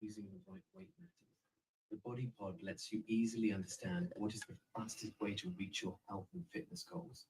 using the right weight matters. The Body Pod lets you easily understand what is the fastest way to reach your health and fitness goals.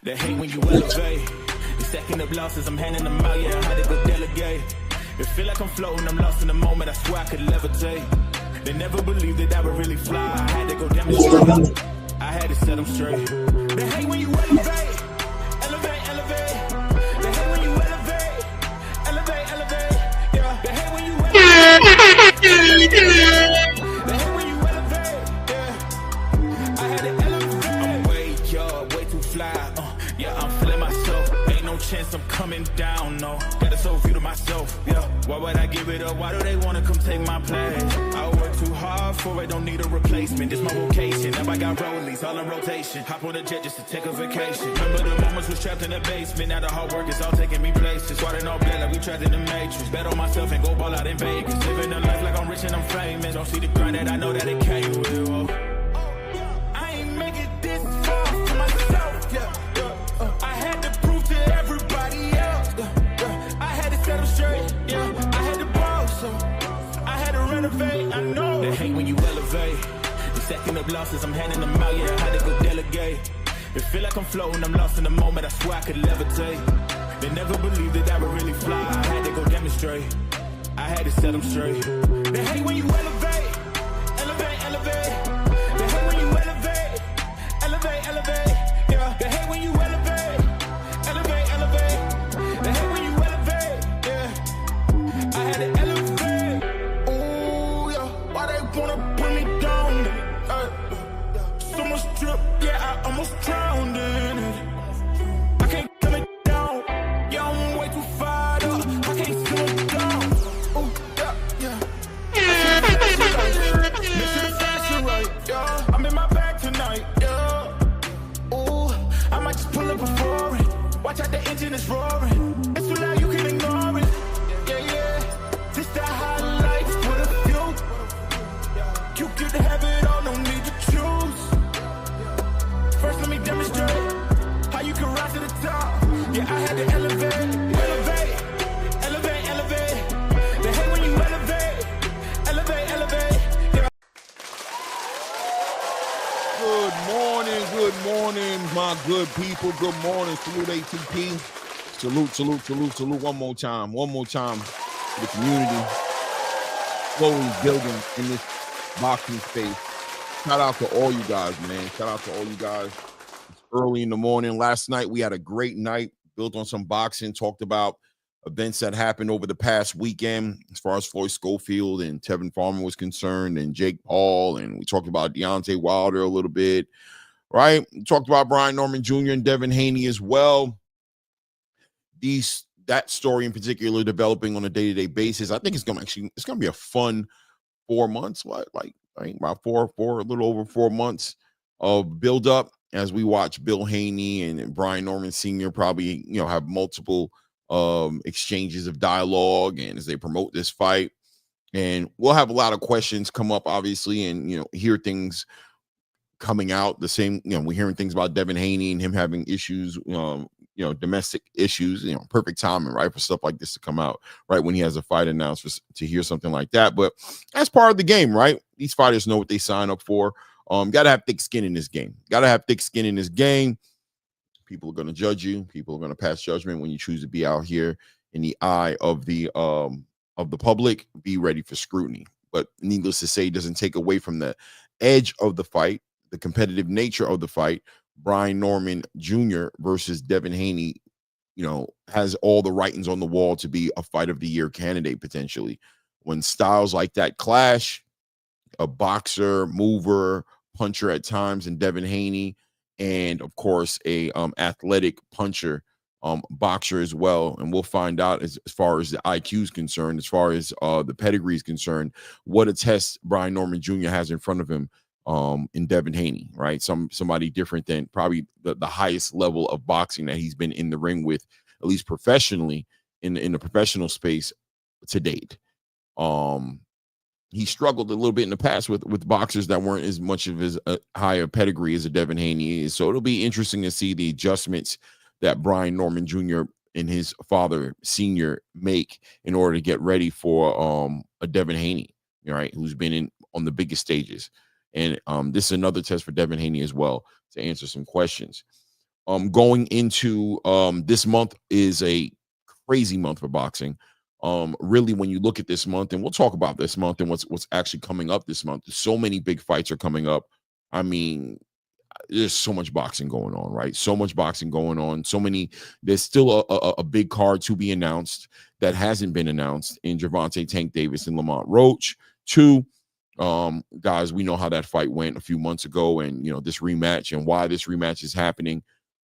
They hate when you elevate. The second of losses, I'm handing them out, yeah, I had to go delegate. It feel like I'm floating, I'm lost in the moment, I swear I could levitate. They never believed that I would really fly, I had to go demonstrate. I had to set them straight. They hate when you elevate. Elevate, elevate. They hate when you elevate. Elevate, elevate. Yeah, they hate when you elevate. They hate when you elevate. Yeah, I had to elevate. I'm way too fly. Yeah, I'm feeling myself. Ain't no chance I'm coming down, no. Got a soul view to myself, yeah. Why would I give it up? Why do they wanna come take my place? I work too hard for it, don't need a replacement. This my vocation. Now I got rollies, all in rotation. Hop on a jet just to take a vacation. Remember the moments was trapped in the basement. Now the hard work is all taking me places. Swatting all black like we trapped in the matrix. Bet on myself and go ball out in Vegas. Living a life like I'm rich and I'm famous. Don't see the grind that I know that it came with. Oh. I ain't make it this far for myself, yeah. I had to prove to everybody else. I had to set them straight, yeah. I had to ball, so I had to renovate. I know they hate when you elevate. The second of losses, I'm handing them out, yeah. I had to go delegate. It feel like I'm floating, I'm lost in the moment. I swear I could levitate. They never believed that I would really fly. I had to go demonstrate. I had to set them straight. They hate when you elevate. Elevate, elevate. They hate when you elevate. Elevate, elevate. Yeah, they hate when you elevate. Elevate, elevate. They hate when you elevate. Yeah, I had to elevate. Ooh, yeah, why they wanna put me down? So much drip, yeah, I almost drowned in it. I can't come it down. Yeah, I'm way too fired up. I can't slow it down. Ooh, yeah, yeah. Make sure the fashion right, yeah. I'm in my bag tonight, yeah. Ooh, I might just pull up before it. Watch out, the engine is roaring. It's too loud, you can ignore it. Yeah, yeah. This the highlights for the few. You can have it all, no need to choose. First, let me demonstrate how you can rise to the top. Yeah, I had to elevate, elevate, elevate, elevate. They hate when you elevate, elevate, elevate. Yeah. Good morning, my good people. Good morning. Salute ATP. Salute. One more time for the community. Slowly building in this boxing space. Shout out to all you guys, man. Shout out to all you guys. It's early in the morning. Last night, we had a great night. Built on some boxing. Talked about events that happened over the past weekend as far as Floyd Scofield and Devin Farmer was concerned, and Jake Paul. And we talked about Deontay Wilder a little bit, right? We talked about Brian Norman Jr. and Devin Haney as well. These that story in particular developing on a day-to-day basis, I think it's gonna be a fun 4 months. What, like, I think about four, a little over 4 months of build up as we watch Bill Haney and Brian Norman Sr. probably, have multiple exchanges of dialogue, and as they promote this fight. And we'll have a lot of questions come up, obviously, and hear things coming out. The same, we're hearing things about Devin Haney and him having issues, domestic issues. Perfect timing, right, for stuff like this to come out right when he has a fight announced, to hear something like that. But that's part of the game, right? These fighters know what they sign up for. Gotta have thick skin in this game. People are going to judge you. People are going to pass judgment when you choose to be out here in the eye of the public. Be ready for scrutiny. But needless to say, it doesn't take away from the edge of the fight, the competitive nature of the fight. Brian Norman Jr. versus Devin Haney, has all the writings on the wall to be a fight of the year candidate potentially. When styles like that clash, a boxer, mover, puncher at times in Devin Haney, and of course a athletic puncher, boxer as well. And we'll find out as far as the IQ is concerned, as far as the pedigree is concerned, what a test Brian Norman Jr. has in front of him in Devin Haney, right? Somebody different than probably the highest level of boxing that he's been in the ring with, at least professionally, in the professional space to date. He struggled a little bit in the past with boxers that weren't as much of his higher pedigree as a Devin Haney is. So it'll be interesting to see the adjustments that Brian Norman Jr. and his father Senior make in order to get ready for a Devin Haney, right, who's been on the biggest stages. And this is another test for Devin Haney as well to answer some questions. Going into this month is a crazy month for boxing. Really, when you look at this month, and we'll talk about this month and what's actually coming up this month, so many big fights are coming up. I mean, there's so much boxing going on, right? So much boxing going on. There's still a big card to be announced that hasn't been announced in Gervonta Tank Davis and Lamont Roach. Two, guys, we know how that fight went a few months ago, and this rematch and why this rematch is happening.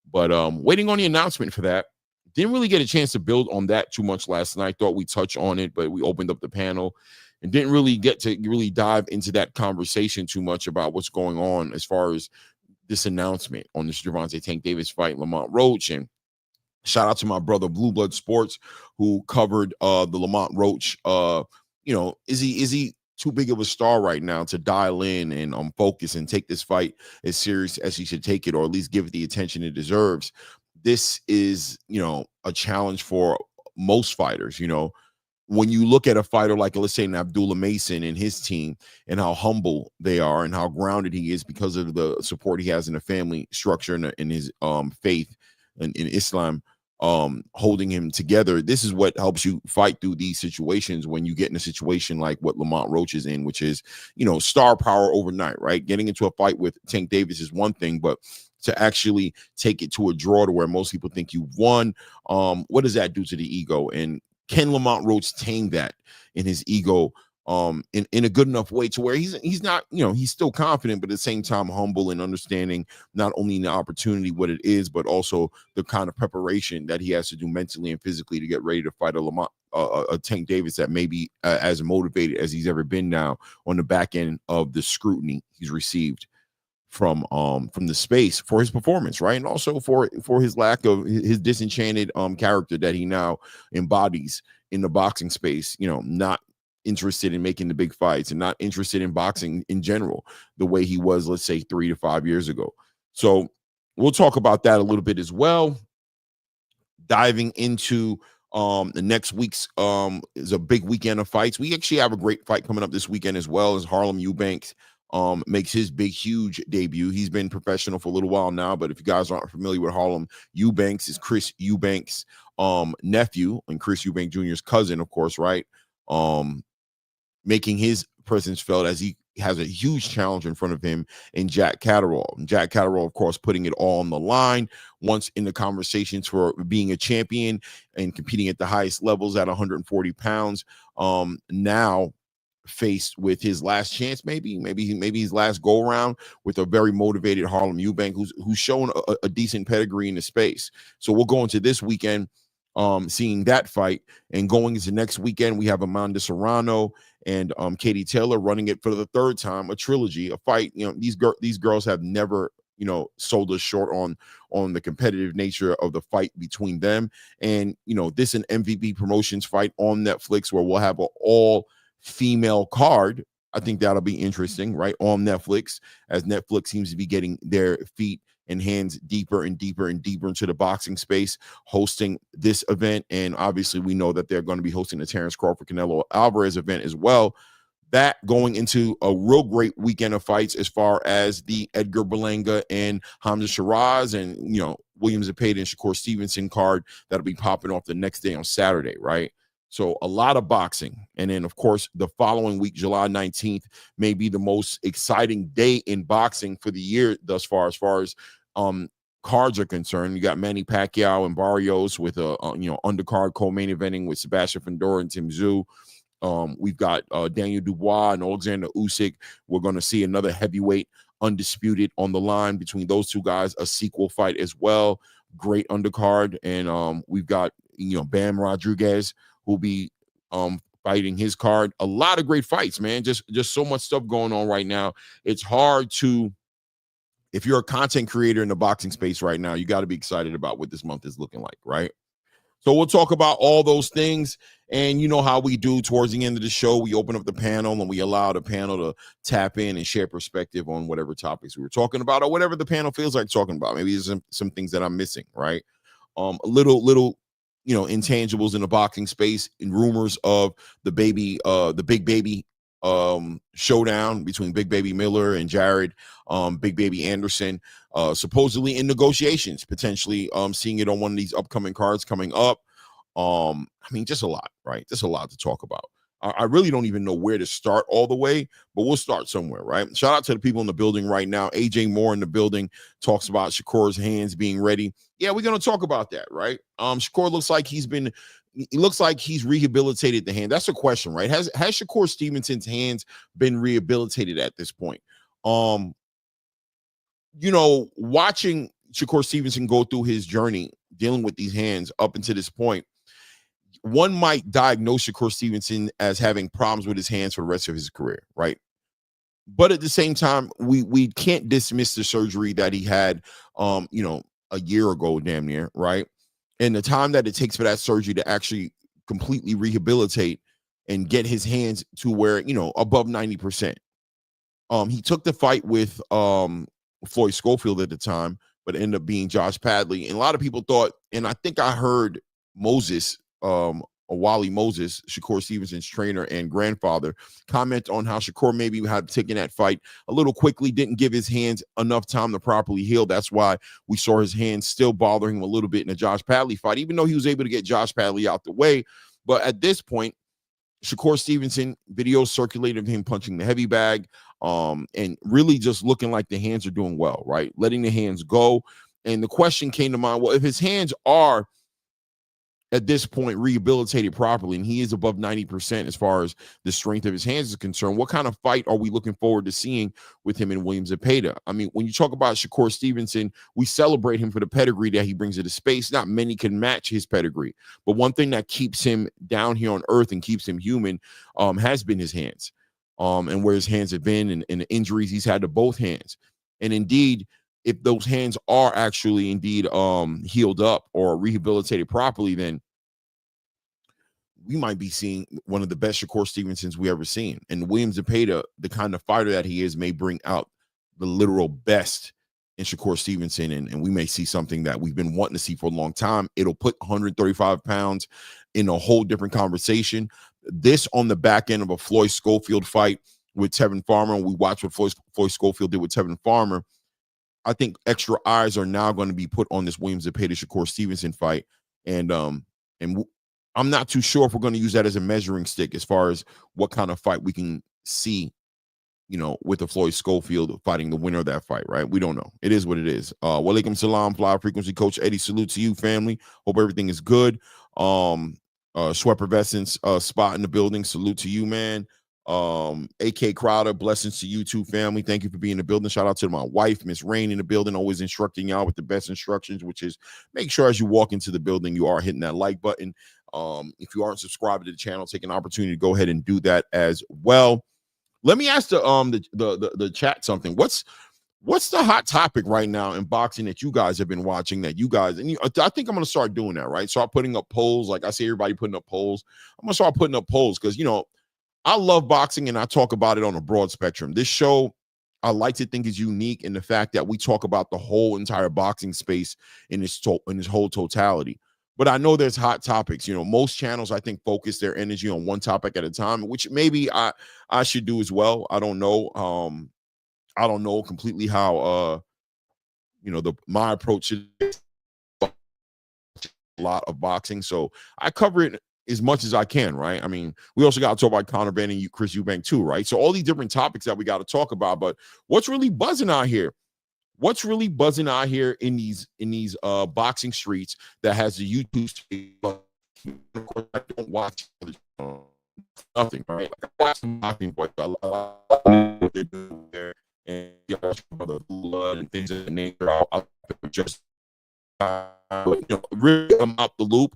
But waiting on the announcement for that. Didn't really get a chance to build on that too much last night. Thought we'd touch on it, but we opened up the panel and didn't really get to really dive into that conversation too much about what's going on as far as this announcement on this Gervonta Tank Davis fight, Lamont Roach. And shout out to my brother Blue Blood Sports, who covered the Lamont Roach. Is he too big of a star right now to dial in and focus and take this fight as serious as he should take it, or at least give it the attention it deserves? This is, a challenge for most fighters. When you look at a fighter like, let's say, Abdullah Mason and his team, and how humble they are and how grounded he is because of the support he has in the family structure and in his faith in Islam, holding him together. This is what helps you fight through these situations when you get in a situation like what Lamont Roach is in, which is, star power overnight, right? Getting into a fight with Tank Davis is one thing, but to actually take it to a draw to where most people think you've won, what does that do to the ego? And can Lamont Roach tame that in his ego in a good enough way to where he's not, he's still confident, but at the same time humble and understanding not only the opportunity, what it is, but also the kind of preparation that he has to do mentally and physically to get ready to fight a Tank Davis that may be as motivated as he's ever been now on the back end of the scrutiny he's received from the space for his performance, right? And also for his lack of his disenchanted character that he now embodies in the boxing space, not interested in making the big fights and not interested in boxing in general the way he was, let's say, 3 to 5 years ago. So we'll talk about that a little bit as well. Diving into the next week's is a big weekend of fights. We actually have a great fight coming up this weekend as well, as Harlem Eubanks makes his big, huge debut. He's been professional for a little while now, but if you guys aren't familiar with Harlem Eubanks, is Chris Eubanks' nephew and Chris Eubanks Jr.'s cousin, of course, right? Making his presence felt as he has a huge challenge in front of him in Jack Catterall. And Jack Catterall, of course, putting it all on the line once in the conversations for being a champion and competing at the highest levels at 140 pounds. Now faced with his last chance, maybe his last go around with a very motivated Harlem Eubank who's shown a decent pedigree in the space. So we'll go into this weekend seeing that fight. And going into next weekend, we have Amanda Serrano and Katie Taylor running it for the third time, a trilogy, a fight. You know, these girls have never, you know, sold us short on the competitive nature of the fight between them. And, you know, this an MVP Promotions fight on Netflix where we'll have an all-female card. I think that'll be interesting, right, on Netflix, as Netflix seems to be getting their feet and hands deeper and deeper and deeper into the boxing space, hosting this event. And obviously we know that they're going to be hosting the Terrence Crawford Canelo Alvarez event as well. That going into a real great weekend of fights as far as the Edgar Berlanga and Hamza Shiraz and, you know, William Zepeda and Shakur Stevenson card that'll be popping off the next day on Saturday, right? So a lot of boxing. And then, of course, the following week, July 19th, may be the most exciting day in boxing for the year thus far as cards are concerned. You got Manny Pacquiao and Barrios with a undercard co-main eventing with Sebastian Fundora and Tim Tszyu. We've got Daniel Dubois and Alexander Usyk. We're going to see another heavyweight undisputed on the line between those two guys, a sequel fight as well. Great undercard. And we've got, Bam Rodriguez who'll be fighting his card. A lot of great fights, man. Just so much stuff going on right now. It's hard to, if you're a content creator in the boxing space right now, you got to be excited about what this month is looking like, right? So we'll talk about all those things. And you know how we do towards the end of the show, we open up the panel and we allow the panel to tap in and share perspective on whatever topics we were talking about or whatever the panel feels like talking about. Maybe there's some things that I'm missing, right? A little intangibles in the boxing space and rumors of the Big Baby showdown between Big Baby Miller and Jared Big Baby Anderson, supposedly in negotiations, potentially seeing it on one of these upcoming cards coming up. Just a lot, right? Just a lot to talk about. I really don't even know where to start all the way, but we'll start somewhere, right? Shout out to the people in the building right now. AJ Moore in the building talks about Shakur's hands being ready. Yeah, we're going to talk about that, right? Shakur looks like he's rehabilitated the hand. That's a question, right? Has Shakur Stevenson's hands been rehabilitated at this point? Watching Shakur Stevenson go through his journey dealing with these hands up until this point, one might diagnose Shakur Stevenson as having problems with his hands for the rest of his career, right? But at the same time, we can't dismiss the surgery that he had, a year ago, damn near, right? And the time that it takes for that surgery to actually completely rehabilitate and get his hands to where, above 90%. He took the fight with Floyd Scofield at the time, but ended up being Josh Padley. And a lot of people thought, and I think I heard Wally Moses, Shakur Stevenson's trainer and grandfather, comment on how Shakur maybe had taken that fight a little quickly, didn't give his hands enough time to properly heal. That's why we saw his hands still bothering him a little bit in the Josh Padley fight, even though he was able to get Josh Padley out the way. But at this point, Shakur Stevenson, videos circulated of him punching the heavy bag, and really just looking like the hands are doing well, right? Letting the hands go. And the question came to mind, well, if his hands are at this point rehabilitated properly and he is above 90% as far as the strength of his hands is concerned, what kind of fight are we looking forward to seeing with him and William Zepeda? When you talk about Shakur Stevenson, we celebrate him for the pedigree that he brings to the space. Not many can match his pedigree, but one thing that keeps him down here on earth and keeps him human has been his hands, and where his hands have been and the injuries he's had to both hands. And indeed, if those hands are actually indeed healed up or rehabilitated properly, then we might be seeing one of the best Shakur Stevensons we ever seen. And William Zepeda, the kind of fighter that he is, may bring out the literal best in Shakur Stevenson, and we may see something that we've been wanting to see for a long time. It'll put 135 pounds in a whole different conversation. This on the back end of a Floyd Scofield fight with Tevin Farmer, and we watched what Floyd Scofield did with Tevin Farmer. I think extra eyes are now going to be put on this William Zepeda Shakur Stevenson fight, and I'm not too sure if we're going to use that as a measuring stick as far as what kind of fight we can see, with the Floyd Scofield fighting the winner of that fight, right? We don't know. It is what it is. Walaikum salam, Fly Frequency Coach Eddie. Salute to you, family. Hope everything is good. Sweat Prevescence spot in the building. Salute to you, man. AK Crowder, blessings to you too, family. Thank you for being in the building. Shout out to my wife, Miss Rain, in the building, always instructing y'all with the best instructions, which is make sure as you walk into the building, you are hitting that like button. If you aren't subscribed to the channel, take an opportunity to go ahead and do that as well. Let me ask the chat something. What's the hot topic right now in boxing that you guys have been watching that you guys, and I think I'm going to start doing that, right? Start putting up polls. Like I see everybody putting up polls. I'm going to start putting up polls because, I love boxing and I talk about it on a broad spectrum. This show, I like to think, is unique in the fact that we talk about the whole entire boxing space in its whole totality. But I know there's hot topics. Most channels, I think, focus their energy on one topic at a time, which maybe I should do as well. I don't know. I don't know completely how my approach is a lot of boxing. So I cover it as much as I can, right? I mean, we also got to talk about Conor Benn and Chris Eubank too, right? So all these different topics that we got to talk about. But what's really buzzing out here? What's really buzzing out here in these boxing streets that has the YouTube street? Of course, I don't watch nothing, right? Like, I watch some boxing, but I love what they're doing there, and the blood and things of that nature. I'll just really I'm out the loop.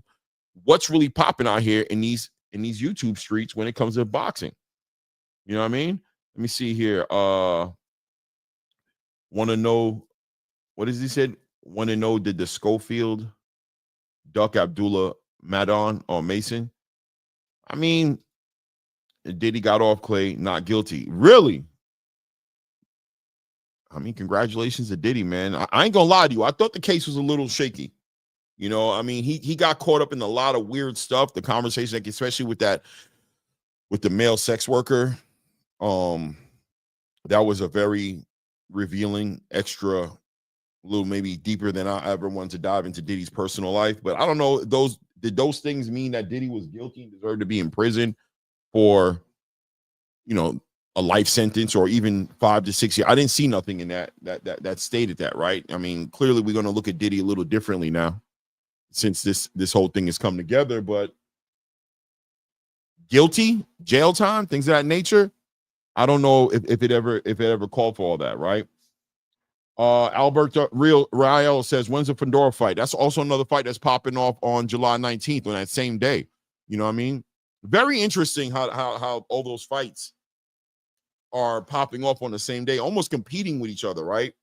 What's really popping out here in these YouTube streets when it comes to boxing? You know what I mean? Let me see here. Want to know, what is he said? Want to know, did the Scofield duck Abdullah Madon or Mason? I mean, Diddy got off Clay, not guilty. Really? I mean, congratulations to Diddy, man. I ain't gonna lie to you. I thought the case was a little shaky. I mean, he got caught up in a lot of weird stuff. The conversation, like, especially with the male sex worker, that was a very revealing, extra, little maybe deeper than I ever wanted to dive into Diddy's personal life. But I don't know, did those things mean that Diddy was guilty and deserved to be in prison for, a life sentence or even 5 to 6 years? I didn't see nothing in that stated that, right? I mean, clearly we're going to look at Diddy a little differently now, since this whole thing has come together. But guilty, jail time, things of that nature, I don't know if it ever called for all that, right? Alberto Rael says, when's the Fedora fight? That's also another fight that's popping off on July 19th on that same day. You know what I mean? Very interesting how all those fights are popping off on the same day, almost competing with each other, right?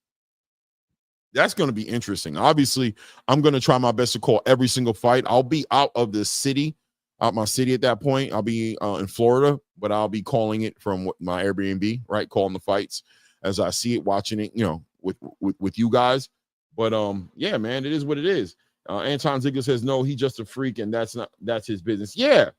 That's going to be interesting. Obviously, I'm going to try my best to call every single fight. I'll be out of my city at that point. I'll be in Florida, but I'll be calling it from my Airbnb, right? Calling the fights as I see it, watching it, with you guys. But yeah, man, it is what it is. Anton Ziegler says, no, he's just a freak, and that's his business. Yeah,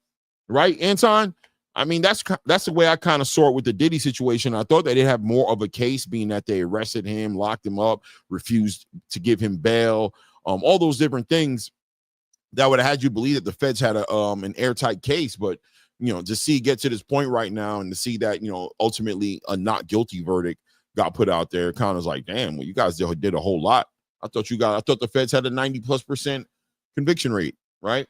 right, Anton. I mean, that's the way I kind of saw it with the Diddy situation. I thought that they'd have more of a case, being that they arrested him, locked him up, refused to give him bail, all those different things that would have had you believe that the feds had an airtight case. But to see it get to this point right now, and to see that ultimately a not guilty verdict got put out there, kind of like, damn, well, you guys did a whole lot. I thought the feds had a 90+% conviction rate, right?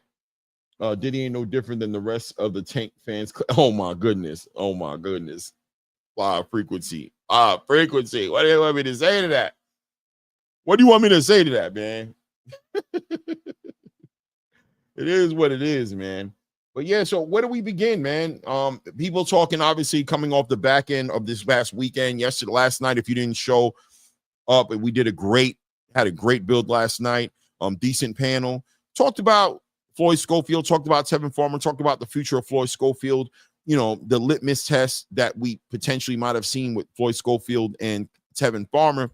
Diddy ain't no different than the rest of the Tank fans. Oh my goodness. Frequency. What do you want me to say to that? What do you want me to say to that, man? It is what it is, man. But yeah, so where do we begin, man? People talking, obviously, coming off the back end of this last weekend, last night. If you didn't show up, we had a great build last night. Decent panel. Talked about Floyd Scofield, talked about Tevin Farmer, talked about the future of Floyd Scofield, the litmus test that we potentially might have seen with Floyd Scofield and Tevin Farmer.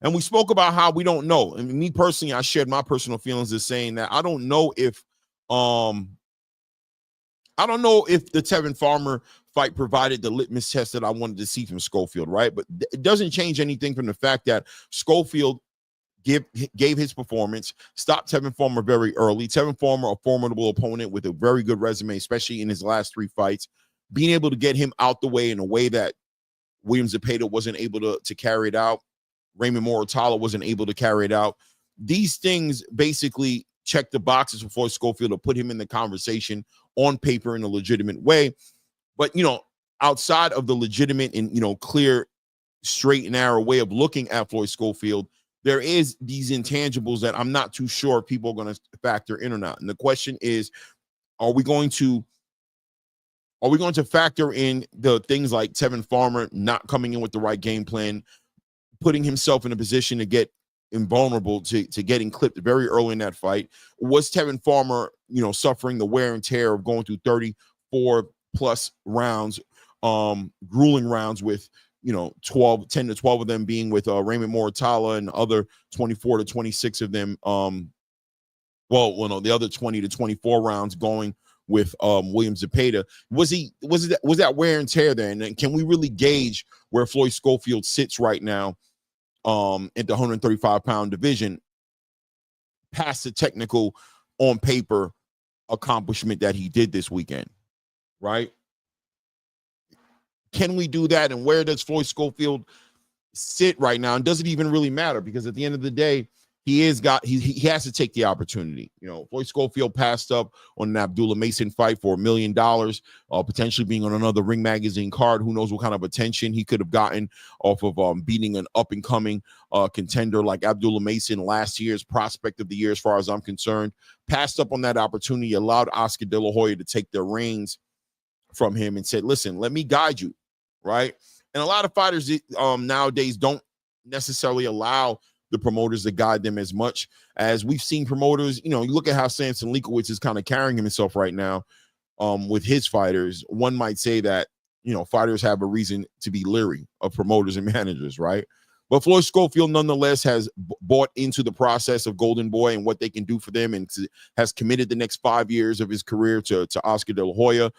And we spoke about how we don't know. And me personally, I shared my personal feelings as saying that I don't know if the Tevin Farmer fight provided the litmus test that I wanted to see from Scofield, right? But it doesn't change anything from the fact that Scofield gave his performance, stopped Tevin Farmer very early. Tevin Farmer, a formidable opponent with a very good resume, especially in his last 3 fights, being able to get him out the way in a way that William Zepeda wasn't able to carry it out. Raymond Moratala wasn't able to carry it out. These things basically check the boxes for Floyd Scofield to put him in the conversation on paper in a legitimate way. But, outside of the legitimate and, clear, straight and narrow way of looking at Floyd Schofield, there is these intangibles that I'm not too sure if people are going to factor in or not. And the question is, are we going to factor in the things like Tevin Farmer not coming in with the right game plan, putting himself in a position to get invulnerable to getting clipped very early in that fight? Was Tevin Farmer, suffering the wear and tear of going through 34 plus rounds, grueling rounds with, 10 to 12 of them being with Raymond Moritala, and other 24 to 26 of them, the other 20 to 24 rounds going with William Zepeda. Was that wear and tear there? And can we really gauge where Floyd Schofield sits right now at the 135-pound division past the technical on paper accomplishment that he did this weekend, right? Can we do that? And where does Floyd Schofield sit right now? And does it even really matter? Because at the end of the day, he has to take the opportunity. Floyd Schofield passed up on an Abdullah Mason fight for $1 million, potentially being on another Ring Magazine card. Who knows what kind of attention he could have gotten off of beating an up-and-coming contender like Abdullah Mason, last year's prospect of the year, as far as I'm concerned. Passed up on that opportunity, allowed Oscar De La Hoya to take the reins from him and said, listen, let me guide you, right? And a lot of fighters nowadays don't necessarily allow the promoters to guide them as much as we've seen promoters. You look at how Samson Leakowitz is kind of carrying himself right now with his fighters. One might say that, fighters have a reason to be leery of promoters and managers, right? But Floyd Schofield, nonetheless, has bought into the process of Golden Boy and what they can do for them, and has committed the next 5 years of his career to Oscar De La Hoya,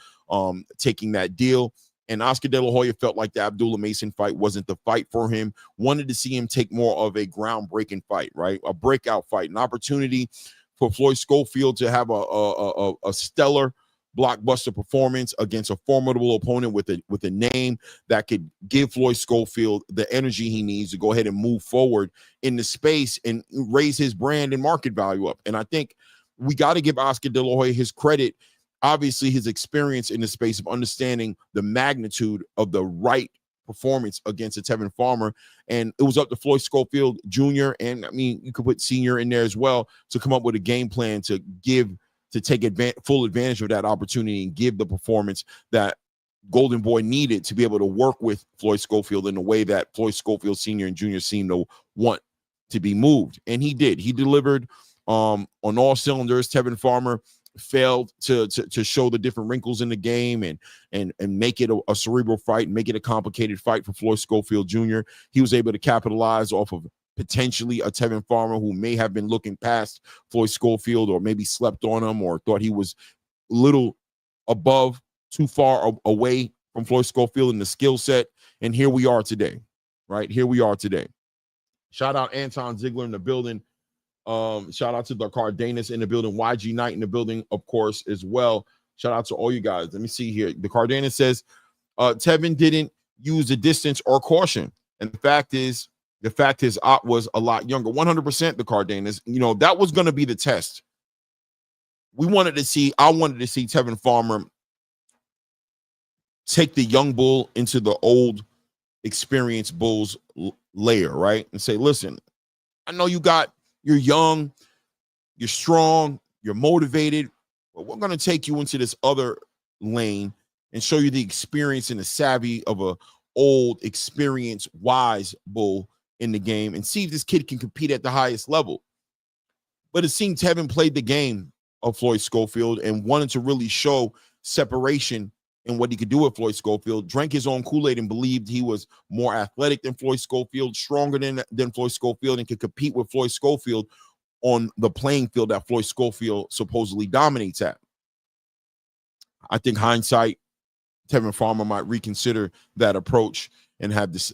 taking that deal. And Oscar De La Hoya felt like the Abdullah Mason fight wasn't the fight for him, wanted to see him take more of a groundbreaking fight, right? A breakout fight, an opportunity for Floyd Schofield to have a stellar blockbuster performance against a formidable opponent with a name that could give Floyd Schofield the energy he needs to go ahead and move forward in the space and raise his brand and market value up. And I think we got to give Oscar De La Hoya his credit. Obviously, his experience in the space of understanding the magnitude of the right performance against a Tevin Farmer. And it was up to Floyd Schofield Jr., and you could put Senior in there as well, to come up with a game plan to take full advantage of that opportunity and give the performance that Golden Boy needed to be able to work with Floyd Schofield in the way that Floyd Schofield Sr. and Jr. seemed to want to be moved. And he did. He delivered on all cylinders. Tevin Farmer failed to show the different wrinkles in the game and make it a cerebral fight, make it a complicated fight for Floyd Schofield Jr. He was able to capitalize off of potentially a Tevin Farmer who may have been looking past Floyd Schofield, or maybe slept on him, or thought he was a little above, too far away from Floyd Schofield in the skill set. And here we are today, right? Here we are today. Shout out Anton Ziegler in the building. Shout out to the Cardenas in the building. YG Knight in the building, of course, as well. Shout out to all you guys. Let me see here. The Cardenas says Tevin didn't use the distance or caution. And the fact is Ott was a lot younger. 100% the Cardenas. That was going to be the test. I wanted to see Tevin Farmer take the young bull into the old experienced bull's layer, right? And say, listen, I know you're young, you're strong, you're motivated, but we're going to take you into this other lane and show you the experience and the savvy of a old, experienced, wise bull in the game, and see if this kid can compete at the highest level. But it seemed Tevin played the game of Floyd Schofield and wanted to really show separation in what he could do with Floyd Schofield, drank his own Kool-Aid and believed he was more athletic than Floyd Schofield, stronger than Floyd Schofield, and could compete with Floyd Schofield on the playing field that Floyd Schofield supposedly dominates at. I think hindsight, Tevin Farmer might reconsider that approach and have this,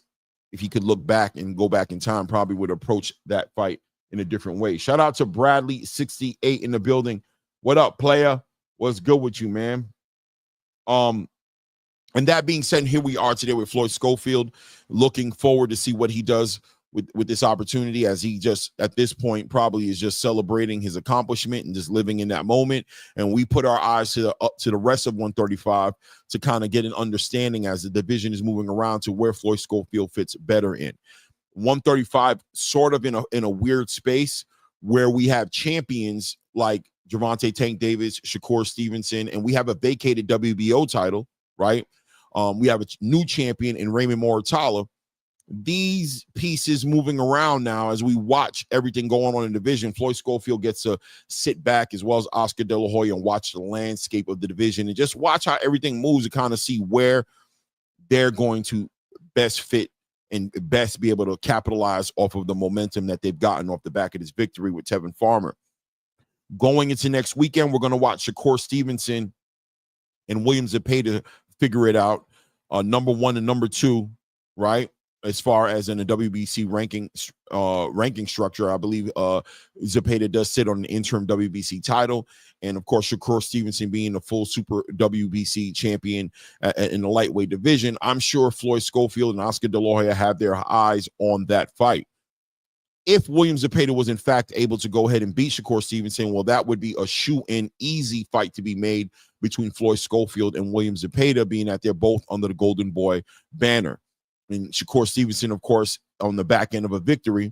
if he could look back and go back in time, probably would approach that fight in a different way. Shout out to Bradley68 in the building. What up, player? What's good with you, man? And that being said, here we are today with Floyd Schofield, looking forward to see what he does with this opportunity, as he just at this point probably is just celebrating his accomplishment and just living in that moment. And we put our eyes to the rest of 135 to kind of get an understanding as the division is moving around to where Floyd Scofield fits better in. 135 sort of in a weird space where we have champions like Gervonta Tank Davis, Shakur Stevenson, and we have a vacated WBO title, right? We have a new champion in Raymond Morel. These pieces moving around now as we watch everything going on in the division. Floyd Scofield gets to sit back as well as Oscar De La Hoya and watch the landscape of the division and just watch how everything moves and kind of see where they're going to best fit and best be able to capitalize off of the momentum that they've gotten off the back of this victory with Devin Farmer. Going into next weekend, we're going to watch Shakur Stevenson and William Zepeda figure it out. Number 1 and number 2, right? As far as in the WBC ranking structure, I believe Zepeda does sit on an interim WBC title. And, of course, Shakur Stevenson being the full super WBC champion in the lightweight division. I'm sure Floyd Scofield and Oscar De La Hoya have their eyes on that fight. If William Zepeda was, in fact, able to go ahead and beat Shakur Stevenson, well, that would be a shoe-in, easy fight to be made between Floyd Scofield and William Zepeda, being that they're both under the Golden Boy banner. And Shakur Stevenson, of course, on the back end of a victory.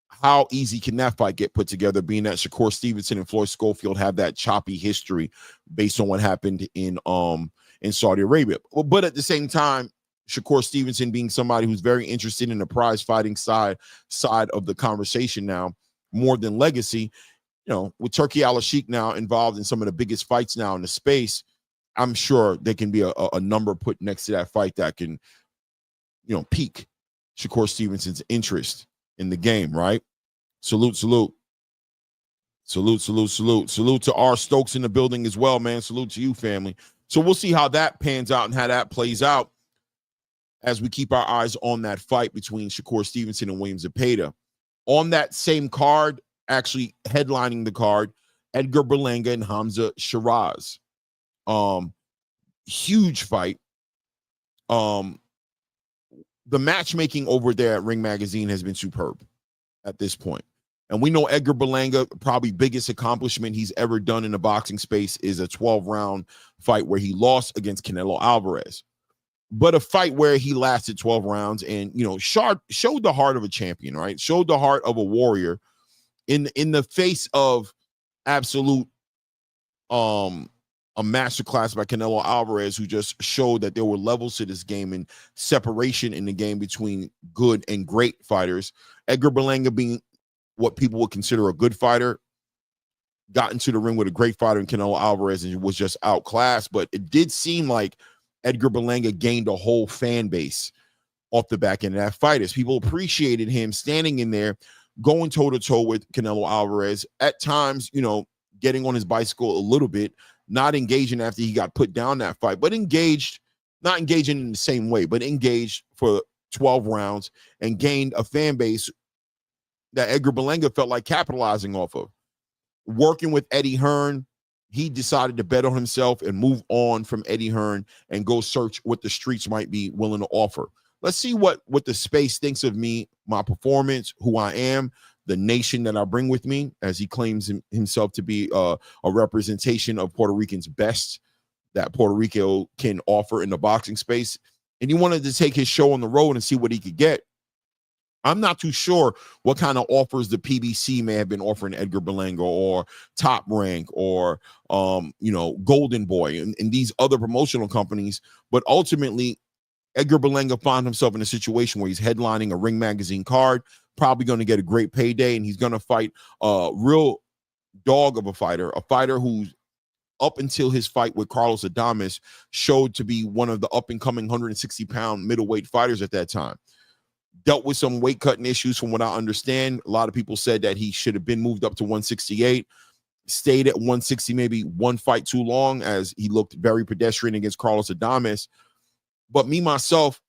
How easy can that fight get put together, being that Shakur Stevenson and Floyd Scofield have that choppy history based on what happened in Saudi Arabia? But at the same time, Shakur Stevenson being somebody who's very interested in the prize fighting side of the conversation now, more than legacy, with Turki Al-Sheikh now involved in some of the biggest fights now in the space, I'm sure there can be a number put next to that fight that can, pique Shakur Stevenson's interest in the game, right? Salute to R. Stokes in the building as well, man. Salute to you, family. So we'll see how that pans out and how that plays out as we keep our eyes on that fight between Shakur Stevenson and William Zepeda. On that same card, actually headlining the card, Edgar Berlanga and Hamza Shiraz. Huge fight. The matchmaking over there at Ring Magazine has been superb at this point. And we know Edgar Berlanga, probably biggest accomplishment he's ever done in the boxing space is a 12-round fight where he lost against Canelo Alvarez. But a fight where he lasted 12 rounds and, showed the heart of a champion, right? Showed the heart of a warrior in the face of absolute a masterclass by Canelo Alvarez, who just showed that there were levels to this game and separation in the game between good and great fighters. Edgar Berlanga, being what people would consider a good fighter, got into the ring with a great fighter in Canelo Alvarez and was just outclassed. But it did seem like Edgar Berlanga gained a whole fan base off the back end of that fight, as people appreciated him standing in there, going toe-to-toe with Canelo Alvarez, at times, getting on his bicycle a little bit, not engaging after he got put down that fight, but engaged, not engaging in the same way, but engaged for 12 rounds and gained a fan base that Edgar Berlanga felt like capitalizing off of. Working with Eddie Hearn, he decided to bet on himself and move on from Eddie Hearn and go search what the streets might be willing to offer. Let's see what the space thinks of me, my performance, who I am, the nation that I bring with me, as he claims himself to be a representation of Puerto Ricans' best that Puerto Rico can offer in the boxing space. And he wanted to take his show on the road and see what he could get. I'm not too sure what kind of offers the PBC may have been offering Edgar Berlanga or Top Rank or, Golden Boy and these other promotional companies. But ultimately, Edgar Berlanga found himself in a situation where he's headlining a Ring Magazine card, probably going to get a great payday, and he's going to fight a real dog of a fighter who's, up until his fight with Carlos Adames, showed to be one of the up-and-coming 160-pound middleweight fighters at that time. Dealt with some weight-cutting issues from what I understand. A lot of people said that he should have been moved up to 168, stayed at 160 maybe one fight too long, as he looked very pedestrian against Carlos Adames. But me, myself,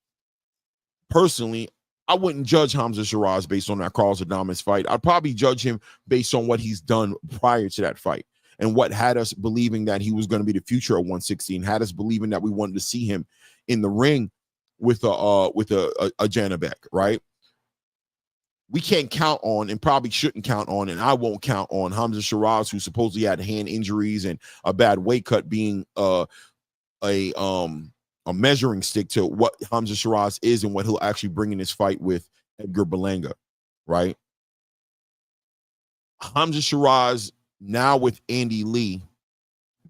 personally, I wouldn't judge Hamza Shiraz based on that Carlos Adames fight. I'd probably judge him based on what he's done prior to that fight and what had us believing that he was going to be the future at 160 and had us believing that we wanted to see him in the ring with a Janabek, right? we can't count on, and probably shouldn't count on, and I won't count on Hamza Shiraz, who supposedly had hand injuries and a bad weight cut, being a measuring stick to what Hamza Shiraz is and what he'll actually bring in his fight with Edgar Berlanga, right? Hamza Shiraz now with Andy Lee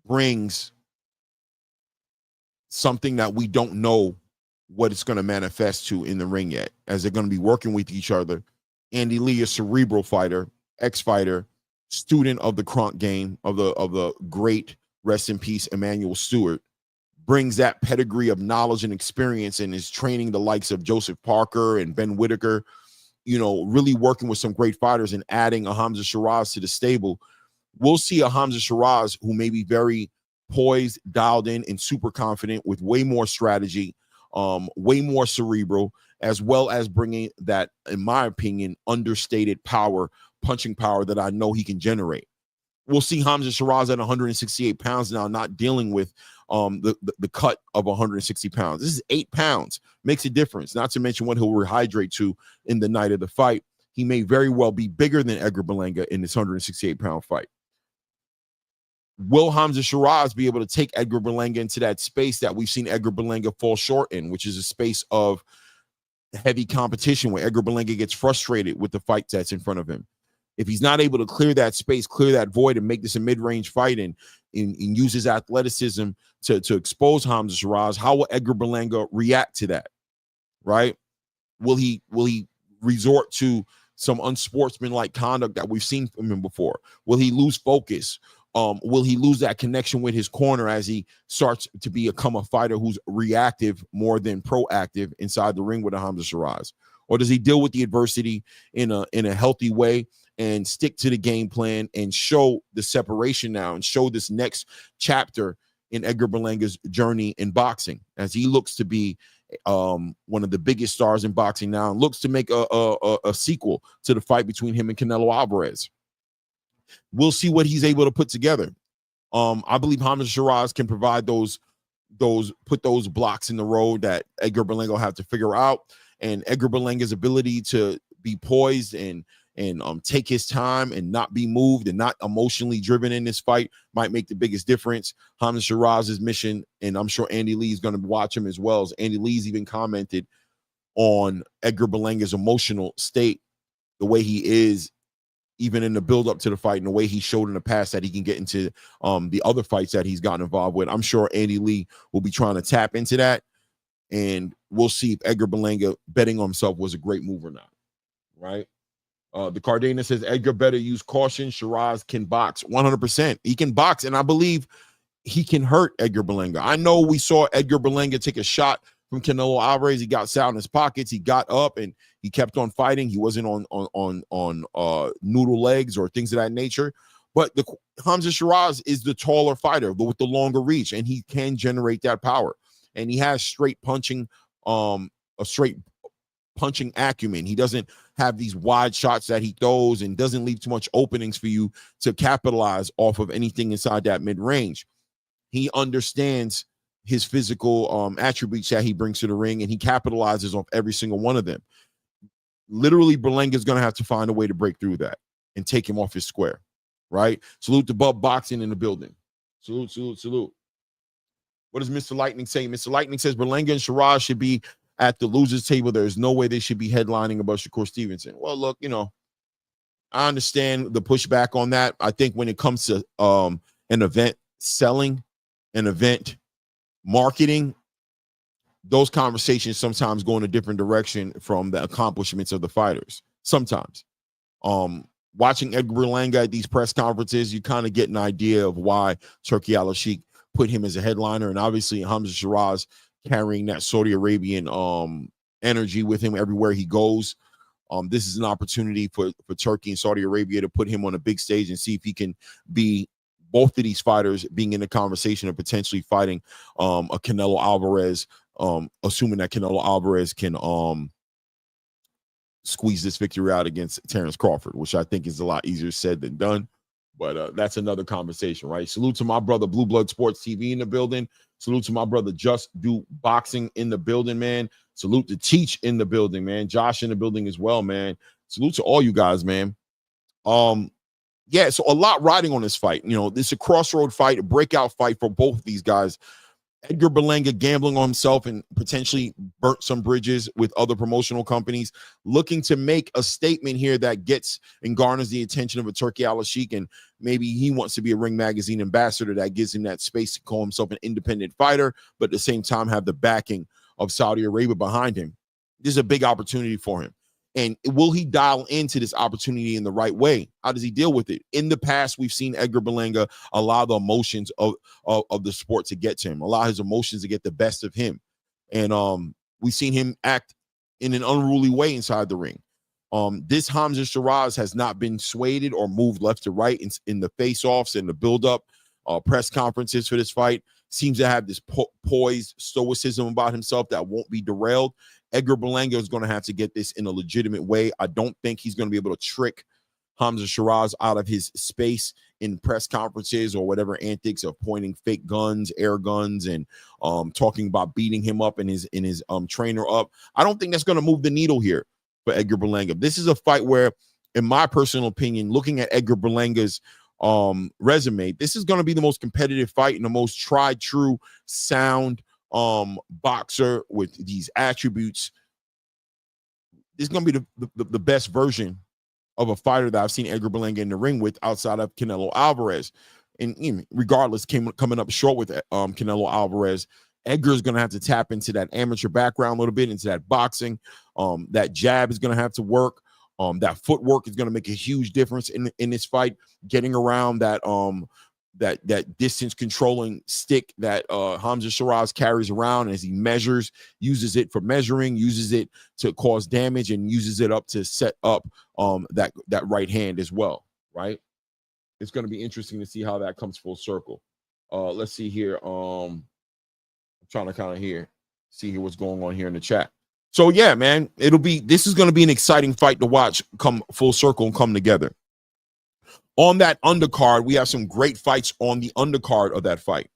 brings something that we don't know what it's going to manifest to in the ring yet, as they're going to be working with each other. Andy Lee, a cerebral fighter, ex-fighter, student of the Kronk game, of the great, rest in peace, Emmanuel Stewart, brings that pedigree of knowledge and experience and is training the likes of Joseph Parker and Ben Whitaker, you know, really working with some great fighters and adding a Hamza Shiraz to the stable. We'll see a Hamza Shiraz who may be very poised, dialed in, and super confident, with way more strategy, way more cerebral, as well as bringing that, in my opinion, understated power, punching power that I know he can generate. We'll see Hamza Shiraz at 168 pounds now, not dealing with the cut of 160 pounds. This is 8 pounds. Makes a difference, not to mention what he'll rehydrate to in the night of the fight. He may very well be bigger than Edgar Berlanga in this 168-pound fight. Will Hamza Shiraz be able to take Edgar Berlanga into that space that we've seen Edgar Berlanga fall short in, which is a space of heavy competition where Edgar Berlanga gets frustrated with the fight that's in front of him? If he's not able to clear that space, clear that void, and make this a mid-range fight and use his athleticism to expose Hamza Shiraz, how will Edgar Berlanga react to that, right? Will he resort to some unsportsmanlike conduct that we've seen from him before? Will he lose focus? Will he lose that connection with his corner as he starts to become a fighter who's reactive more than proactive inside the ring with a Hamza Shiraz? Or does he deal with the adversity in a healthy way and stick to the game plan and show the separation now and show this next chapter in Edgar Berlanga's journey in boxing, as he looks to be one of the biggest stars in boxing now and looks to make a sequel to the fight between him and Canelo Alvarez? We'll see what he's able to put together. I believe Hamza Shiraz can provide put those blocks in the road that Edgar Berlanga will have to figure out. And Edgar Berlanga's ability to be poised and take his time and not be moved and not emotionally driven in this fight might make the biggest difference. Hamza Shiraz's mission, and I'm sure Andy Lee is going to watch him as well, as Andy Lee's even commented on Edgar Berlanga's emotional state, the way he is even in the build-up to the fight and the way he showed in the past that he can get into the other fights that he's gotten involved with. I'm sure Andy Lee will be trying to tap into that, and we'll see if Edgar Berlanga betting on himself was a great move or not, right? The Cardena says Edgar better use caution. Shiraz can box 100%. He can box, and I believe he can hurt Edgar Berlanga. I know we saw Edgar Berlanga take a shot from Canelo Alvarez. He got out in his pockets. He got up and he kept on fighting. He wasn't on noodle legs or things of that nature. But Hamza Shiraz is the taller fighter with the longer reach, and he can generate that power. And he has straight punching, a straight punching acumen. He doesn't have these wide shots that he throws and doesn't leave too much openings for you to capitalize off of anything inside that mid-range. He understands his physical attributes that he brings to the ring, and he capitalizes off every single one of them. Literally, Berlanga is going to have to find a way to break through that and take him off his square, right? Salute to Bub Boxing in the building. Salute, salute, salute. What does Mr. Lightning say? Mr. Lightning says Berlanga and Shiraz should be at the losers table. There's no way they should be headlining above Shakur Stevenson. Well, look, I understand the pushback on that. I think when it comes to an event selling, an event marketing, those conversations sometimes go in a different direction from the accomplishments of the fighters. Sometimes. Watching Edgar Berlanga at these press conferences, you kind of get an idea of why Turki Al-Sheikh put him as a headliner, and obviously Hamza Shiraz carrying that Saudi Arabian energy with him everywhere he goes. This is an opportunity for Turkey and Saudi Arabia to put him on a big stage and see if he can be both of these fighters being in the conversation of potentially fighting a Canelo Alvarez, assuming that Canelo Alvarez can squeeze this victory out against Terrence Crawford, which I think is a lot easier said than done. But that's another conversation, right? Salute to my brother Blue Blood Sports TV in the building. Salute to my brother Just Do Boxing in the building, man. Salute to Teach in the building, man. Josh in the building as well, man. Salute to all you guys, man. Yeah, so a lot riding on this fight. You know, this is a crossroad fight, a breakout fight for both of these guys. Edgar Berlanga gambling on himself and potentially burnt some bridges with other promotional companies, looking to make a statement here that gets and garners the attention of a Turki Al-Sheikh, and maybe he wants to be a Ring Magazine ambassador that gives him that space to call himself an independent fighter, but at the same time have the backing of Saudi Arabia behind him. This is a big opportunity for him. And will he dial into this opportunity in the right way? How does he deal with it? In the past, we've seen Edgar Berlanga allow the emotions of the sport to get to him, allow his emotions to get the best of him. And we've seen him act in an unruly way inside the ring. This Hamza Shiraz has not been swayed or moved left to right in the face-offs and the build-up press conferences for this fight. Seems to have this poised stoicism about himself that won't be derailed. Edgar Berlanga is going to have to get this in a legitimate way. I don't think he's going to be able to trick Hamza Shiraz out of his space in press conferences or whatever antics of pointing fake guns, air guns, and talking about beating him up and his trainer up. I don't think that's going to move the needle here for Edgar Berlanga. This is a fight where, in my personal opinion, looking at Edgar Berlanga's resume, this is going to be the most competitive fight and the most tried, true, sound boxer with these attributes. This is going to be the best version of a fighter that I've seen Edgar Berlanga in the ring with outside of Canelo Alvarez. And regardless, coming up short with Canelo Alvarez, Edgar is going to have to tap into that amateur background a little bit, into that boxing. That jab is going to have to work. That footwork is going to make a huge difference in this fight. Getting around that that distance controlling stick that Hamza Shiraz carries around as he measures, uses it for measuring, uses it to cause damage, and uses it up to set up that right hand as well, right? It's going to be interesting to see how that comes full circle. Let's see here. I'm trying to kind of see what's going on here in the chat. So yeah, man, this is going to be an exciting fight to watch come full circle and come together. On that undercard, we have some great fights on the undercard of that fight.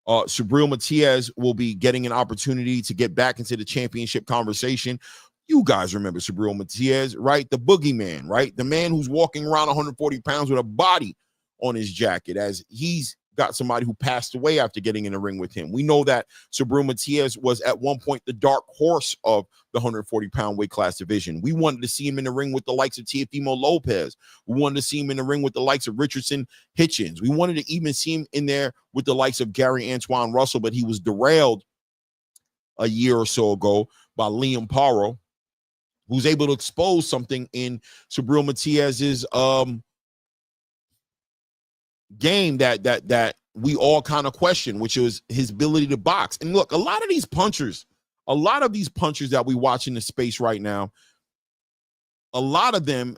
Subriel Matias will be getting an opportunity to get back into the championship conversation. You guys remember Subriel Matias, right? The boogeyman, right? The man who's walking around 140 pounds with a body on his jacket, as he's got somebody who passed away after getting in the ring with him. We know that Subriel Matias was at one point the dark horse of the 140-pound weight class division. We wanted to see him in the ring with the likes of Teofimo Lopez. We wanted to see him in the ring with the likes of Richardson Hitchens. We wanted to even see him in there with the likes of Gary Antoine Russell, but he was derailed a year or so ago by Liam Paro, who's able to expose something in Subriel Matias's game that we all kind of question, which was his ability to box. And look, a lot of these punchers that we watch in the space right now, a lot of them,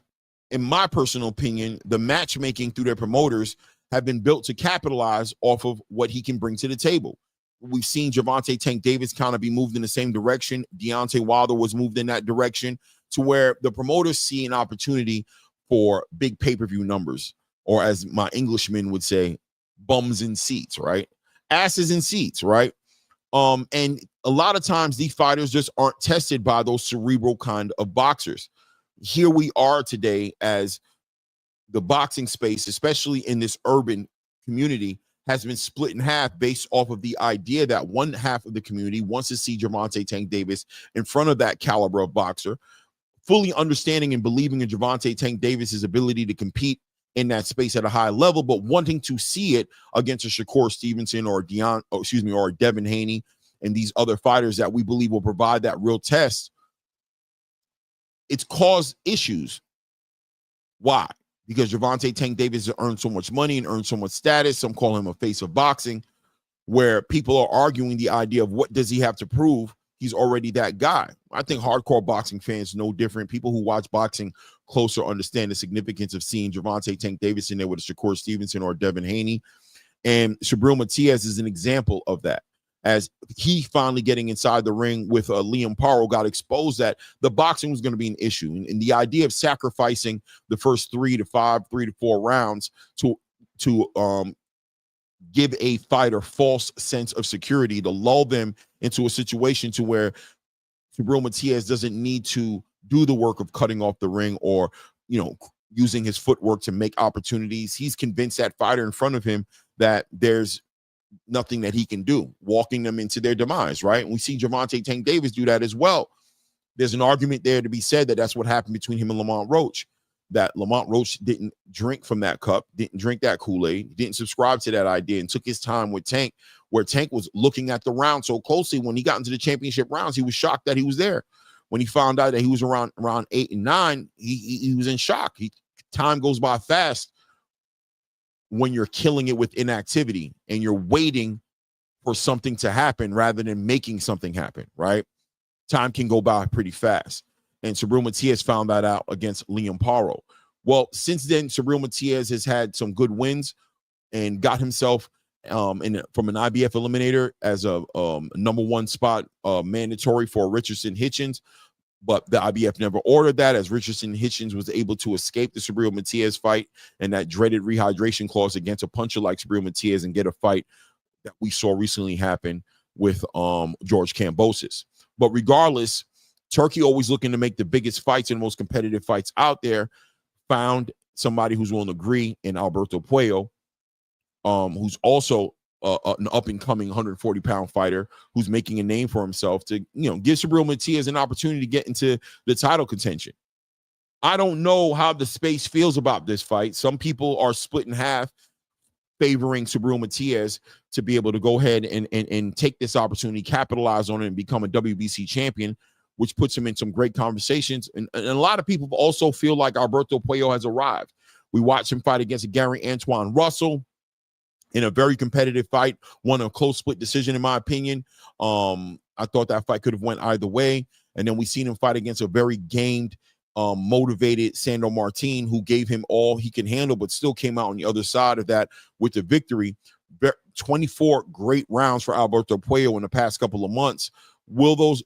in my personal opinion, the matchmaking through their promoters have been built to capitalize off of what he can bring to the table. We've seen Gervonta Tank Davis kind of be moved in the same direction. Deontay Wilder was moved in that direction, to where the promoters see an opportunity for big pay-per-view numbers, or as my Englishman would say, bums in seats, right? Asses in seats, right? And a lot of times these fighters just aren't tested by those cerebral kind of boxers. Here we are today, as the boxing space, especially in this urban community, has been split in half based off of the idea that one half of the community wants to see Gervonta Tank Davis in front of that caliber of boxer, fully understanding and believing in Gervonta Tank Davis's ability to compete in that space at a high level, but wanting to see it against a Shakur Stevenson or Devin Haney and these other fighters that we believe will provide that real test. It's caused issues. Why? Because Gervonta Tank Davis has earned so much money and earned so much status. Some call him a face of boxing, where people are arguing the idea of what does he have to prove. He's already that guy. I think hardcore boxing fans no different. People who watch boxing closer understand the significance of seeing Gervonta Tank Davis in there with a Shakur Stevenson or Devin Haney. And Subriel Matias is an example of that, as he finally getting inside the ring with Liam Paro got exposed that the boxing was going to be an issue. And the idea of sacrificing the first 3 to 4 rounds to give a fighter false sense of security, to lull them into a situation to where Subriel Matias doesn't need to do the work of cutting off the ring or, using his footwork to make opportunities. He's convinced that fighter in front of him that there's nothing that he can do, walking them into their demise, right? And we see Gervonta Tank Davis do that as well. There's an argument there to be said that that's what happened between him and Lamont Roach, that Lamont Roach didn't drink from that cup, didn't drink that Kool-Aid, didn't subscribe to that idea, and took his time with Tank, where Tank was looking at the round so closely. When he got into the championship rounds, he was shocked that he was there. When he found out that he was around 8 and 9, he was in shock. Time goes by fast when you're killing it with inactivity and you're waiting for something to happen rather than making something happen, right? Time can go by pretty fast. And Subriel Matias found that out against Liam Paro. Well, since then, Subriel Matias has had some good wins and got himself from an IBF eliminator as a number 1 spot mandatory for Richardson Hitchens. But the IBF never ordered that, as Richardson Hitchens was able to escape the Subriel Matias fight and that dreaded rehydration clause against a puncher like Subriel Matias and get a fight that we saw recently happen with George Kambosos. But regardless, Turkey, always looking to make the biggest fights and most competitive fights out there, found somebody who's willing to agree in Alberto Puello, who's also an up-and-coming 140-pound fighter who's making a name for himself, to give Subriel Matias an opportunity to get into the title contention. I don't know how the space feels about this fight. Some people are split in half, favoring Subriel Matias to be able to go ahead and take this opportunity, capitalize on it, and become a WBC champion, which puts him in some great conversations. And a lot of people also feel like Alberto Puello has arrived. We watched him fight against Gary Antoine Russell in a very competitive fight, won a close split decision, in my opinion. I thought that fight could have went either way. And then we seen him fight against a very gamed, motivated Sandor Martin, who gave him all he can handle, but still came out on the other side of that with the victory. 24 great rounds for Alberto Puello in the past couple of months. Will those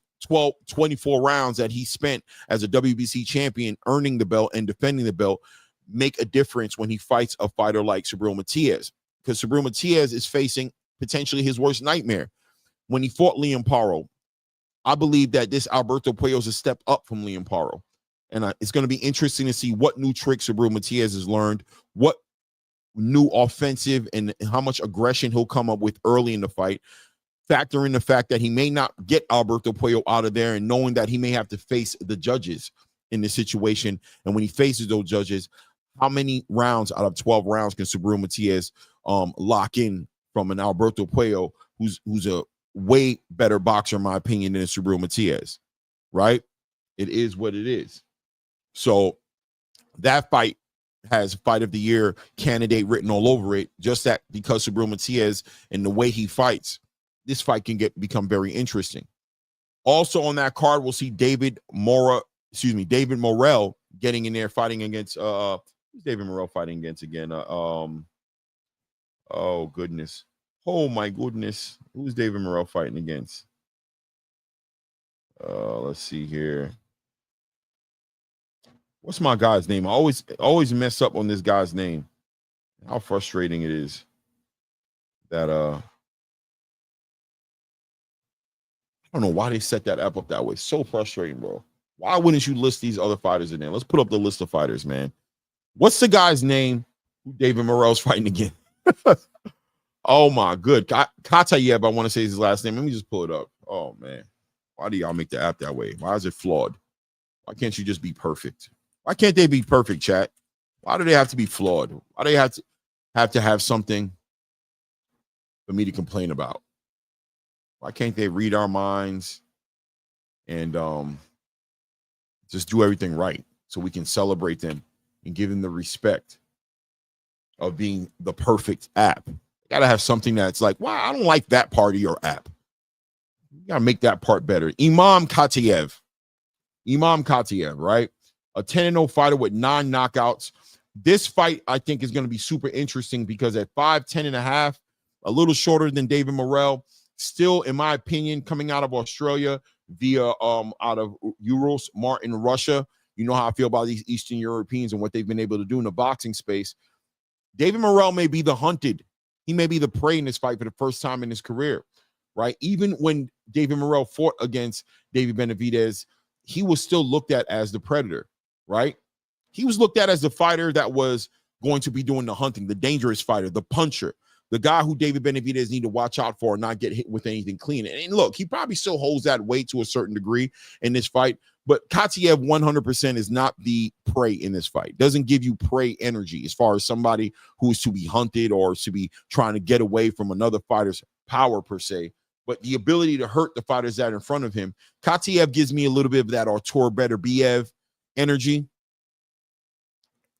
24 rounds that he spent as a WBC champion, earning the belt and defending the belt, make a difference when he fights a fighter like Subriel Matias? Because Subriel Matias is facing potentially his worst nightmare. When he fought Liam Paro, I believe that this Alberto Puello is a step up from Liam Paro. And it's going to be interesting to see what new tricks Subriel Matias has learned, what new offensive and how much aggression he'll come up with early in the fight. Factor in the fact that he may not get Alberto Puello out of there, and knowing that he may have to face the judges in this situation. And when he faces those judges, how many rounds out of 12 rounds can Subriel Matias lock in from an Alberto Puello who's a way better boxer, in my opinion, than Subriel Matias, right? It is what it is. So that fight has Fight of the Year candidate written all over it, just that because Subriel Matias and the way he fights, this fight can become very interesting. Also on that card, we'll see David Morel getting in there fighting against who's David Morel fighting against again? Oh goodness. Oh my goodness. Who's David Morel fighting against? Let's see here. What's my guy's name? I always mess up on this guy's name. How frustrating it is that I don't know why they set that app up that way. So frustrating, bro. Why wouldn't you list these other fighters in there? Let's put up the list of fighters, man. What's the guy's name who David Morel's fighting again? Oh my good. Katiev, I want to say his last name. Let me just pull it up. Oh man. Why do y'all make the app that way? Why is it flawed? Why can't you just be perfect? Why can't they be perfect, chat? Why do they have to be flawed? Why do they have to have something for me to complain about? Why can't they read our minds and just do everything right so we can celebrate them and give them the respect of being the perfect app? You gotta have something that's like, wow, I don't like that part of your app. You gotta make that part better. Imam Katiev, right? A 10-0 fighter with 9 knockouts. This fight, I think, is going to be super interesting because at 5'10 and a half, a little shorter than David Morel, still, in my opinion, coming out of Australia via out of Urals, Martin, Russia. You know how I feel about these Eastern Europeans and what they've been able to do in the boxing space. David Morel may be the hunted. He may be the prey in this fight for the first time in his career, right? Even when David Morel fought against David Benavidez, he was still looked at as the predator, right? He was looked at as the fighter that was going to be doing the hunting, the dangerous fighter, the puncher, the guy who David Benavidez need to watch out for and not get hit with anything clean. And look, he probably still holds that weight to a certain degree in this fight, but Katiev 100% is not the prey in this fight. Doesn't give you prey energy as far as somebody who is to be hunted or to be trying to get away from another fighter's power per se, but the ability to hurt the fighters that are in front of him. Katiev gives me a little bit of that Artur Beterbiev energy.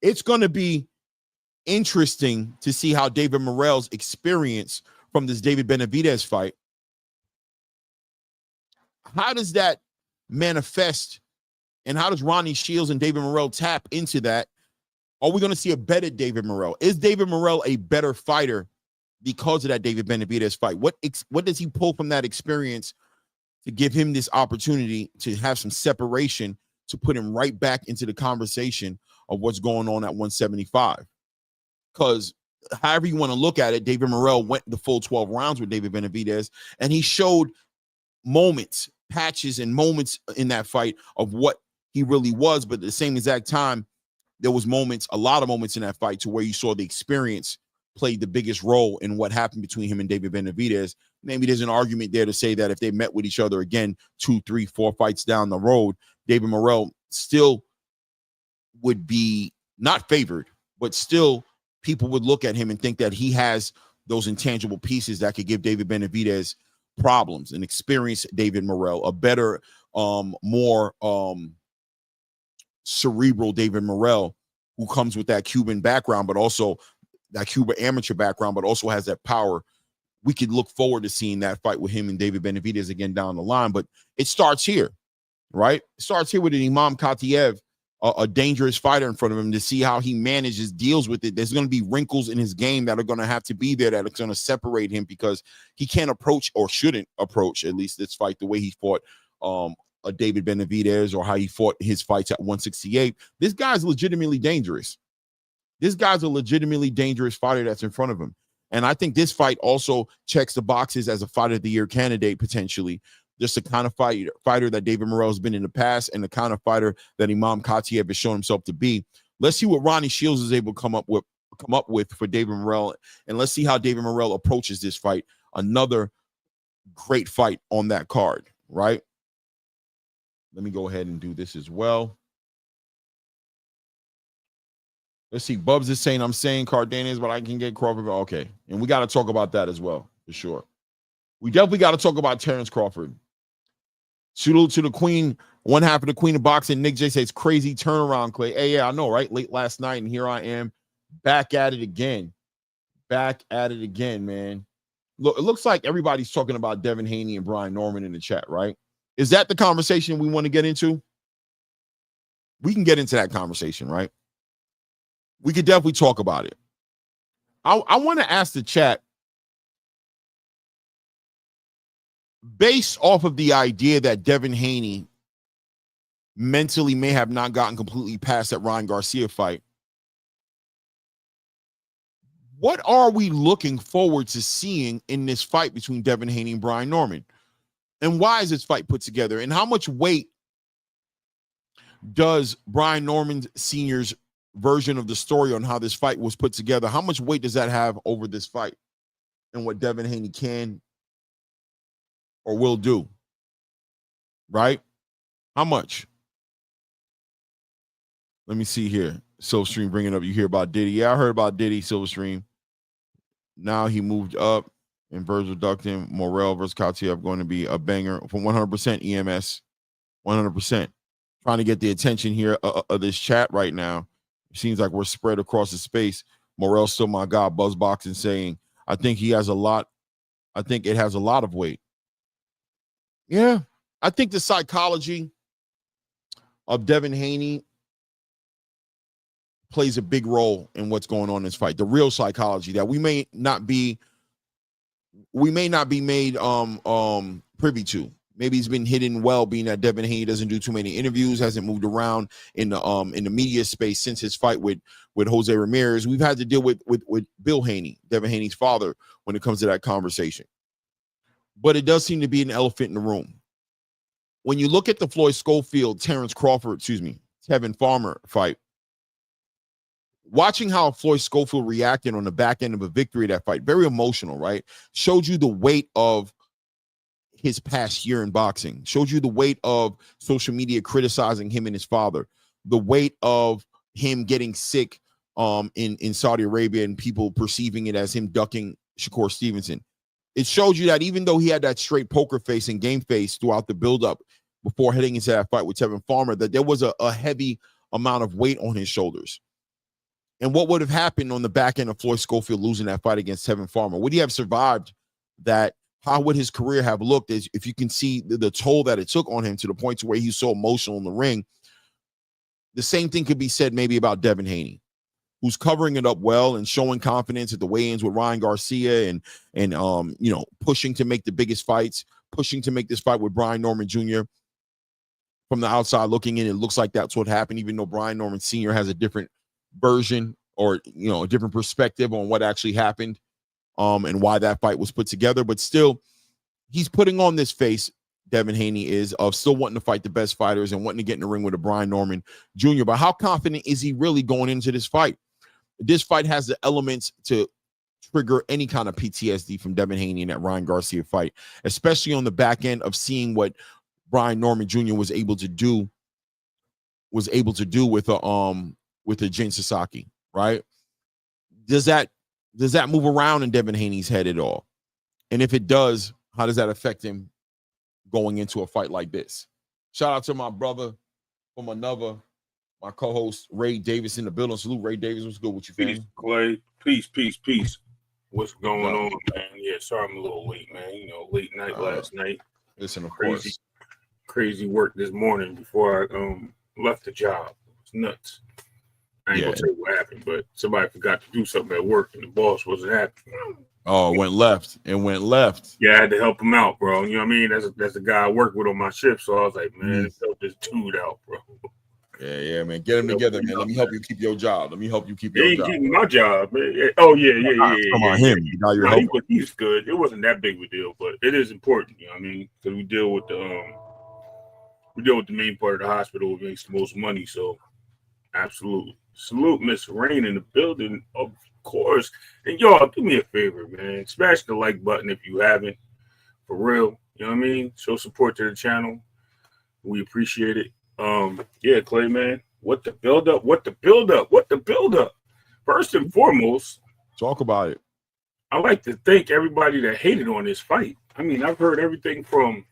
It's going to be interesting to see how David Morel's experience from this David Benavidez fight, how does that manifest, and how does Ronnie Shields and David Morel tap into that? Are we going to see a better David Morel? Is David Morel a better fighter because of that David Benavidez fight? What does he pull from that experience to give him this opportunity to have some separation, to put him right back into the conversation of what's going on at 175? Because however you want to look at it, David Morel went the full 12 rounds with David Benavidez, and he showed moments, patches and moments in that fight of what he really was. But at the same exact time, there was moments, a lot of moments in that fight to where you saw the experience played the biggest role in what happened between him and David Benavidez. Maybe there's an argument there to say that if they met with each other again 2, 3, 4 fights down the road, David Morel still would be not favored, but still people would look at him and think that he has those intangible pieces that could give David Benavidez problems, and experience David Morel, a better, more cerebral David Morel, who comes with that Cuban background, but also that Cuban amateur background, but also has that power. We could look forward to seeing that fight with him and David Benavidez again down the line, but it starts here, right? It starts here with an Imam Katiev, a dangerous fighter in front of him, to see how he manages, deals with it. There's going to be wrinkles in his game that are going to have to be there, that are going to separate him, because he can't approach, or shouldn't approach, at least this fight, the way he fought a David Benavidez, or how he fought his fights at 168. This guy's legitimately dangerous. This guy's a legitimately dangerous fighter that's in front of him. And I think this fight also checks the boxes as a fight of the year candidate, potentially. Just the kind of fighter that David Morel has been in the past, and the kind of fighter that Imam Katiev has shown himself to be. Let's see what Ronnie Shields is able to come up with for David Morel, and let's see how David Morel approaches this fight. Another great fight on that card, right? Let me go ahead and do this as well. Let's see. Bubs is saying I'm saying Cardenas, but I can get Crawford. Okay, and we got to talk about that as well, for sure. We definitely got to talk about Terrence Crawford. Salute to the queen, one half of the queen of boxing. Nick J says, crazy turnaround, Clay. Hey, yeah, I know, right? Late last night, and here I am, back at it again. Back at it again, man. Look, it looks like everybody's talking about Devin Haney and Brian Norman in the chat, right? Is that the conversation we want to get into? We can get into that conversation, right? We could definitely talk about it. I want to ask the chat, based off of the idea that Devin Haney mentally may have not gotten completely past that Ryan Garcia fight, what are we looking forward to seeing in this fight between Devin Haney and Brian Norman? And why is this fight put together? And how much weight does Brian Norman Sr.'s version of the story on how this fight was put together, how much weight does that have over this fight and what Devin Haney can or will do, right? How much? Let me see here. Silverstream bringing up, you hear about Diddy. Yeah, I heard about Diddy, Silverstream. Now he moved up, and Virgil Duckton, Morel versus Katiev going to be a banger from 100% EMS, 100%. Trying to get the attention here of this chat right now. It seems like we're spread across the space. Morel's still my guy, Buzzboxing, saying, I think he has a lot. I think it has a lot of weight. Yeah, I think the psychology of Devin Haney plays a big role in what's going on in this fight. The real psychology that we may not be made privy to. Maybe he's been hidden well, being that Devin Haney doesn't do too many interviews, hasn't moved around in the media space since his fight with Jose Ramirez. We've had to deal with Bill Haney, Devin Haney's father, when it comes to that conversation. But it does seem to be an elephant in the room. when you look at the Floyd Scofield, Tevin Farmer fight, watching how Floyd Scofield reacted on the back end of a victory of that fight, very emotional, right? Showed you the weight of his past year in boxing, showed you the weight of social media criticizing him and his father, the weight of him getting sick in Saudi Arabia and people perceiving it as him ducking Shakur Stevenson. It showed you that even though he had that straight poker face and game face throughout the buildup before heading into that fight with Tevin Farmer, that there was a heavy amount of weight on his shoulders. And what would have happened on the back end of Floyd Scofield losing that fight against Tevin Farmer? Would he have survived that? How would his career have looked as if you can see the toll that it took on him to the point to where he's so emotional in the ring? The same thing could be said maybe about Devin Haney, who's covering it up well and showing confidence at the weigh-ins with Ryan Garcia and you know, pushing to make the biggest fights, pushing to make this fight with Brian Norman Jr. From the outside looking in, it looks like that's what happened, even though Brian Norman Sr. has a different version or, you know, a different perspective on what actually happened and why that fight was put together. But still, he's putting on this face, Devin Haney is, of still wanting to fight the best fighters and wanting to get in the ring with a Brian Norman Jr. But how confident is he really going into this fight? This fight has the elements to trigger any kind of PTSD from Devin Haney in that Ryan Garcia fight, especially on the back end of seeing what Brian Norman Jr. was able to do with a Jin Sasaki, right? Does that move around in Devin Haney's head at all? And if it does, how does that affect him going into a fight like this? Shout out to my brother from another, my co-host Ray Davis in the building. Salute, Ray Davis. What's good with you, fam? Peace, Clay. Peace. What's going on, man? Yeah, sorry I'm a little late, man. You know, late night last night. Listen, of crazy work this morning before I left the job. It's nuts. I ain't gonna tell you what happened, but somebody forgot to do something at work and the boss wasn't happy. Oh, it went left. Yeah, I had to help him out, bro. You know what I mean? That's the guy I work with on my shift. So I was like, man, help this dude out, bro. Yeah, man. Get him together, man. Let me help you keep your job. He ain't keeping my job, man. Oh, yeah. Come on, him. He's good. It wasn't that big of a deal, but it is important, you know what I mean? Because we deal with the main part of the hospital that makes the most money. So, absolutely. Salute Miss Rain in the building, of course. And y'all, do me a favor, man. Smash the like button if you haven't. For real. You know what I mean? Show support to the channel. We appreciate it. Yeah, Clay, man. What the build up? First and foremost, talk about it. I like to thank everybody that hated on this fight. I mean, I've heard everything from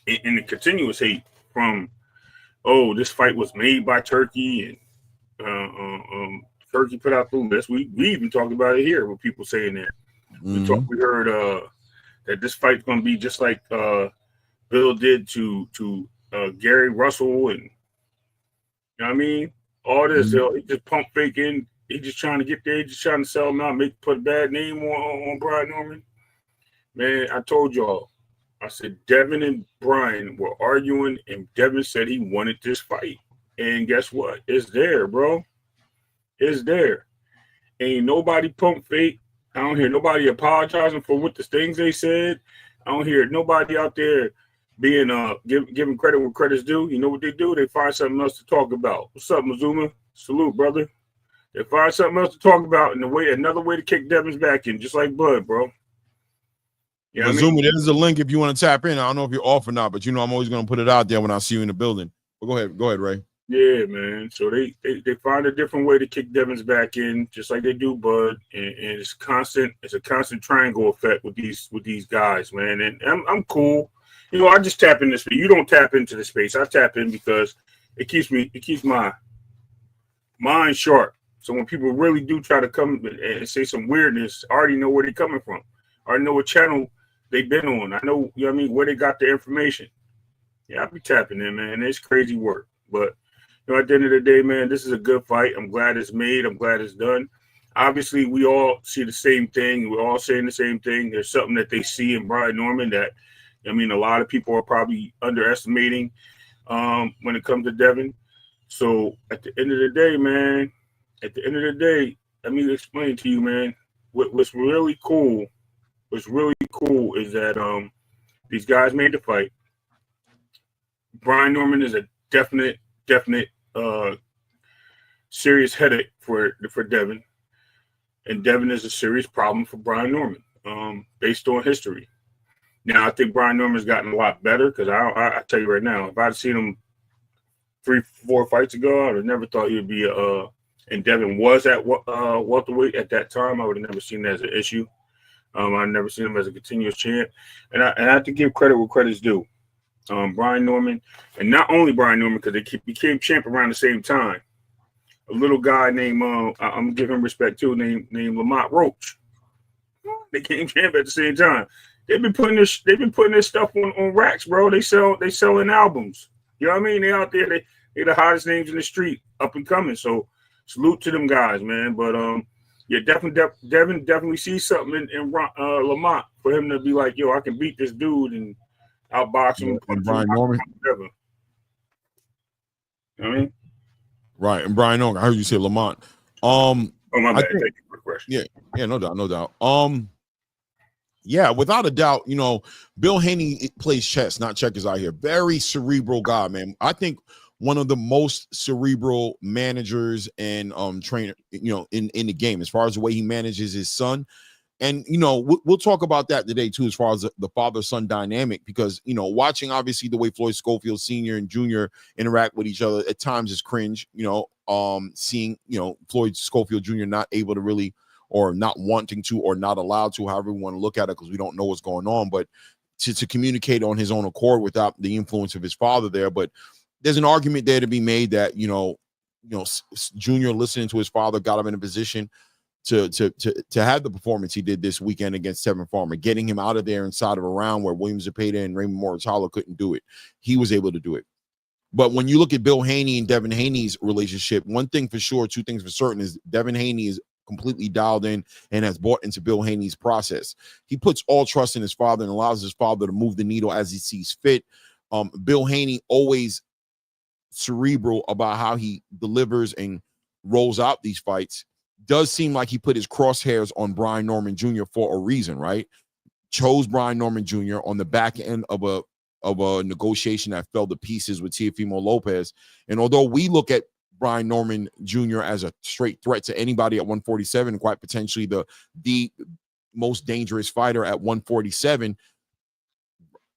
in the continuous hate from, oh, this fight was made by Turkey and Turkey put out the list. We even talked about it here with people saying that. Mm-hmm. We heard that this fight's gonna be just like Bill did to Gary Russell, and you know what I mean? All this, he just pump faking. He just trying to get there. He just trying to sell him out, put a bad name on Brian Norman. Man, I told y'all. I said Devin and Brian were arguing, and Devin said he wanted this fight. And guess what? It's there, bro. It's there. Ain't nobody pump fake. I don't hear nobody apologizing for what the things they said. I don't hear nobody out there being giving credit where credit's due. You know what they do? They find something else to talk about. What's up, Mazuma? Salute, brother. They find something else to talk about and another way to kick Devin's back in, just like Bud, bro. You know Mazuma, there's a link if you want to tap in. I don't know if you're off or not, but you know I'm always going to put it out there when I see you in the building. But go ahead, Ray. Yeah, man. So they find a different way to kick Devin's back in, just like they do Bud, and it's constant. It's a constant triangle effect with these guys, man. And I'm cool. You know, I just tap in this space. You don't tap into the space. I tap in because it keeps my mind sharp. So when people really do try to come and say some weirdness, I already know where they're coming from. I already know what channel they've been on. I know, you know what I mean, where they got the information. Yeah, I'll be tapping in, man. It's crazy work. But, you know, at the end of the day, man, this is a good fight. I'm glad it's made. I'm glad it's done. Obviously, we all see the same thing. We're all saying the same thing. There's something that they see in Brian Norman that, I mean, a lot of people are probably underestimating when it comes to Devin. So at the end of the day, man, let me explain to you, man, what's really cool is that these guys made the fight. Brian Norman is a definite serious headache for Devin, and Devin is a serious problem for Brian Norman, based on history. Now, I think Brian Norman's gotten a lot better because I tell you right now, if I'd seen him 3-4 fights ago, I would have never thought he would be and Devin was at welterweight at that time. I would have never seen that as an issue. I've never seen him as a continuous champ, and I have to give credit where credit's due. Brian Norman, and not only Brian Norman, because they became champ around the same time. A little guy named I'm gonna give him respect too, named Lamont Roach. They became champ at the same time. They've been putting this stuff on racks, bro. They selling albums. You know what I mean? They out there. They the hottest names in the street, up and coming. So salute to them guys, man. But yeah, Devin definitely sees something in Lamont for him to be like, yo, I can beat this dude and outbox him. And Brian Norman. You know what I mean? Right, and Brian Norman. I heard you say Lamont. Oh my bad. Thank you for the question. Yeah, no doubt. Yeah, without a doubt, you know, Bill Haney plays chess, not checkers out here. Very cerebral guy, man. I think one of the most cerebral managers and trainer, you know, in the game, as far as the way he manages his son. And, you know, we'll talk about that today, too, as far as the father-son dynamic, because, you know, watching, obviously, the way Floyd Scofield Sr. and Jr. interact with each other at times is cringe, you know, seeing, you know, Floyd Scofield Jr. not able to really, or not wanting to, or not allowed to, however we want to look at it, because we don't know what's going on, but to communicate on his own accord without the influence of his father there. But there's an argument there to be made that, you know, Junior listening to his father got him in a position to have the performance he did this weekend against Peformance Farmer, getting him out of there inside of a round where William Zepeda and Raymond Morel couldn't do it. He was able to do it. But when you look at Bill Haney and Devin Haney's relationship, one thing for sure, two things for certain is Devin Haney is completely dialed in and has bought into Bill Haney's process. He puts all trust in his father and allows his father to move the needle as he sees fit. Bill Haney always cerebral about how he delivers and rolls out these fights. Does seem like he put his crosshairs on Brian Norman Jr. for a reason, right? Chose Brian Norman Jr. on the back end of a negotiation that fell to pieces with Teofimo Lopez. And although we look at Brian Norman Jr. as a straight threat to anybody at 147, quite potentially the most dangerous fighter at 147,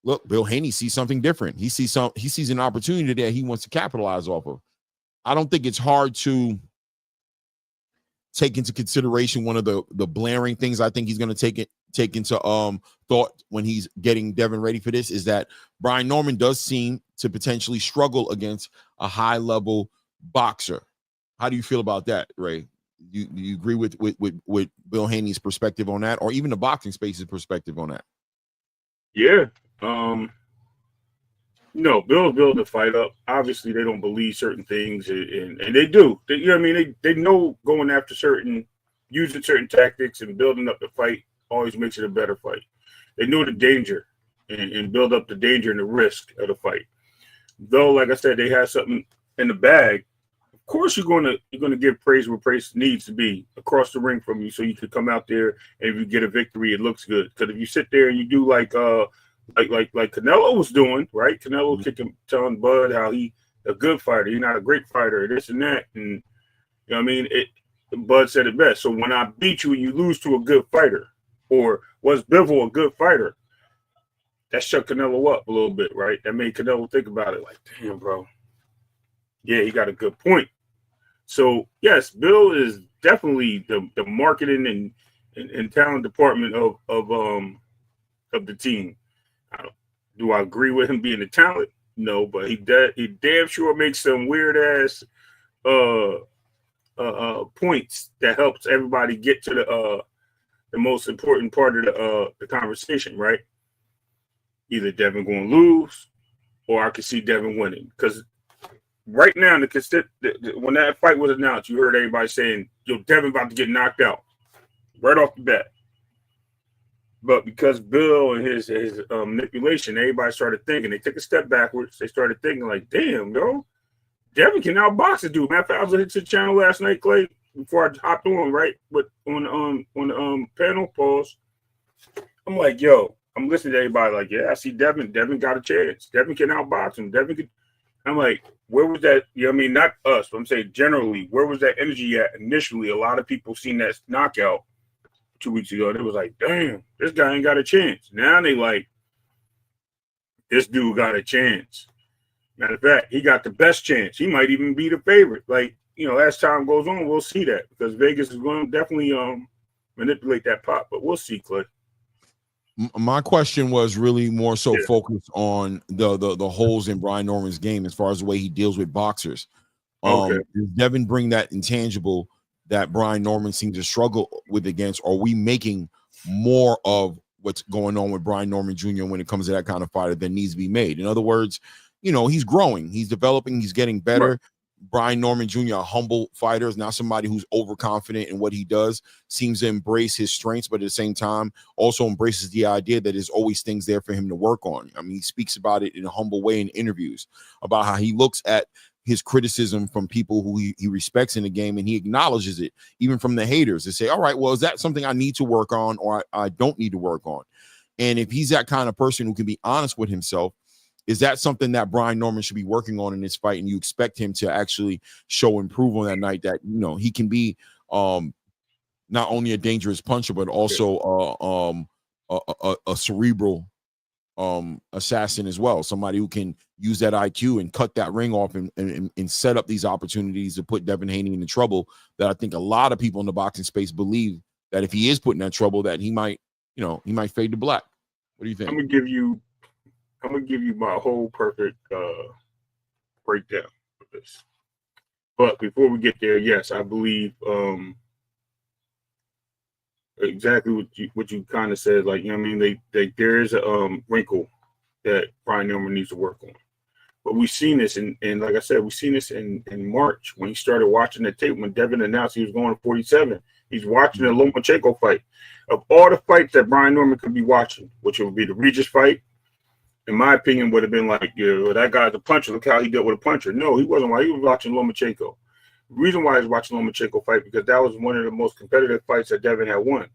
look, Bill Haney sees something different. He sees an opportunity that he wants to capitalize off of. I don't think it's hard to take into consideration one of the blaring things I think he's going to take into thought when he's getting Devin ready for this is that Brian Norman does seem to potentially struggle against a high-level boxer. How do you feel about that, Ray? Do you agree with Bill Haney's perspective on that, or even the boxing space's perspective on that? Yeah. No, Bill's building the fight up. Obviously, they don't believe certain things, and they do. You know what I mean? They know going after using certain tactics and building up the fight always makes it a better fight. They know the danger and build up the danger and the risk of the fight. Though, like I said, they have something in the bag. Of course, you're gonna give praise where praise needs to be across the ring from you, so you can come out there and if you get a victory, it looks good. Because if you sit there and you do like Canelo was doing, right? Canelo telling Bud how he a good fighter, he's not a great fighter, this and that, and you know what I mean. Bud said it best. So when I beat you and you lose to a good fighter, or was Bivol a good fighter, that shut Canelo up a little bit, right? That made Canelo think about it, like, damn, bro. Yeah, he got a good point. So yes, Bill is definitely the marketing and talent department of the team. Do I agree with him being the talent? No, but he damn sure makes some weird ass points that helps everybody get to the most important part of the conversation, right? Either Devin going to lose, or I could see Devin winning. Because right now, when that fight was announced, you heard everybody saying, "Yo, Devin about to get knocked out," right off the bat. But because Bill and his manipulation, everybody started thinking. They took a step backwards. They started thinking like, "Damn, yo, Devin can outbox a dude." Matter of fact, I was listening to the channel last night, Clay, before I hopped on, right? But on the panel, pause. I'm like, "Yo, I'm listening to everybody like, yeah, I see Devin. Devin got a chance. Devin can outbox him. Devin could. I'm like, where was that? You know what I mean? Not us, but I'm saying generally, where was that energy at initially? A lot of people seen that knockout 2 weeks ago. And it was like, damn, this guy ain't got a chance. Now they like, this dude got a chance. Matter of fact, he got the best chance. He might even be the favorite. Like, you know, as time goes on, we'll see that because Vegas is going to definitely manipulate that pot. But we'll see, Clay. My question was really more so focused on the holes in Brian Norman's game as far as the way he deals with boxers. Does Devin bring that intangible that Brian Norman seems to struggle with against? Or are we making more of what's going on with Brian Norman Jr. when it comes to that kind of fighter that needs to be made? In other words, you know, he's growing, he's developing, he's getting better. Right. Brian Norman Jr., a humble fighter, is not somebody who's overconfident in what he does, seems to embrace his strengths, but at the same time also embraces the idea that there's always things there for him to work on. I mean, he speaks about it in a humble way in interviews about how he looks at his criticism from people who he respects in the game, and he acknowledges it, even from the haters. They say, all right, well, is that something I need to work on or I don't need to work on? And if he's that kind of person who can be honest with himself, is that something that Brian Norman should be working on in this fight? And you expect him to actually show improve on that night, that, you know, he can be not only a dangerous puncher, but also a cerebral assassin as well. Somebody who can use that IQ and cut that ring off and set up these opportunities to put Devin Haney into trouble that I think a lot of people in the boxing space believe that if he is put in that trouble, that he might, you know, he might fade to black. What do you think? I'm gonna give you my whole perfect breakdown of this. But before we get there, yes, I believe exactly what you kind of said. Like, you know what I mean? There is a wrinkle that Brian Norman needs to work on. But we've seen this, and like I said, we've seen this in March when he started watching the tape when Devin announced he was going to 47. He's watching the Lomachenko fight. Of all the fights that Brian Norman could be watching, which would be the Regis fight, in my opinion, would have been like, yeah, that guy's a puncher. Look how he dealt with a puncher. No, he wasn't. Why he was watching Lomachenko. The reason why he was watching Lomachenko fight because that was one of the most competitive fights that Devin had won.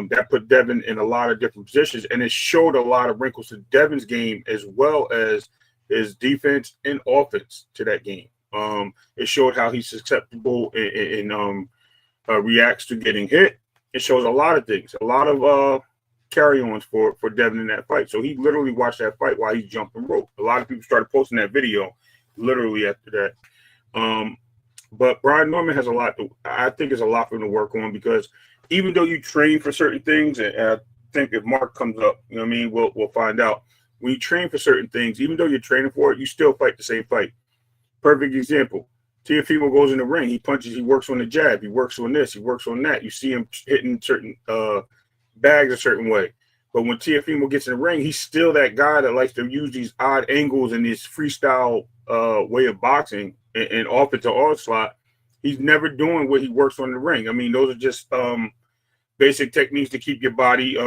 That put Devin in a lot of different positions, and it showed a lot of wrinkles to Devin's game as well as his defense and offense to that game. It showed how he's susceptible and reacts to getting hit. It shows a lot of things, a lot of carry-ons for Devin in that fight. So he literally watched that fight while he's jumping rope. A lot of people started posting that video literally after that. But Brian Norman has a lot I think is a lot for him to work on because even though you train for certain things, and I think if Mark comes up, you know what I mean, we'll find out. When you train for certain things, even though you're training for it, you still fight the same fight. Perfect example. Teofimo goes in the ring. He punches. He works on the jab. He works on this. He works on that. You see him hitting certain bags a certain way. But when Teofimo gets in the ring, he's still that guy that likes to use these odd angles and this freestyle way of boxing and off into onslaught. He's never doing what he works on in the ring. I mean, those are just basic techniques to keep your body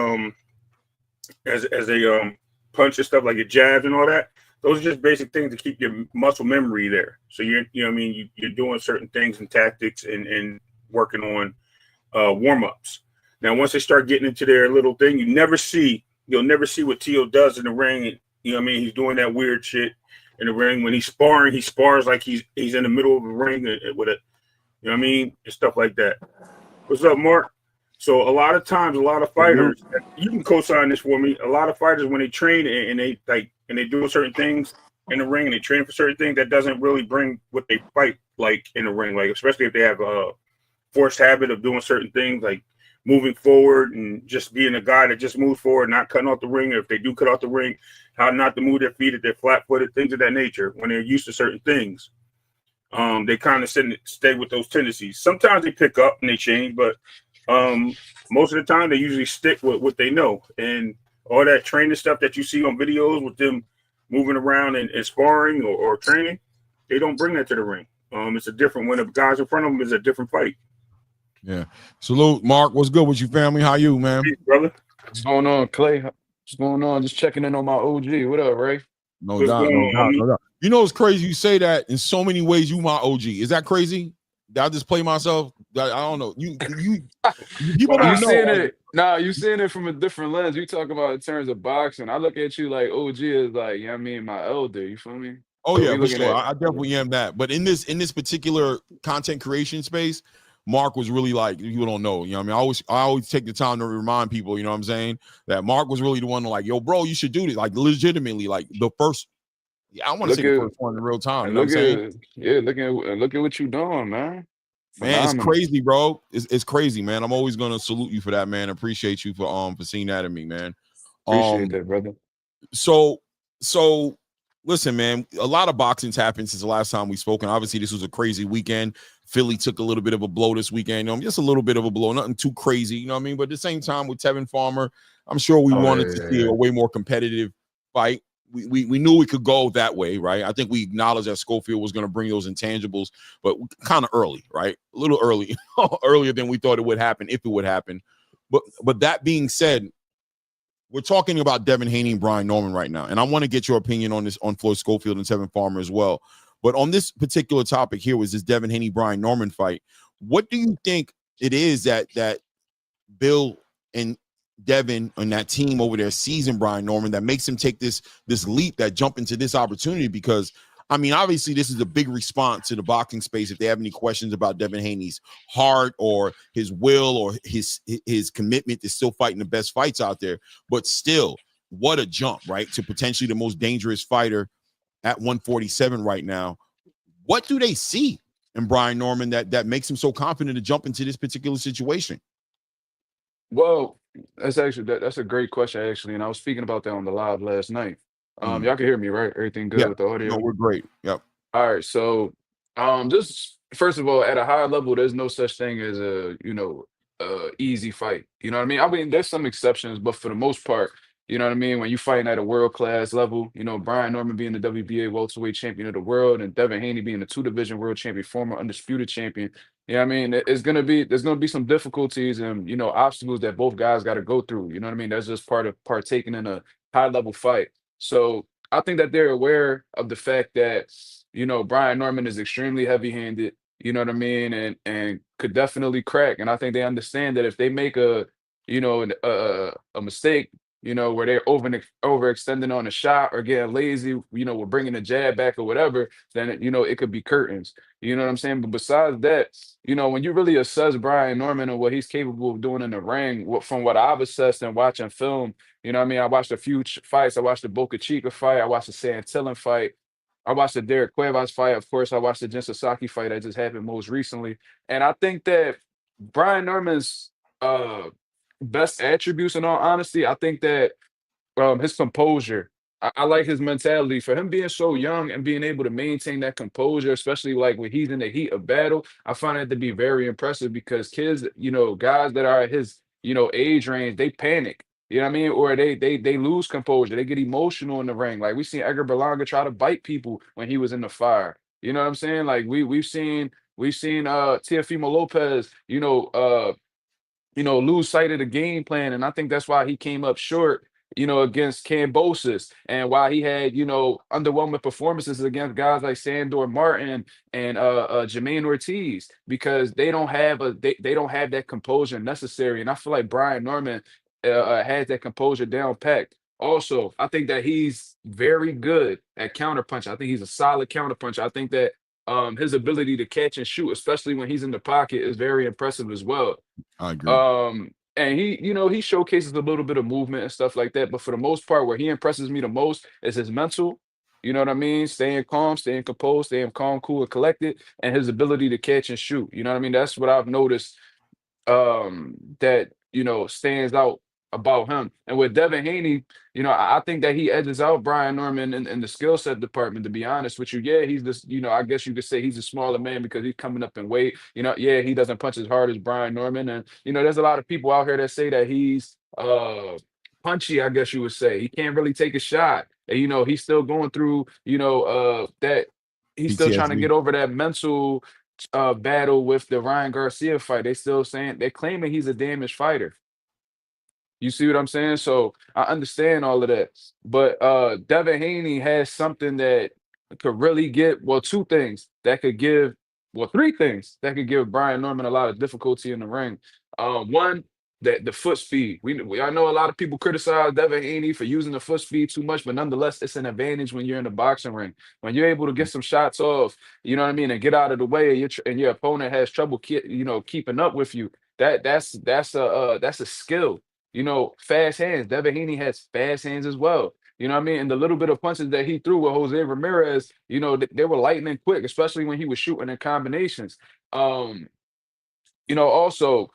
as a punch and stuff like your jabs and all that. Those are just basic things to keep your muscle memory there. So you know what I mean, you're doing certain things and tactics and working on warm-ups. Now, once they start getting into their little thing, you'll never see what Teo does in the ring. You know what I mean? He's doing that weird shit in the ring. When he's sparring, he spars like he's in the middle of the ring with it. You know what I mean? And stuff like that. What's up, Mark? So a lot of times, a lot of fighters, you can co-sign this for me. A lot of fighters, when they train and they do certain things in the ring and they train for certain things, that doesn't really bring what they fight like in the ring. Like, especially if they have a forced habit of doing certain things, like moving forward and just being a guy that just moves forward, not cutting off the ring. Or if they do cut off the ring, how not to move their feet if they're flat-footed, things of that nature. When they're used to certain things, they kind of stay with those tendencies. Sometimes they pick up and they change, but most of the time they usually stick with what they know. And all that training stuff that you see on videos with them moving around and sparring or training, they don't bring that to the ring. It's a different, when the guys in front of them is a different fight. Yeah. Salute, Mark. What's good with you, family? How you, man? Hey, brother. What's going on, Clay? What's going on? Just checking in on my OG. What up, Ray? No doubt. You know, it's crazy you say that. In so many ways, you my OG. Is that crazy? Did I just play myself? I don't know. You people don't know. Nah, you seeing it from a different lens. You talk about in terms of boxing. I look at you like OG is like, you know what I mean, my elder. You feel me? Oh So yeah, we for looking sure. at I definitely am that. But in this particular content creation space, Mark was really like, you don't know. You know what I mean? I always take the time to remind people, you know what I'm saying, that Mark was really the one to like, yo, bro, you should do this. Like legitimately, like the first, I want to say look the at first one in real time. You and know what I'm look saying? at yeah, look at what you doing, man. Man, it's Phenomenal. crazy, bro. It's crazy, man. I'm always gonna salute you for that, man. Appreciate you for seeing that in me, man. Appreciate Um, that, brother. so listen, man, a lot of boxing's happened since the last time we spoke, and obviously this was a crazy weekend. Philly took a little bit of a blow this weekend, just a little bit of a blow, nothing too crazy, you know what I mean? But at the same time, with Tevin Farmer, I'm sure we Oh wanted to see yeah. a way more competitive fight. We knew we could go that way, right? I think we acknowledged that Scofield was going to bring those intangibles, but kind of early, right? A little early, earlier than we thought it would happen, if it would happen. But that being said, we're talking about Devin Haney and Brian Norman right now, and I want to get your opinion on this on Floyd Scofield and Tevin Farmer as well. But on this particular topic here was this Devin Haney Brian Norman fight. What do you think it is that Bill and Devin and that team over there season Brian Norman that makes him take this leap, that jump into this opportunity? Because I mean, obviously, this is a big response to the boxing space. If they have any questions about Devin Haney's heart or his will or his commitment to still fighting the best fights out there, but still, what a jump, right? To potentially the most dangerous fighter at 147 right now. What do they see in Brian Norman that makes him so confident to jump into this particular situation? Well, that's a great question actually, and I was speaking about that on the live last night. Mm. Y'all can hear me, right? Everything good Yeah, with the no, audio? we're great. Yep. All right, so just first of all, at a high level, there's no such thing as a easy fight. You know what I mean? I mean, there's some exceptions, but for the most part, you know what I mean. When you fighting at a world class level, Brian Norman being the WBA welterweight champion of the world, and Devin Haney being the two division world champion, former undisputed champion. You know what I mean? There's gonna be some difficulties and obstacles that both guys got to go through. You know what I mean? That's just part of partaking in a high level fight. So I think that they're aware of the fact that Brian Norman is extremely heavy-handed, you know what I mean, and could definitely crack. And I think they understand that if they make a mistake, where they're overextending on a shot or getting lazy, we're bringing the jab back or whatever, then it could be curtains. You know what I'm saying? But besides that, when you really assess Brian Norman and what he's capable of doing in the ring, from what I've assessed and watching film, you know what I mean? I watched a few fights. I watched the Boca Chica fight. I watched the Santillan fight. I watched the Derek Cuevas fight. Of course, I watched the Jen Sasaki fight that just happened most recently. And I think that Brian Norman's uh, best attributes, in all honesty, I think that his composure. I like his mentality for him being so young and being able to maintain that composure, especially like when he's in the heat of battle. I find that to be very impressive because kids, guys that are at his, age range, they panic. You know what I mean? Or they lose composure. They get emotional in the ring. Like we seen Edgar Berlanga try to bite people when he was in the fire. You know what I'm saying? Like we've seen Teofimo Lopez, lose sight of the game plan. And I think that's why he came up short, against Cambosis and why he had, underwhelming performances against guys like Sandor Martin and Jermaine Ortiz, because they don't have that composure necessary. And I feel like Brian Norman has that composure down packed. Also, I think that he's very good at counterpunch. I think he's a solid counterpuncher. I think that his ability to catch and shoot, especially when he's in the pocket, is very impressive as well. I agree. And he showcases a little bit of movement and stuff like that. But for the most part, where he impresses me the most is his mental. You know what I mean? Staying calm, staying composed, staying calm, cool, and collected, and his ability to catch and shoot. You know what I mean? That's what I've noticed that stands out about him. And with Devin Haney, I think that he edges out Brian Norman in the skill set department. To be honest with you, yeah, he's this. I guess you could say he's a smaller man because he's coming up in weight. Yeah, he doesn't punch as hard as Brian Norman, and there's a lot of people out here that say that he's punchy. I guess you would say he can't really take a shot, and he's still going through that. He's still trying to PTSD. get over that mental battle with the Ryan Garcia fight. They're claiming he's a damaged fighter. You see what I'm saying? So I understand all of that. But Devin Haney has something that could really get, well, two things that could give, well, three things that could give Brian Norman a lot of difficulty in the ring. One, the foot speed. I know a lot of people criticize Devin Haney for using the foot speed too much, but nonetheless, it's an advantage when you're in the boxing ring. When you're able to get some shots off, you know what I mean, and get out of the way, and your opponent has trouble, keeping up with you. That's a skill. Fast hands. Devin Haney has fast hands as well. You know what I mean? And the little bit of punches that he threw with Jose Ramirez, they were lightning quick, especially when he was shooting in combinations. Um, also,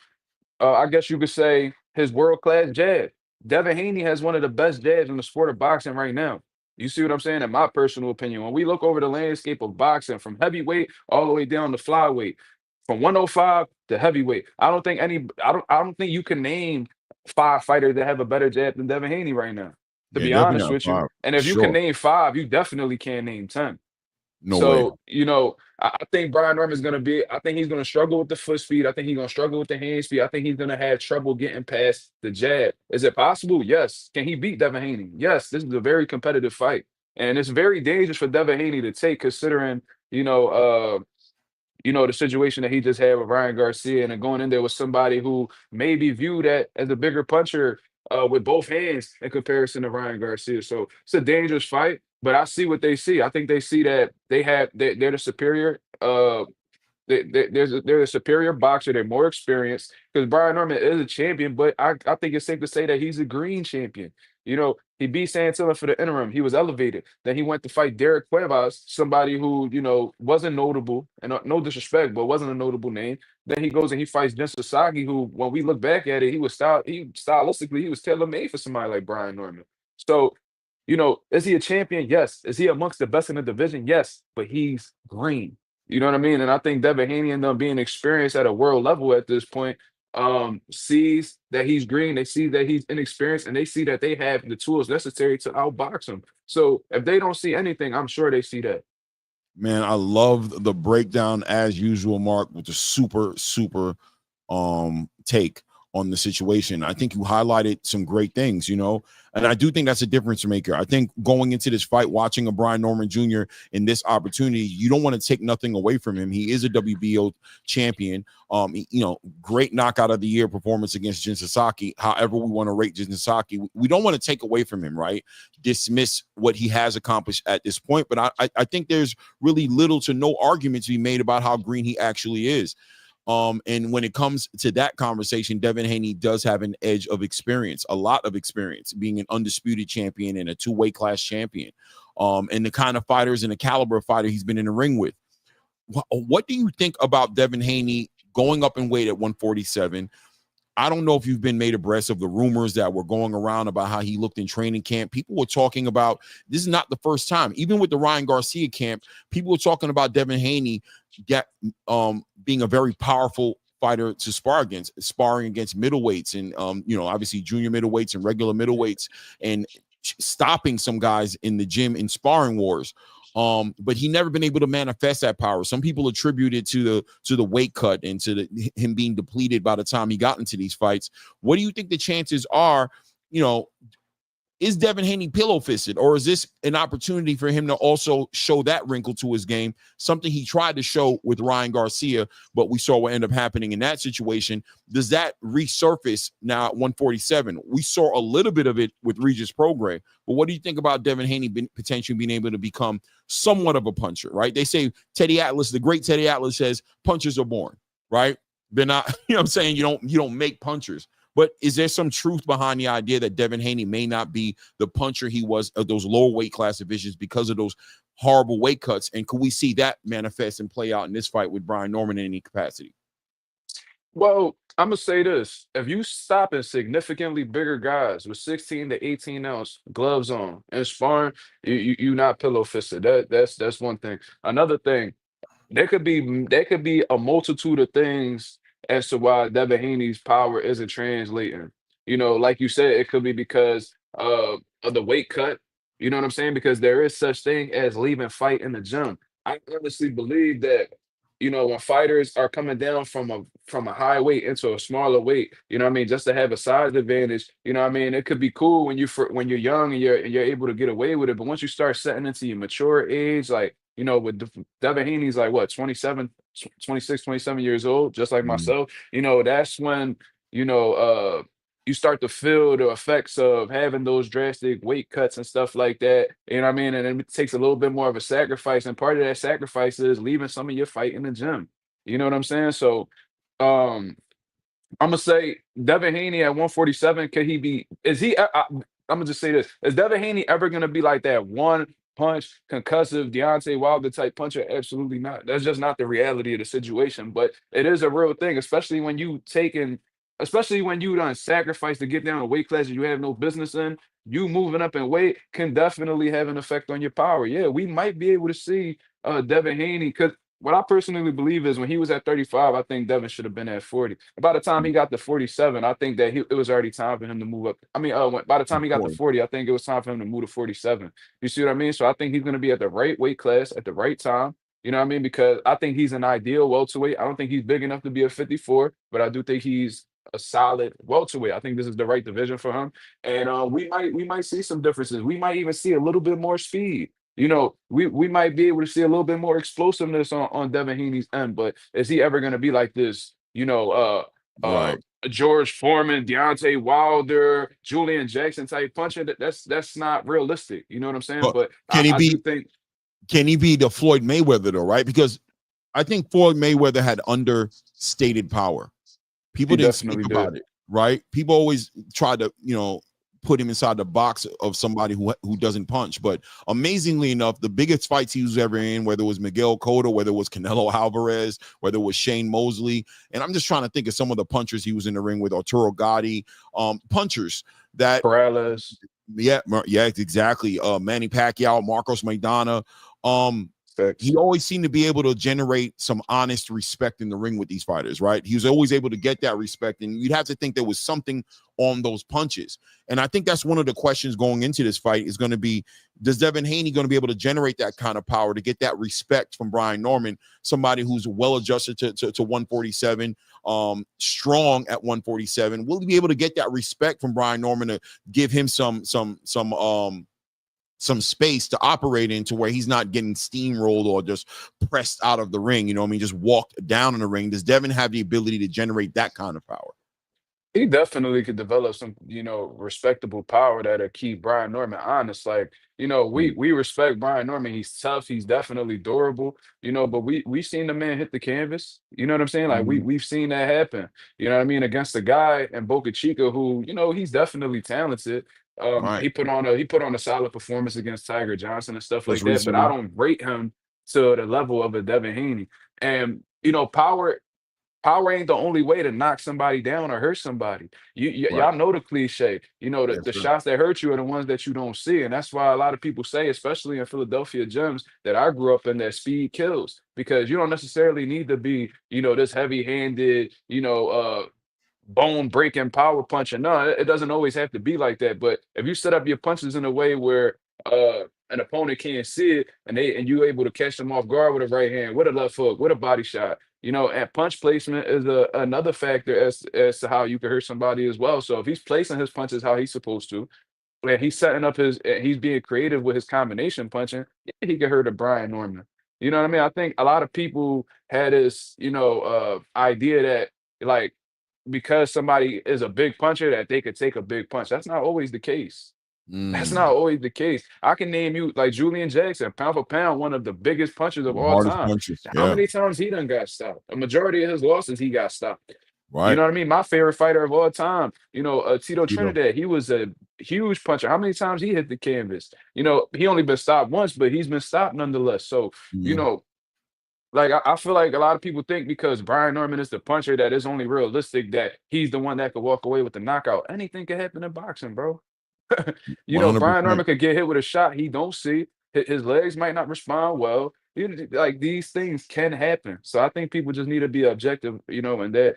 I guess you could say his world-class jab. Devin Haney has one of the best jabs in the sport of boxing right now. You see what I'm saying? In my personal opinion, when we look over the landscape of boxing from heavyweight all the way down to flyweight, from 105 to heavyweight, I don't think you can name 5 fighters that have a better jab than Devin Haney right now, to Yeah, be definitely honest not with you. five. And if you can Sure. name 5, you definitely can't name 10. No way. So, I think Brian Norman's I think he's going to struggle with the foot speed. I think he's going to struggle with the hand speed. I think he's going to have trouble getting past the jab. Is it possible? Yes. Can he beat Devin Haney? Yes. This is a very competitive fight. And it's very dangerous for Devin Haney to take, considering, you know, uh, the situation that he just had with Ryan Garcia, and then going in there with somebody who may be viewed as a bigger puncher with both hands in comparison to Ryan Garcia. So it's a dangerous fight, but I see what they see. I think they see that they're the superior. They're a superior boxer. They're more experienced, because Brian Norman is a champion, but I think it's safe to say that he's a green champion. He beat Santilla for the interim. He was elevated. Then he went to fight Derek Cuevas, somebody who, wasn't notable, and no disrespect, but wasn't a notable name. Then he goes and he fights Jen Sasaki, who, when we look back at it, he stylistically, he was tailor-made for somebody like Brian Norman. So, is he a champion? Yes. Is he amongst the best in the division? Yes. But he's green. You know what I mean? And I think Devin Haney and them being experienced at a world level at this point, sees that he's green, they see that he's inexperienced, and they see that they have the tools necessary to outbox him. So if they don't see anything, I'm sure they see that. Man, I love the breakdown as usual, Mark, with the super take on the situation. I think you highlighted some great things, and I do think that's a difference maker. I think going into this fight, watching a Brian Norman Jr. in this opportunity, you don't want to take nothing away from him. He is a WBO champion. Great knockout of the year performance against Jin Sasaki. However we want to rate Jin Sasaki, we don't want to take away from him, right? Dismiss what he has accomplished at this point. But I think there's really little to no argument to be made about how green he actually is. And when it comes to that conversation, Devin Haney does have an edge of experience, a lot of experience, being an undisputed champion and a two-weight class champion, and the kind of fighters and the caliber of fighter he's been in the ring with. What do you think about Devin Haney going up in weight at 147? I don't know if you've been made abreast of the rumors that were going around about how he looked in training camp. People were talking about, this is not the first time, even with the Ryan Garcia camp, people were talking about Devin Haney being a very powerful fighter to sparring against middleweights and, obviously junior middleweights and regular middleweights, and stopping some guys in the gym in sparring wars. But he never been able to manifest that power. Some people attribute it to the weight cut and to him being depleted by the time he got into these fights. What do you think the chances are? Is Devin Haney pillow fisted, or is this an opportunity for him to also show that wrinkle to his game? Something he tried to show with Ryan Garcia, but we saw what ended up happening in that situation. Does that resurface now at 147? We saw a little bit of it with Regis Prograis, but what do you think about Devin Haney potentially being able to become somewhat of a puncher, right? They say Teddy Atlas, the great Teddy Atlas, says punchers are born, right? They're not, you know what I'm saying? You don't make punchers. But is there some truth behind the idea that Devin Haney may not be the puncher he was of those lower weight class divisions because of those horrible weight cuts? And could we see that manifest and play out in this fight with Brian Norman in any capacity? Well, I'm going to say this. If you stopping significantly bigger guys with 16 to 18 ounce gloves on and sparring, you not pillow fisted. That's one thing. Another thing, there could be a multitude of things as to why Devin Haney's power isn't translating. Like you said, it could be because of the weight cut. You know what I'm saying? Because there is such thing as leaving fight in the gym. I honestly believe that, when fighters are coming down from a high weight into a smaller weight, just to have a size advantage, it could be cool when you're young and you're able to get away with it. But once you start setting into your mature age, like, with Devin Haney's like what, 27, 26, 27 years old, just like myself, that's when you start to feel the effects of having those drastic weight cuts and stuff like that. You know what I mean? And it takes a little bit more of a sacrifice. And part of that sacrifice is leaving some of your fight in the gym. You know what I'm saying? So um I'm gonna say Devin Haney at 147. Could he be? Is he? I'm gonna just say this: is Devin Haney ever gonna be like that one punch concussive Deontay Wilder type puncher? Absolutely not. That's just not the reality of the situation. But it is a real thing, especially when you done sacrifice to get down a weight class that you have no business in. You moving up in weight can definitely have an effect on your power. Yeah, we might be able to see Devin Haney because what I personally believe is when he was at 35, I think Devin should have been at 40. By the time he got to 47, I think that it was already time for him to move up. I mean, by the time he got to 40, I think it was time for him to move to 47. You see what I mean? So I think he's going to be at the right weight class at the right time. You know what I mean? Because I think he's an ideal welterweight. I don't think he's big enough to be a 54, but I do think he's a solid welterweight. I think this is the right division for him. And we might see some differences. We might even see a little bit more speed. We might be able to see a little bit more explosiveness on Devin Haney's end, but is he ever going to be like this? Right. George Foreman, Deontay Wilder, Julian Jackson type puncher. That's not realistic. You know what I'm saying? But I do think. Can he be the Floyd Mayweather though? Right? Because I think Floyd Mayweather had understated power. People didn't speak about it. Right? People always try to put him inside the box of somebody who doesn't punch. But amazingly enough, the biggest fights he was ever in, whether it was Miguel Cotto, whether it was Canelo Alvarez, whether it was Shane Mosley, and I'm just trying to think of some of the punchers he was in the ring with, Arturo Gatti, punchers that Morales. Yeah, exactly. Manny Pacquiao, Marcos Maidana. He always seemed to be able to generate some honest respect in the ring with these fighters, right? He was always able to get that respect, and you'd have to think there was something on those punches. And I think that's one of the questions going into this fight is going to be, does Devin Haney going to be able to generate that kind of power to get that respect from Brian Norman, somebody who's well adjusted to 147, strong at 147? Will he be able to get that respect from Brian Norman to give him some space to operate into where he's not getting steamrolled or just pressed out of the ring, just walked down in the ring? Does Devin have the ability to generate that kind of power? He definitely could develop some, respectable power that'll keep Brian Norman honest. Like, we respect Brian Norman. He's tough. He's definitely durable, but we seen the man hit the canvas. You know what I'm saying? Like we've seen that happen. You know what I mean? Against a guy in Boca Chica who, he's definitely talented. Right. He put on a solid performance against Tiger Johnson and stuff like that. But I don't rate him to the level of a Devin Haney. And power ain't the only way to knock somebody down or hurt somebody. Y'all know the cliche. The shots that hurt you are the ones that you don't see. And that's why a lot of people say, especially in Philadelphia gyms that I grew up in, that speed kills. Because you don't necessarily need to be, this heavy-handed, bone-breaking power puncher. No, it doesn't always have to be like that. But if you set up your punches in a way where an opponent can't see it and you're able to catch them off guard with a right hand, with a left hook, with a body shot, and punch placement is another factor as to how you can hurt somebody as well. So if he's placing his punches how he's supposed to, and he's setting up he's being creative with his combination punching, he can hurt a Brian Norman. You know what I mean? I think a lot of people had this, idea that like because somebody is a big puncher that they could take a big punch. That's not always the case. That's not always the case. I can name you like Julian Jackson, pound for pound, one of the biggest punchers of all time. How many times he done got stopped? A majority of his losses, he got stopped. Right. You know what I mean? My favorite fighter of all time, Tito Trinidad, he was a huge puncher. How many times he hit the canvas? He only been stopped once, but he's been stopped nonetheless. So, like I feel like a lot of people think because Brian Norman is the puncher that it's only realistic that he's the one that could walk away with the knockout. Anything can happen in boxing, bro. Brian Norman could get hit with a shot he don't see. His legs might not respond well. Like these things can happen. So I think people just need to be objective, in that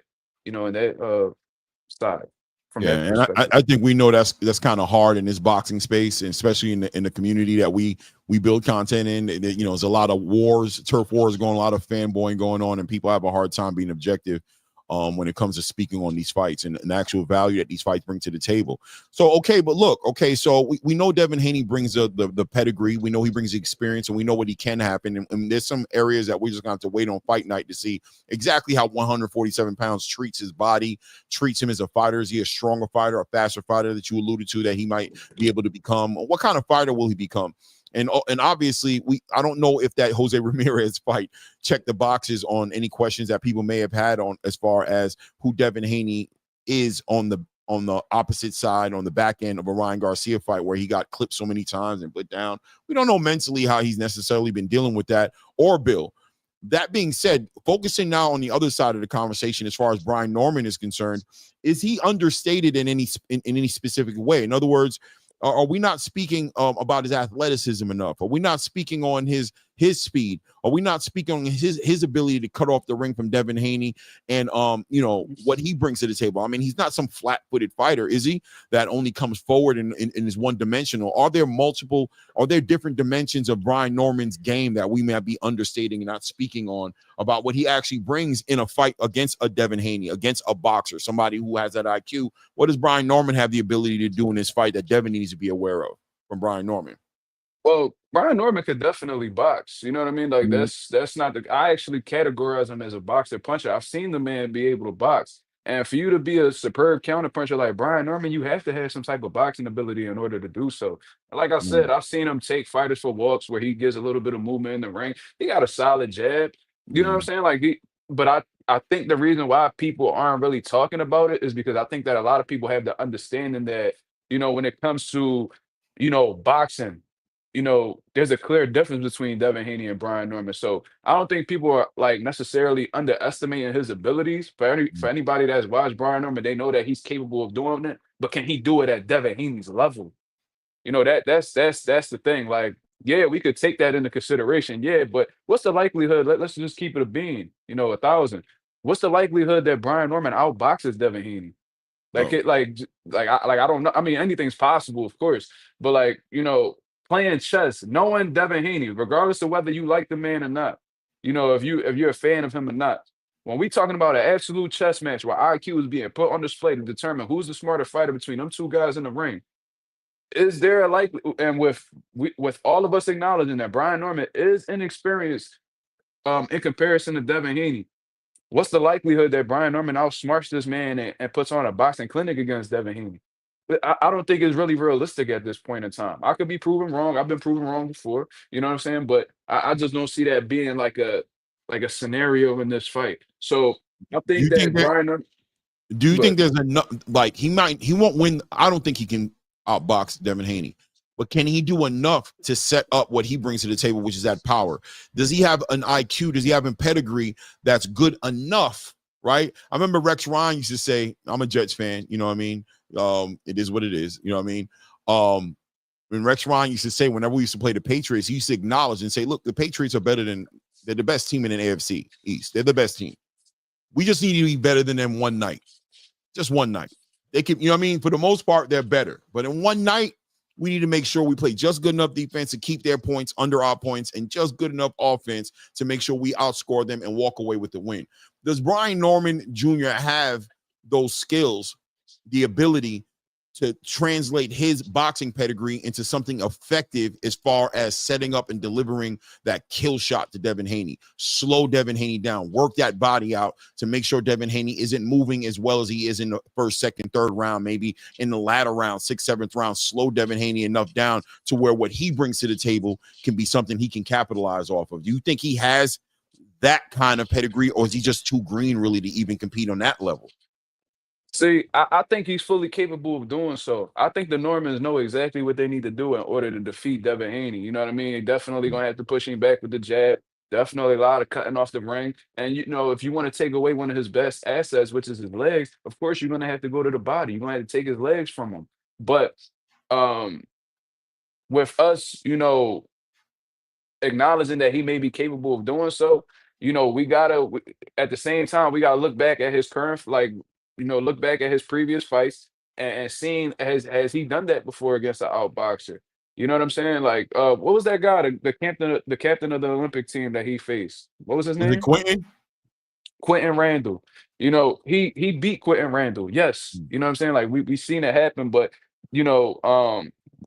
side. And I think we know that's kind of hard in this boxing space, and especially in the community that we build content in. There's a lot of wars, turf wars going, a lot of fanboying going on, and people have a hard time being objective. when it comes to speaking on these fights and actual value that these fights bring to the table. So, okay, but look, okay, so we know Devin Haney brings the pedigree. We know he brings the experience, and we know what he can happen. And there's some areas that we're just going to have to wait on fight night to see exactly how 147 pounds treats his body, treats him as a fighter. Is he a stronger fighter, a faster fighter that you alluded to that he might be able to become? What kind of fighter will he become? And obviously, I don't know if that Jose Ramirez fight checked the boxes on any questions that people may have had on as far as who Devin Haney is on the opposite side, on the back end of a Ryan Garcia fight where he got clipped so many times and put down. We don't know mentally how he's necessarily been dealing with that, or Bill. That being said, focusing now on the other side of the conversation as far as Brian Norman is concerned, is he understated in any specific way? In other words, are we not speaking about his athleticism enough? Are we not speaking on his speed? Are we not speaking on his ability to cut off the ring from Devin Haney and what he brings to the table? I mean, he's not some flat-footed fighter, is he? That only comes forward and is one-dimensional. Are there different dimensions of Brian Norman's game that we may be understating and not speaking on about what he actually brings in a fight against a Devin Haney, against a boxer, somebody who has that IQ? What does Brian Norman have the ability to do in this fight that Devin needs to be aware of from Brian Norman? Well, Brian Norman could definitely box. You know what I mean? Like that's not the. I actually categorize him as a boxer puncher. I've seen the man be able to box, and for you to be a superb counter puncher like Brian Norman, you have to have some type of boxing ability in order to do so. Like I said, I've seen him take fighters for walks where he gives a little bit of movement in the ring. He got a solid jab. You know what I'm saying? But I think the reason why people aren't really talking about it is because I think that a lot of people have the understanding that when it comes to boxing. There's a clear difference between Devin Haney and Brian Norman. So I don't think people are like necessarily underestimating his abilities. For anybody that's watched Brian Norman, they know that he's capable of doing it. But can he do it at Devin Haney's level? That's the thing. Like, yeah, we could take that into consideration. Yeah, but what's the likelihood? Let's just keep it a bean. 1,000. What's the likelihood that Brian Norman outboxes Devin Haney? I don't know. I mean, anything's possible, of course. But playing chess, knowing Devin Haney, regardless of whether you like the man or not, if you're a fan of him or not. When we talking about an absolute chess match where IQ is being put on display to determine who's the smarter fighter between them two guys in the ring, is there a likely? And with all of us acknowledging that Brian Norman is inexperienced, in comparison to Devin Haney, what's the likelihood that Brian Norman outsmarts this man and puts on a boxing clinic against Devin Haney? I don't think it's really realistic at this point in time. I could be proven wrong. I've been proven wrong before. You know what I'm saying? But I just don't see that being like a scenario in this fight. So I think do you think there's enough? Like he won't win. I don't think he can outbox Devin Haney. But can he do enough to set up what he brings to the table, which is that power? Does he have an IQ? Does he have a pedigree that's good enough? Right? I remember Rex Ryan used to say, I'm a Jets fan. You know what I mean? It is what it is. You know what I mean? When Rex Ryan used to say, whenever we used to play the Patriots, he used to acknowledge and say, look, the Patriots are they're the best team in the AFC East. They're the best team. We just need to be better than them one night. Just one night. They can, you know what I mean? For the most part, they're better. But in one night, we need to make sure we play just good enough defense to keep their points under our points and just good enough offense to make sure we outscore them and walk away with the win. Does Brian Norman Jr. have those skills, the ability to translate his boxing pedigree into something effective as far as setting up and delivering that kill shot to Devin Haney? Slow Devin Haney down, work that body out to make sure Devin Haney isn't moving as well as he is in the first, second, third round, maybe in the latter round, sixth, seventh round. Slow Devin Haney enough down to where what he brings to the table can be something he can capitalize off of. Do you think he has that kind of pedigree, or is he just too green really to even compete on that level? See, I think he's fully capable of doing so. I think the Normans know exactly what they need to do in order to defeat Devin Haney. You know what I mean? They're definitely going to have to push him back with the jab. Definitely a lot of cutting off the ring. And, if you want to take away one of his best assets, which is his legs, of course, you're going to have to go to the body. You're going to have to take his legs from him. But with us, acknowledging that he may be capable of doing so, at the same time, we gotta look back at his current, look back at his previous fights and seeing has he done that before against an outboxer? You know what I'm saying? What was that guy, the captain of the Olympic team that he faced? What was his Was it name? Quentin? Quentin Randall, he beat Quentin Randall. Yes, you know what I'm saying? Like we seen it happen, but you know,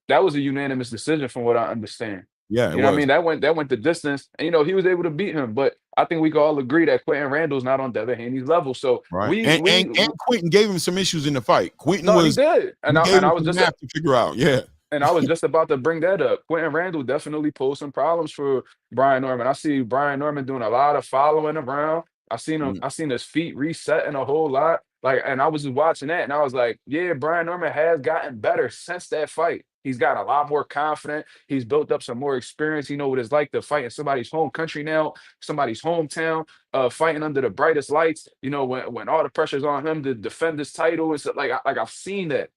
that was a unanimous decision from what I understand. Yeah, it You know what I was. mean? That went the distance, and he was able to beat him. But I think we can all agree that Quentin Randall's not on Devin Haney's level. So Right. we And we Quentin gave him some issues in the fight. Quentin no, he was did, he and I gave and him I was some just math to figure out. Yeah. and I was just about to bring that up. Quentin Randall definitely posed some problems for Brian Norman. I see Brian Norman doing a lot of following around. Mm, I seen his feet resetting a whole lot. Like, and I was just watching that, and I was like, yeah, Brian Norman has gotten better since that fight. He's gotten a lot more confident. He's built up some more experience. He know what it's like to fight in somebody's home country now, somebody's hometown, fighting under the brightest lights. When all the pressure's on him to defend his title and stuff. Like I've seen that.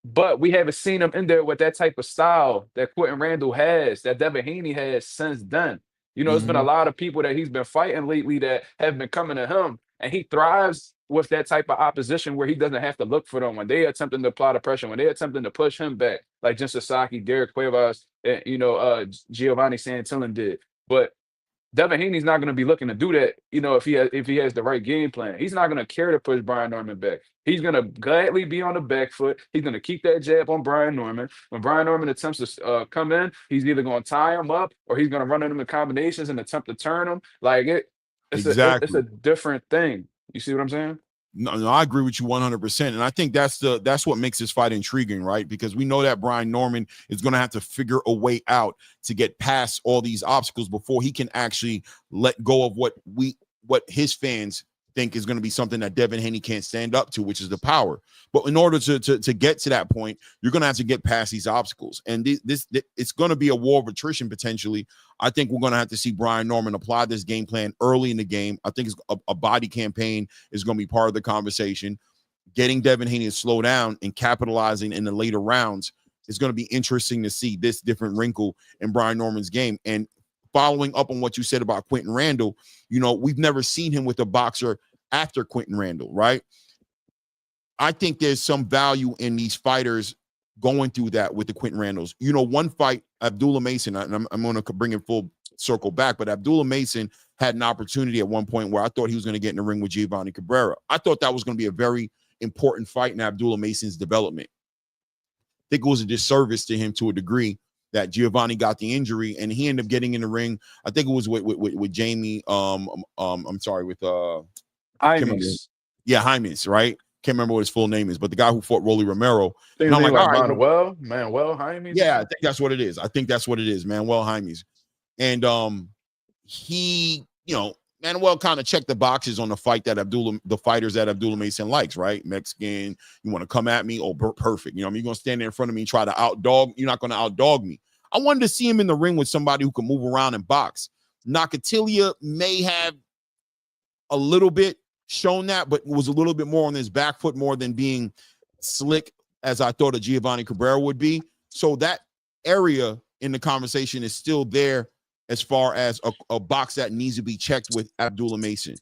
But we haven't seen him in there with that type of style that Quentin Randall has, that Devin Haney has since then. It's been a mhm. lot of people that he's been fighting lately that have been coming to him, and he thrives with that type of opposition where he doesn't have to look for them when they attempting to apply the pressure, when they attempting to push him back, like Jen Psaki, Derek Cuevas, and Giovanni Santillan did. But Devin Haney's not going to be looking to do that, if he has the right game plan. He's not going to care to push Brian Norman back. He's going to gladly be on the back foot. He's going to keep that jab on Brian Norman. When Brian Norman attempts to come in, he's either going to tie him up or he's going to run into combinations and attempt to turn him. Like it's Exactly. a different thing. You see what I'm saying? No, I agree with you 100%. And I think that's what makes this fight intriguing, right? Because we know that Brian Norman is going to have to figure a way out to get past all these obstacles before he can actually let go of what his fans think is going to be something that Devin Haney can't stand up to, which is the power. But in order to get to that point, you're going to have to get past these obstacles. And this it's going to be a war of attrition potentially. I think we're going to have to see Brian Norman apply this game plan early in the game. I think a body campaign is going to be part of the conversation. Getting Devin Haney to slow down and capitalizing in the later rounds is going to be interesting to see this different wrinkle in Brian Norman's game. And following up on what you said about Quentin Randall, we've never seen him with a boxer after Quentin Randall, right? I think there's some value in these fighters going through that with the Quentin Randalls. One fight, Abdullah Mason, and I'm going to bring it full circle back, but Abdullah Mason had an opportunity at one point where I thought he was going to get in the ring with Giovanni Cabrera. I thought that was going to be a very important fight in Abdullah Mason's development. I think it was a disservice to him to a degree that Giovanni got the injury and he ended up getting in the ring. I think it was with Jamie. I'm sorry, with Imus. Yeah, Hymes, right? Can't remember what his full name is, but the guy who fought Rolly Romero. And I'm like, all right, Manuel Hymes. Yeah, I think that's what it is. Manuel Hymes. And he, Manuel kind of checked the boxes on the fighters that Abdullah Mason likes, right? Mexican, you want to come at me? Oh, perfect. You're going to stand there in front of me and try to outdog. You're not going to outdog me. I wanted to see him in the ring with somebody who can move around and box. Nakatilia may have a little bit shown that, but was a little bit more on his back foot, more than being slick as I thought a Giovanni Cabrera would be. So that area in the conversation is still there as far as a box that needs to be checked with Abdullah Mason.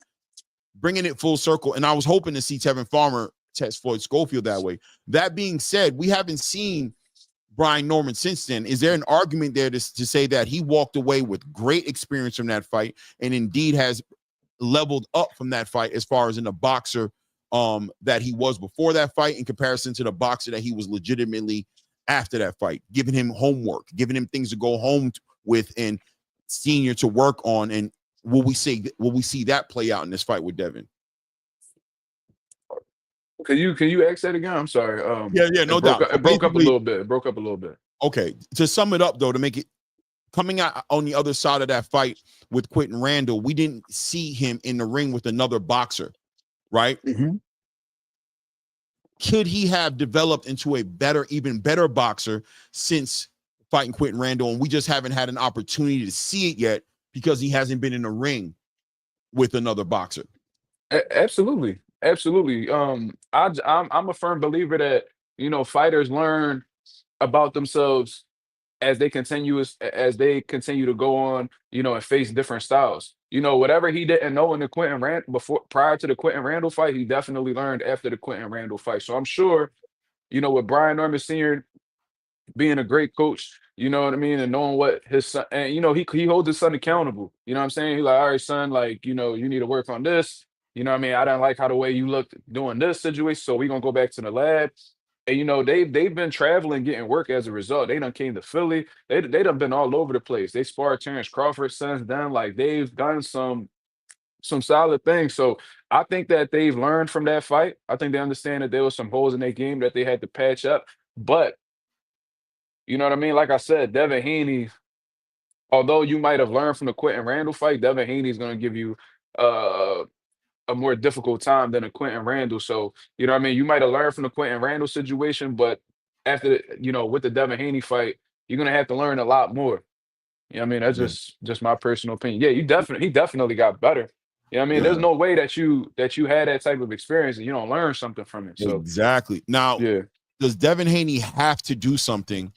Bringing it full circle, and I was hoping to see Devin Farmer test Floyd Scofield that way. That being said, we haven't seen Brian Norman since then. Is there an argument there to say that he walked away with great experience from that fight and indeed has leveled up from that fight as far as in the boxer that he was before that fight in comparison to the boxer that he was legitimately after that fight, giving him homework, giving him things to go home with and senior to work on? And will we see that play out in this fight with Devin? Can you ask that again? I'm sorry. Yeah, no doubt. It broke up a little bit. Okay, to sum it up though, to make it coming out on the other side of that fight with Quentin Randall, we didn't see him in the ring with another boxer, right? Mm-hmm. Could he have developed into a even better boxer since fighting Quentin Randall? And we just haven't had an opportunity to see it yet because he hasn't been in the ring with another boxer. Absolutely. I'm a firm believer that fighters learn about themselves as they continue to go on, and face different styles. Whatever he didn't know in the prior to the Quentin Randall fight, he definitely learned after the Quentin Randall fight. So I'm sure, with Brian Norman Sr. being a great coach, you know what I mean, and knowing what his son, and he holds his son accountable. You know what I'm saying? He's like, all right, son, like, you need to work on this. You know what I mean? I didn't like how the way you looked doing this situation, so we're gonna go back to the lab. And you know, they've been traveling, getting work as a result. They done came to Philly. They done been all over the place. They sparred Terrence Crawford since then. Like they've done some solid things. So I think that they've learned from that fight. I think they understand that there was some holes in their game that they had to patch up. But you know what I mean? Like I said, Devin Haney, although you might have learned from the Quentin Randall fight, Devin Haney is going to give you uh, a more difficult time than a Quentin Randall. So, you know what I mean? You might have learned from the Quentin Randall situation, but after, you know, with the Devin Haney fight, you're going to have to learn a lot more. You know what I mean? That's Yeah. just my personal opinion. Yeah, he definitely got better. You know what I mean? Yeah. There's no way that you had that type of experience and you don't learn something from it. So Exactly. Now, yeah. does Devin Haney have to do something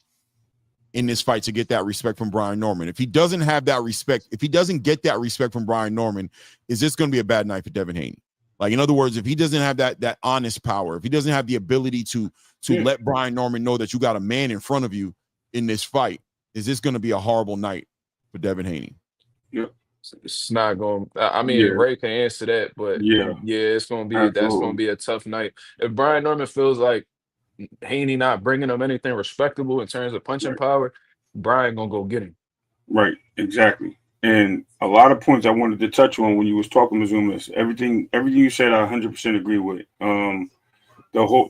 in this fight to get that respect from Brian Norman? If he doesn't have that respect, if he doesn't get that respect from Brian Norman, is this going to be a bad night for Devin Haney? Like, in other words, if he doesn't have that honest power, if he doesn't have the ability to let Brian Norman know that you got a man in front of you in this fight, is this going to be a horrible night for Devin Haney? Yeah. It's not going. I mean, Ray can answer that, but Yeah, it's going to be that's absolutely. going to be a tough night. If Brian Norman feels like Haney not bringing him anything respectable in terms of punching power, Brian gonna go get him. Right, exactly. And a lot of points I wanted to touch on when you was talking, Mazumas. Everything you said, I 100% agree with. The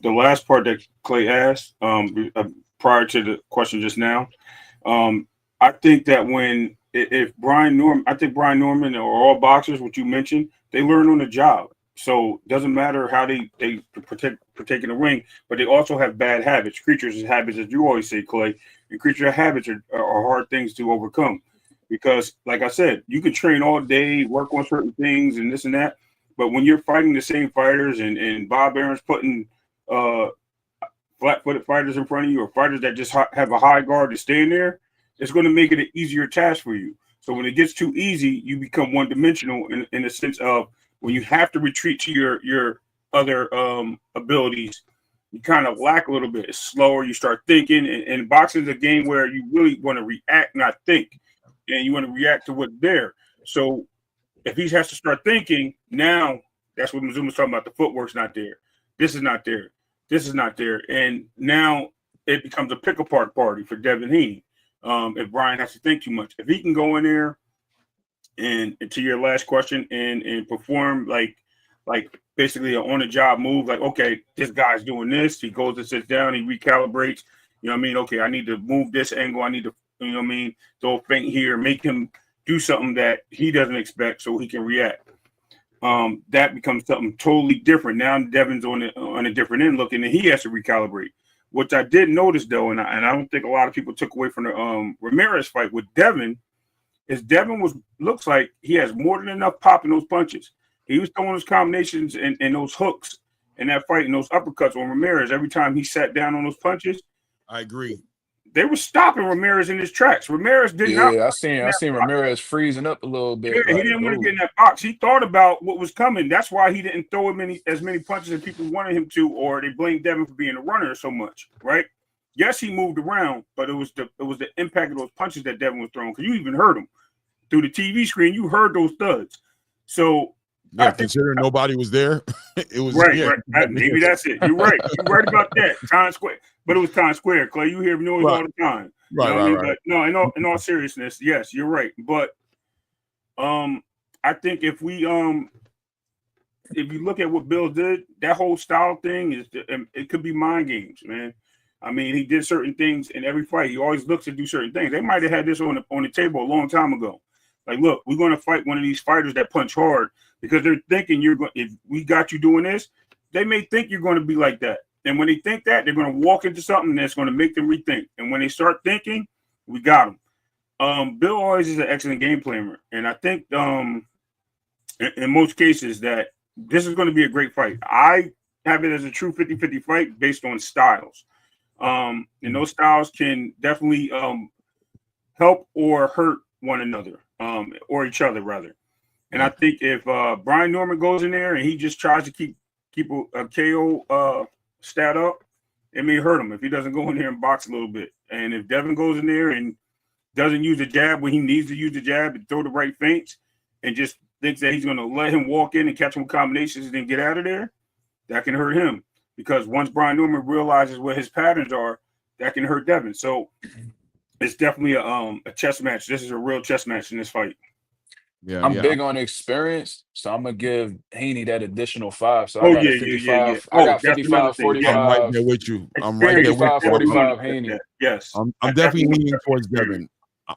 last part that Clay asked, prior to the question just now, I think that if Brian Norman, I think Brian Norman or all boxers, what you mentioned, they learn on the job. So it doesn't matter how they partake in the ring, but they also have bad habits. Creatures of habits, as you always say, Clay, and creature of habits are hard things to overcome. Because, like I said, you can train all day, work on certain things and this and that, but when you're fighting the same fighters and Bob Aaron's putting flat-footed fighters in front of you or fighters that just have a high guard to stand there, it's going to make it an easier task for you. So when it gets too easy, you become one-dimensional in the sense of when you have to retreat to your other abilities, you kind of lack a little bit. It's slower. You start thinking, and boxing is a game where you really want to react, not think, and you want to react to what's there. So if he has to start thinking, now that's what Mizuma's talking about. The footwork's not there. This is not there. This is not there. And now it becomes a pick-apart party for Devin Haney if Brian has to think too much. If he can go in there and to your last question and perform like basically an on-the-job move, like, okay, this guy's doing this. He goes and sits down. He recalibrates. You know what I mean? Okay, I need to move this angle. I need to, you know what I mean, throw a feint here, make him do something that he doesn't expect so he can react. That becomes something totally different. Now Devin's on a different end looking, and he has to recalibrate. What I did notice, though, and I don't think a lot of people took away from the Ramirez fight with Devin, is Devin looks like he has more than enough pop in those punches. He was throwing those combinations and those hooks in that fight and those uppercuts on Ramirez. Every time he sat down on those punches, I agree. They were stopping Ramirez in his tracks. Ramirez did not. Yeah, I seen Ramirez freezing up a little bit. Yeah, he didn't want to get in that box. He thought about what was coming. That's why he didn't throw as many punches as people wanted him to, or they blamed Devin for being a runner so much, right? Yes, he moved around, but it was the impact of those punches that Devin was throwing, because you even heard him through the TV screen. You heard those thuds. So yeah, considering nobody was there, it was right. Yeah. Right. Maybe that's it. You're right. You're right about that. Times Square, but it was Times Square, Clay. You hear noise all the time. Right. But no, in all seriousness, yes, you're right. But I think if you look at what Bill did, that whole style thing it could be mind games, man. I mean, he did certain things in every fight. He always looks to do certain things. They might have had this on the table a long time ago. Like, look, we're going to fight one of these fighters that punch hard, because they're thinking if we got you doing this, they may think you're going to be like that. And when they think that, they're going to walk into something that's going to make them rethink. And when they start thinking, we got them. Bill always is an excellent game planner. And I think in most cases that this is going to be a great fight. I have it as a true 50-50 fight based on styles. And those styles can definitely help or hurt one another, or each other, rather. And I think if Brian Norman goes in there and he just tries to keep a KO stat up, it may hurt him if he doesn't go in there and box a little bit. And if Devin goes in there and doesn't use the jab when he needs to use the jab and throw the right feints and just thinks that he's going to let him walk in and catch him with combinations and then get out of there, that can hurt him. Because once Brian Norman realizes what his patterns are, that can hurt Devin. So it's definitely a chess match. This is a real chess match in this fight. Yeah, I'm big on experience, so I'm gonna give Haney that additional 5. So Oh, I got yeah, a yeah, 55. yeah. I Oh, got that's another 55, thing. Yeah. I'm right 45. there with you. I'm right there with 55, you. 45 Haney. Yes. I'm definitely leaning towards Devin.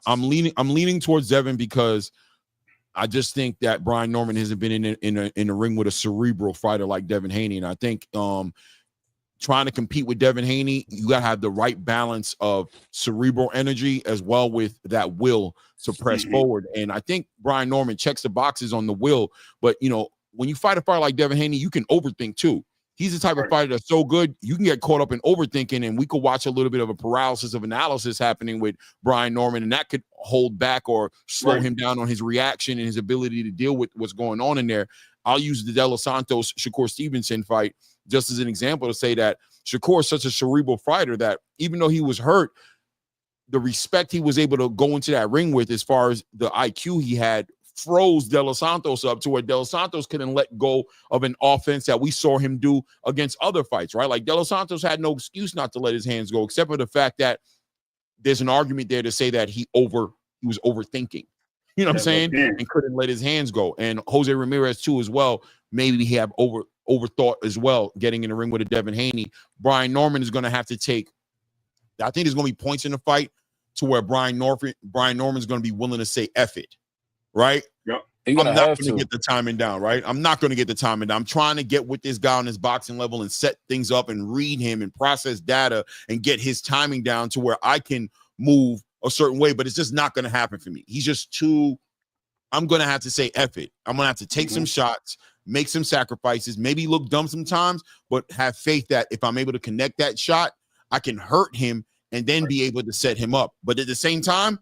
I'm leaning towards Devin because I just think that Brian Norman hasn't been in a ring with a cerebral fighter like Devin Haney, and I think trying to compete with Devin Haney, you got to have the right balance of cerebral energy as well with that will to press forward. And I think Brian Norman checks the boxes on the will, but when you fight a fighter like Devin Haney, you can overthink too. He's the type of fighter that's so good, you can get caught up in overthinking, and we could watch a little bit of a paralysis of analysis happening with Brian Norman, and that could hold back or slow him down on his reaction and his ability to deal with what's going on in there. I'll use the De Los Santos Shakur Stevenson fight just as an example to say that Shakur is such a cerebral fighter that even though he was hurt, the respect he was able to go into that ring with as far as the IQ he had froze De Los Santos up to where De Los Santos couldn't let go of an offense that we saw him do against other fights, right? Like De Los Santos had no excuse not to let his hands go, except for the fact that there's an argument there to say that he was overthinking. You know what I'm saying? And couldn't let his hands go. And Jose Ramirez too as well. Maybe he had overthought as well, getting in the ring with a Devin Haney. Brian Norman is going to have to take, I think there's going to be points in the fight to where Brian Norman is going to be willing to say F it, right? Yep. I'm not going to get the timing down, right? I'm not going to get the timing down. I'm trying to get with this guy on his boxing level and set things up and read him and process data and get his timing down to where I can move a certain way, but it's just not going to happen for me. He's just too, I'm going to have to say F it. I'm going to have to take some shots, make some sacrifices, maybe look dumb sometimes, but have faith that if I'm able to connect that shot, I can hurt him and then be able to set him up. But at the same time,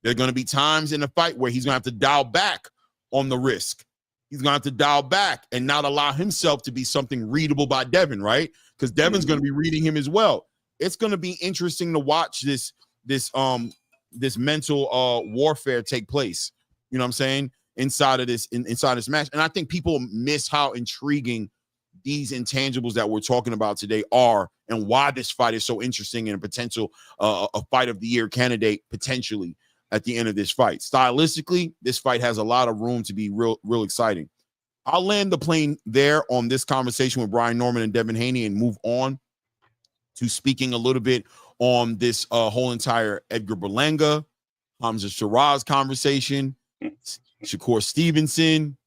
there are going to be times in the fight where he's going to have to dial back on the risk. He's going to have to dial back and not allow himself to be something readable by Devin, right? Because Devin's going to be reading him as well. It's going to be interesting to watch this mental warfare take place. You know what I'm saying? Inside of this match. And I think people miss how intriguing these intangibles that we're talking about today are and why this fight is so interesting and a potential a fight of the year candidate potentially at the end of this fight. Stylistically, this fight has a lot of room to be real exciting. I'll land the plane there on this conversation with Brian Norman and Devin Haney and move on to speaking a little bit on this whole entire Edgar Berlanga, Hamza Shiraz conversation, Shakur Stevenson,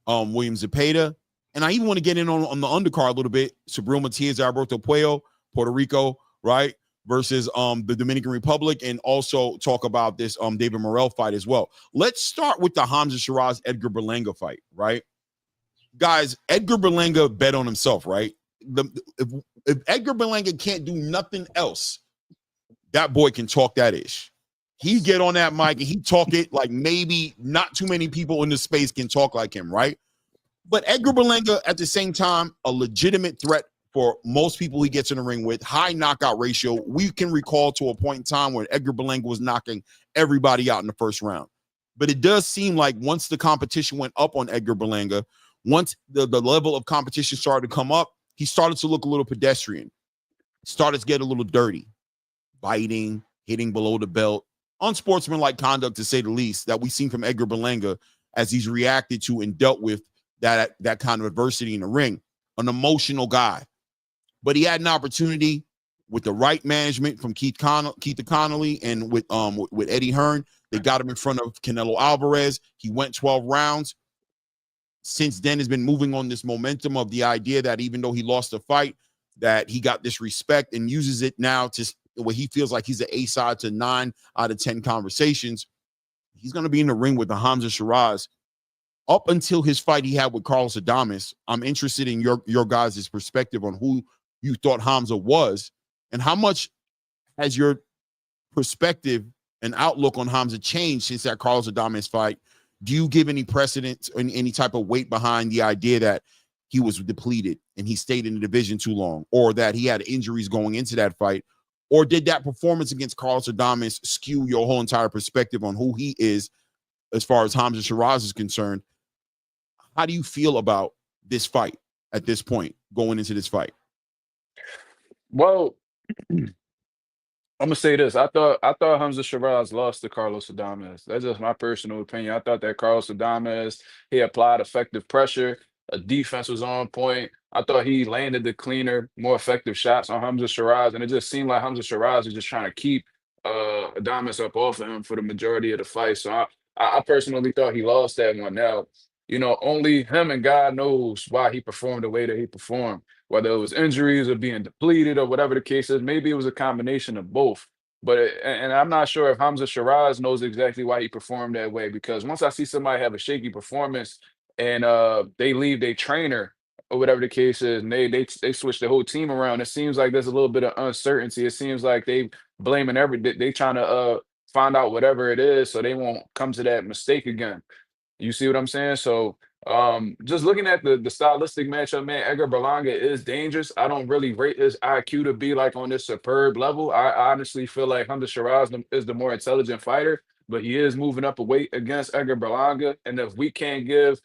William Zepeda. And I even want to get in on the undercard a little bit. Subriel Matias, Alberto Puello, Puerto Rico, right? Versus the Dominican Republic, and also talk about this David Morel fight as well. Let's start with the Hamza Shiraz Edgar Berlanga fight, right? Guys, Edgar Berlanga bet on himself, right? If Edgar Berlanga can't do nothing else, that boy can talk that ish. He get on that mic and he talk it like maybe not too many people in the space can talk like him, right? But Edgar Berlanga, at the same time, a legitimate threat for most people he gets in the ring with, high knockout ratio. We can recall to a point in time where Edgar Berlanga was knocking everybody out in the first round. But it does seem like once the competition went up on Edgar Berlanga, once the level of competition started to come up, he started to look a little pedestrian, started to get a little dirty, biting, hitting below the belt, unsportsmanlike conduct, to say the least, that we've seen from Edgar Berlanga as he's reacted to and dealt with that kind of adversity in the ring. An emotional guy. But he had an opportunity with the right management from Keith Connolly and with Eddie Hearn. They got him in front of Canelo Alvarez. He went 12 rounds. Since then, has been moving on this momentum of the idea that even though he lost the fight, that he got this respect and uses it now to where he feels like he's an A-side to 9 out of 10 conversations. He's going to be in the ring with the Hamza Shiraz. Up until his fight he had with Carlos Adames, I'm interested in your guys' perspective on who you thought Hamza was and how much has your perspective and outlook on Hamza changed since that Carlos Adames fight. Do you give any precedence or any type of weight behind the idea that he was depleted and he stayed in the division too long, or that he had injuries going into that fight? Or did that performance against Carlos Adames skew your whole entire perspective on who he is as far as Hamza Shiraz is concerned? How do you feel about this fight at this point, going into this fight? Well, I'm gonna say this. I thought Hamza Shiraz lost to Carlos Adames. That's just my personal opinion. I thought that Carlos Adames, he applied effective pressure. Defense was on point. I thought he landed the cleaner, more effective shots on Hamza Shiraz, and it just seemed like Hamza Shiraz was just trying to keep Adames up off of him for the majority of the fight. So I personally thought he lost that one. Now, only him and God knows why he performed the way that he performed, whether it was injuries or being depleted or whatever the case is. Maybe it was a combination of both. But and I'm not sure if Hamza Shiraz knows exactly why he performed that way, because once I see somebody have a shaky performance and they leave their trainer or whatever the case is, and they switch the whole team around, it seems like there's a little bit of uncertainty. It seems like they blaming they trying to find out whatever it is so they won't come to that mistake again. You see what I'm saying? So just looking at the stylistic matchup, man, Edgar Berlanga is dangerous. I don't really rate his IQ to be like on this superb level. I honestly feel like Hamza Shiraz is the more intelligent fighter, but he is moving up a weight against Edgar Berlanga. And if we can't give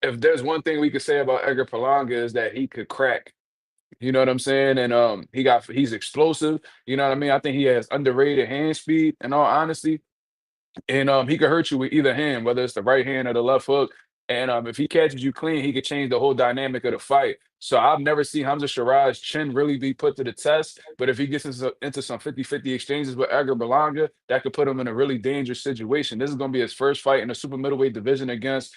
if there's one thing we could say about Edgar Berlanga is that he could crack. You know what I'm saying? And he's explosive. You know what I mean? I think he has underrated hand speed, in all honesty. And he could hurt you with either hand, whether it's the right hand or the left hook. And if he catches you clean, he could change the whole dynamic of the fight. So I've never seen Hamza Shiraz's chin really be put to the test. But if he gets into some 50-50 exchanges with Edgar Berlanga, that could put him in a really dangerous situation. This is going to be his first fight in the super middleweight division against,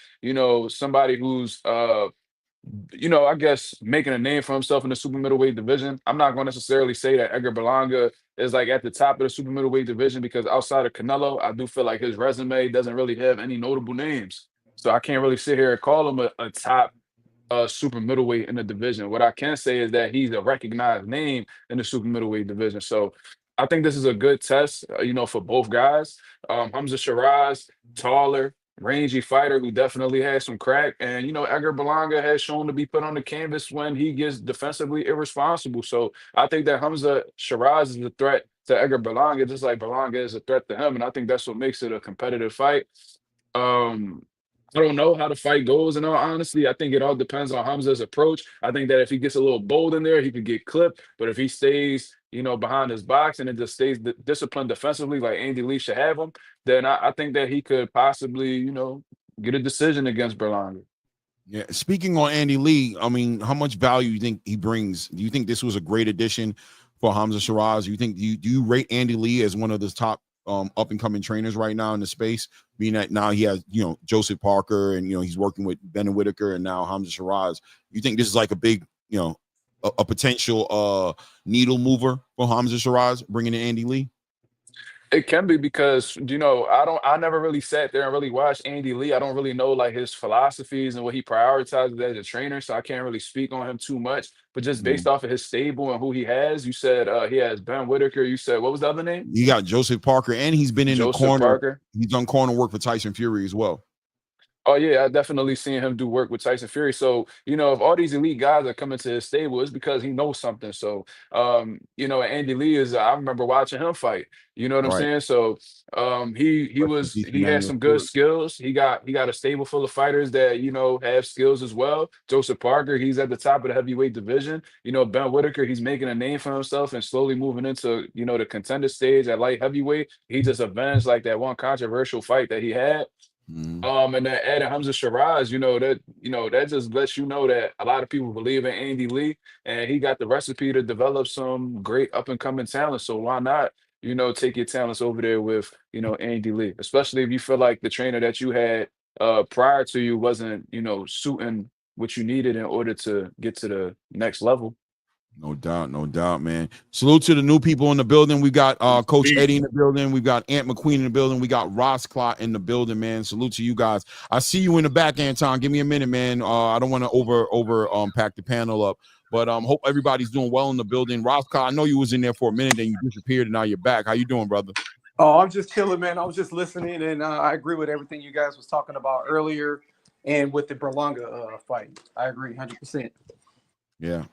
somebody who's I guess making a name for himself in the super middleweight division. I'm not going to necessarily say that Edgar Berlanga is like at the top of the super middleweight division, because outside of Canelo, I do feel like his resume doesn't really have any notable names. So I can't really sit here and call him a top super middleweight in the division. What I can say is that he's a recognized name in the super middleweight division. So I think this is a good test, for both guys. Hamza Shiraz, taller, rangy fighter who definitely has some crack. And, Edgar Berlanga has shown to be put on the canvas when he gets defensively irresponsible. So I think that Hamza Shiraz is a threat to Edgar Berlanga, just like Berlanga is a threat to him. And I think that's what makes it a competitive fight. I don't know how the fight goes, in all honesty. I think it all depends on Hamza's approach. I think that if he gets a little bold in there, he could get clipped. But if he stays, behind his box and it just stays disciplined defensively like Andy Lee should have him, then I think that he could possibly, get a decision against Berlanga. Yeah. Speaking on Andy Lee, I mean, how much value do you think he brings? Do you think this was a great addition for Hamza Shiraz? Do you rate Andy Lee as one of the top up and coming trainers right now in the space, being that now he has, Joseph Parker and, he's working with Ben Whitaker and now Hamza Shiraz? You think this is like a big, a potential needle mover for Hamza Shiraz bringing in Andy Lee? It can be, because I never really sat there and really watched Andy Lee. I don't really know like his philosophies and what he prioritizes as a trainer, so I can't really speak on him too much. But just based off of his stable and who he has, you said he has Ben Whitaker. You said, what was the other name? You got Joseph Parker, and he's been in Joseph the corner. Parker. He's done corner work for Tyson Fury as well. Oh, yeah, I definitely seen him do work with Tyson Fury. So, if all these elite guys are coming to his stable, it's because he knows something. So, Andy Lee I remember watching him fight. You know what I'm saying? So, he had some good skills. He got a stable full of fighters that, have skills as well. Joseph Parker, he's at the top of the heavyweight division. Ben Whitaker, he's making a name for himself and slowly moving into, the contender stage at light heavyweight. He just avenged like that one controversial fight that he had. And then adding Hamza Shiraz, that just lets you know that a lot of people believe in Andy Lee, and he got the recipe to develop some great up and coming talent. So why not, take your talents over there with, Andy Lee, especially if you feel like the trainer that you had prior to you wasn't, suiting what you needed in order to get to the next level. No doubt, man. Salute to the new people in the building. We got Coach Eddie in the building. We got Ant McQueen in the building. We got Ross Clot in the building, man. Salute to you guys. I see you in the back, Anton. Give me a minute, man. I don't want to over pack the panel up, but hope everybody's doing well in the building. Ross Clot, I know you was in there for a minute, then you disappeared, and now you're back. How you doing, brother? Oh, I'm just chilling, man. I was just listening, and I agree with everything you guys was talking about earlier, and with the Berlanga fight. I agree 100%. Yeah,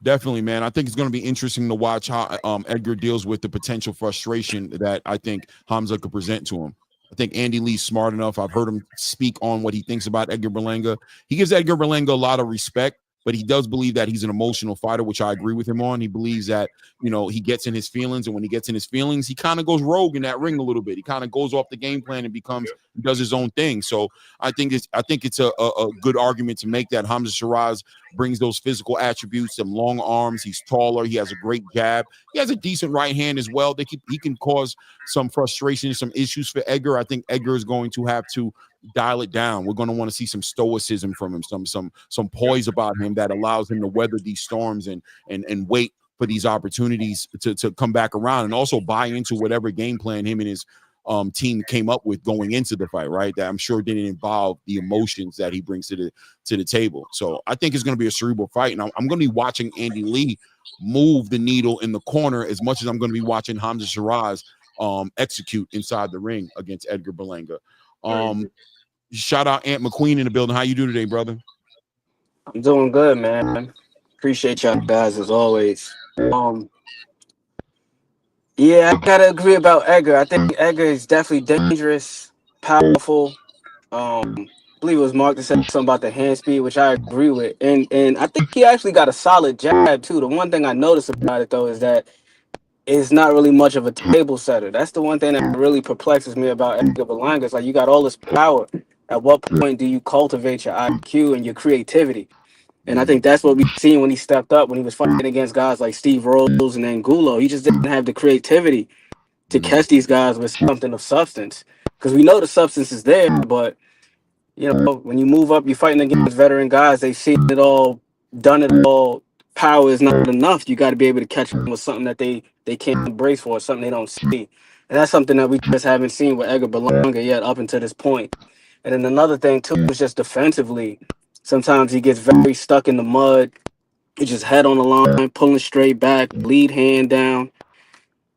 definitely, man. I think it's going to be interesting to watch how Edgar deals with the potential frustration that I think Hamza could present to him. I think Andy Lee's smart enough. I've heard him speak on what he thinks about Edgar Berlanga. He gives Edgar Berlanga a lot of respect, but he does believe that he's an emotional fighter, which I agree with him on. He believes that, he gets in his feelings, and when he gets in his feelings, he kind of goes rogue in that ring a little bit. He kind of goes off the game plan and does his own thing. So I think it's a good argument to make that Hamza Shiraz brings those physical attributes, some long arms. He's taller. He has a great jab. He has a decent right hand as well. He can cause some frustration, some issues for Edgar. I think Edgar is going to have to dial it down. We're going to want to see some stoicism from him, some poise about him that allows him to weather these storms and wait for these opportunities to come back around, and also buy into whatever game plan him and his team came up with going into the fight, right? That I'm sure didn't involve the emotions that he brings to the table. So I think it's going to be a cerebral fight, and I'm going to be watching Andy Lee move the needle in the corner as much as I'm going to be watching Hamza Shiraz execute inside the ring against Edgar Berlanga. Shout out Aunt McQueen in the building. How you do today, brother? I'm doing good, man. Appreciate y'all guys as always. Yeah, I gotta agree about Edgar. I think Edgar is definitely dangerous, powerful. I believe it was Mark that said something about the hand speed, which I agree with. And I think he actually got a solid jab too. The one thing I noticed about it though is that it's not really much of a table setter. That's the one thing that really perplexes me about Edgar Berlanga. It's like you got all this power. At what point do you cultivate your IQ and your creativity? And I think that's what we seen when he stepped up, when he was fighting against guys like Steve Rose and Angulo. He just didn't have the creativity to catch these guys with something of substance. Because we know the substance is there, but when you move up, you're fighting against veteran guys. They've seen it all, done it all. Power is not enough. You got to be able to catch them with something that they can't embrace for, something they don't see. And that's something that we just haven't seen with Edgar Berlanga yet up until this point. And then another thing, too, is just defensively. Sometimes he gets very stuck in the mud. He just head on the line, pulling straight back, lead hand down.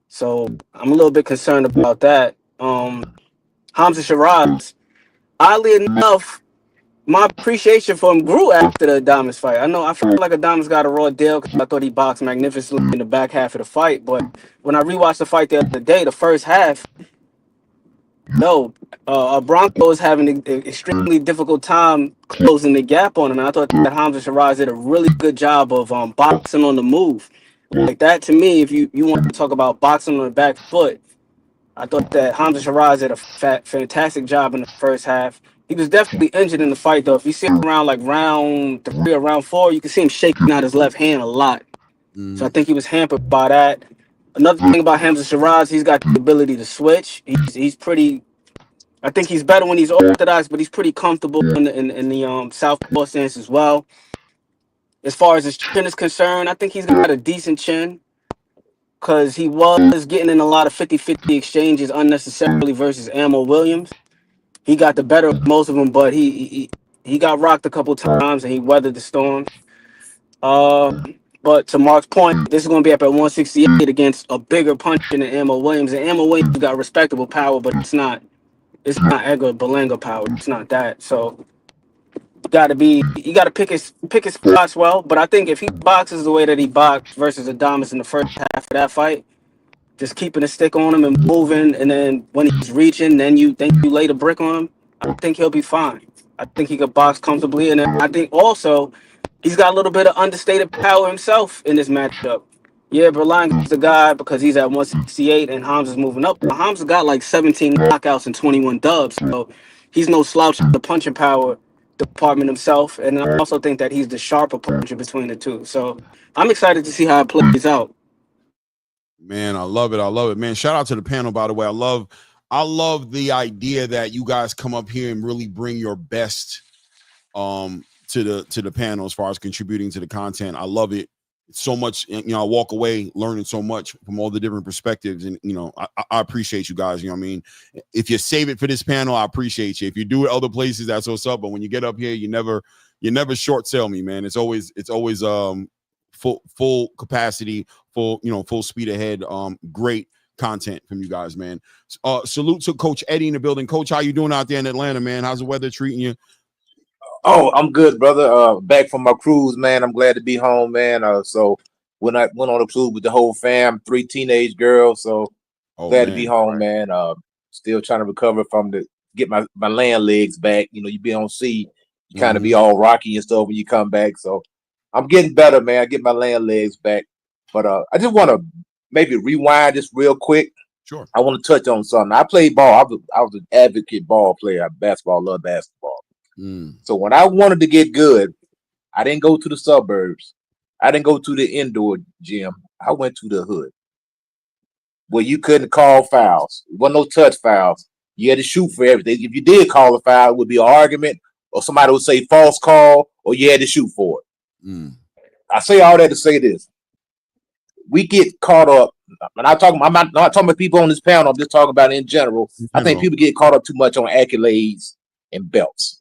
So I'm a little bit concerned about that. Hamza Shiraz, oddly enough, my appreciation for him grew after the Adames fight. I felt like Adames got a raw deal because I thought he boxed magnificently in the back half of the fight. But when I rewatched the fight the other day, the first half, Bronco is having an extremely difficult time closing the gap on him. And I thought that Hamza Shiraz did a really good job of boxing on the move. Like that, to me, if you want to talk about boxing on the back foot, I thought that Hamza Shiraz did a fantastic job in the first half. He was definitely injured in the fight, though. If you see him around like round 3 or round 4, you can see him shaking out his left hand a lot. So I think he was hampered by that. Another thing about Hamza Shiraz, he's got the ability to switch. He's pretty. I think he's better when he's orthodox, but he's pretty comfortable in the southpaw stance as well. As far as his chin is concerned, I think he's got a decent chin because he was getting in a lot of 50-50 exchanges unnecessarily versus Ammo Williams. He got the better of most of them, but he got rocked a couple times and he weathered the storm. But to Mark's point, this is going to be up at 168 against a bigger punch than Ammo Williams. And Ammo Williams got respectable power, but it's not Edgar Berlanga power. It's not that. So you gotta pick his spots well. But I think if he boxes the way that he boxed versus Adames in the first half of that fight, just keeping a stick on him and moving, and then when he's reaching, then you lay the brick on him, I think he'll be fine. I think he could box comfortably, and then I think also he's got a little bit of understated power himself in this matchup. Yeah, Berlanga's the guy because he's at 168 and Hamza's moving up. But Hamza got like 17 knockouts and 21 dubs, so he's no slouch in the punching power department himself. And I also think that he's the sharper puncher between the two. So I'm excited to see how it plays out. Man, I love it, man. Shout out to the panel, by the way. I love the idea that you guys come up here and really bring your best to the panel as far as contributing to the content. I love it so much. I walk away learning so much from all the different perspectives, and I appreciate you guys. I mean, if you save it for this panel, I appreciate you. If you do it other places, that's what's up. But when you get up here, you never short sell me, man. It's always full capacity, full speed ahead. Great content from you guys, man. Salute to Coach Eddie in the building. Coach, how you doing out there in Atlanta, man? How's the weather treating you? Oh, I'm good, brother. Back from my cruise, man. I'm glad to be home, man. So when I went on a cruise with the whole fam, 3 teenage girls, so glad to be home, man. Still trying to recover from get my land legs back. You know, you be on sea, you kind of be all rocky and stuff when you come back. So I'm getting better, man. I get my land legs back. But I just want to maybe rewind this real quick. Sure. I want to touch on something. I played ball. I was an advocate ball player. Basketball, love basketball. So when I wanted to get good, I didn't go to the suburbs. I didn't go to the indoor gym. I went to the hood where you couldn't call fouls. There wasn't no touch fouls. You had to shoot for everything. If you did call a foul, it would be an argument, or somebody would say false call, or you had to shoot for it. I say all that to say this. We get caught up, and I'm not talking about people on this panel, I'm just talking about in general. I think people get caught up too much on accolades and belts.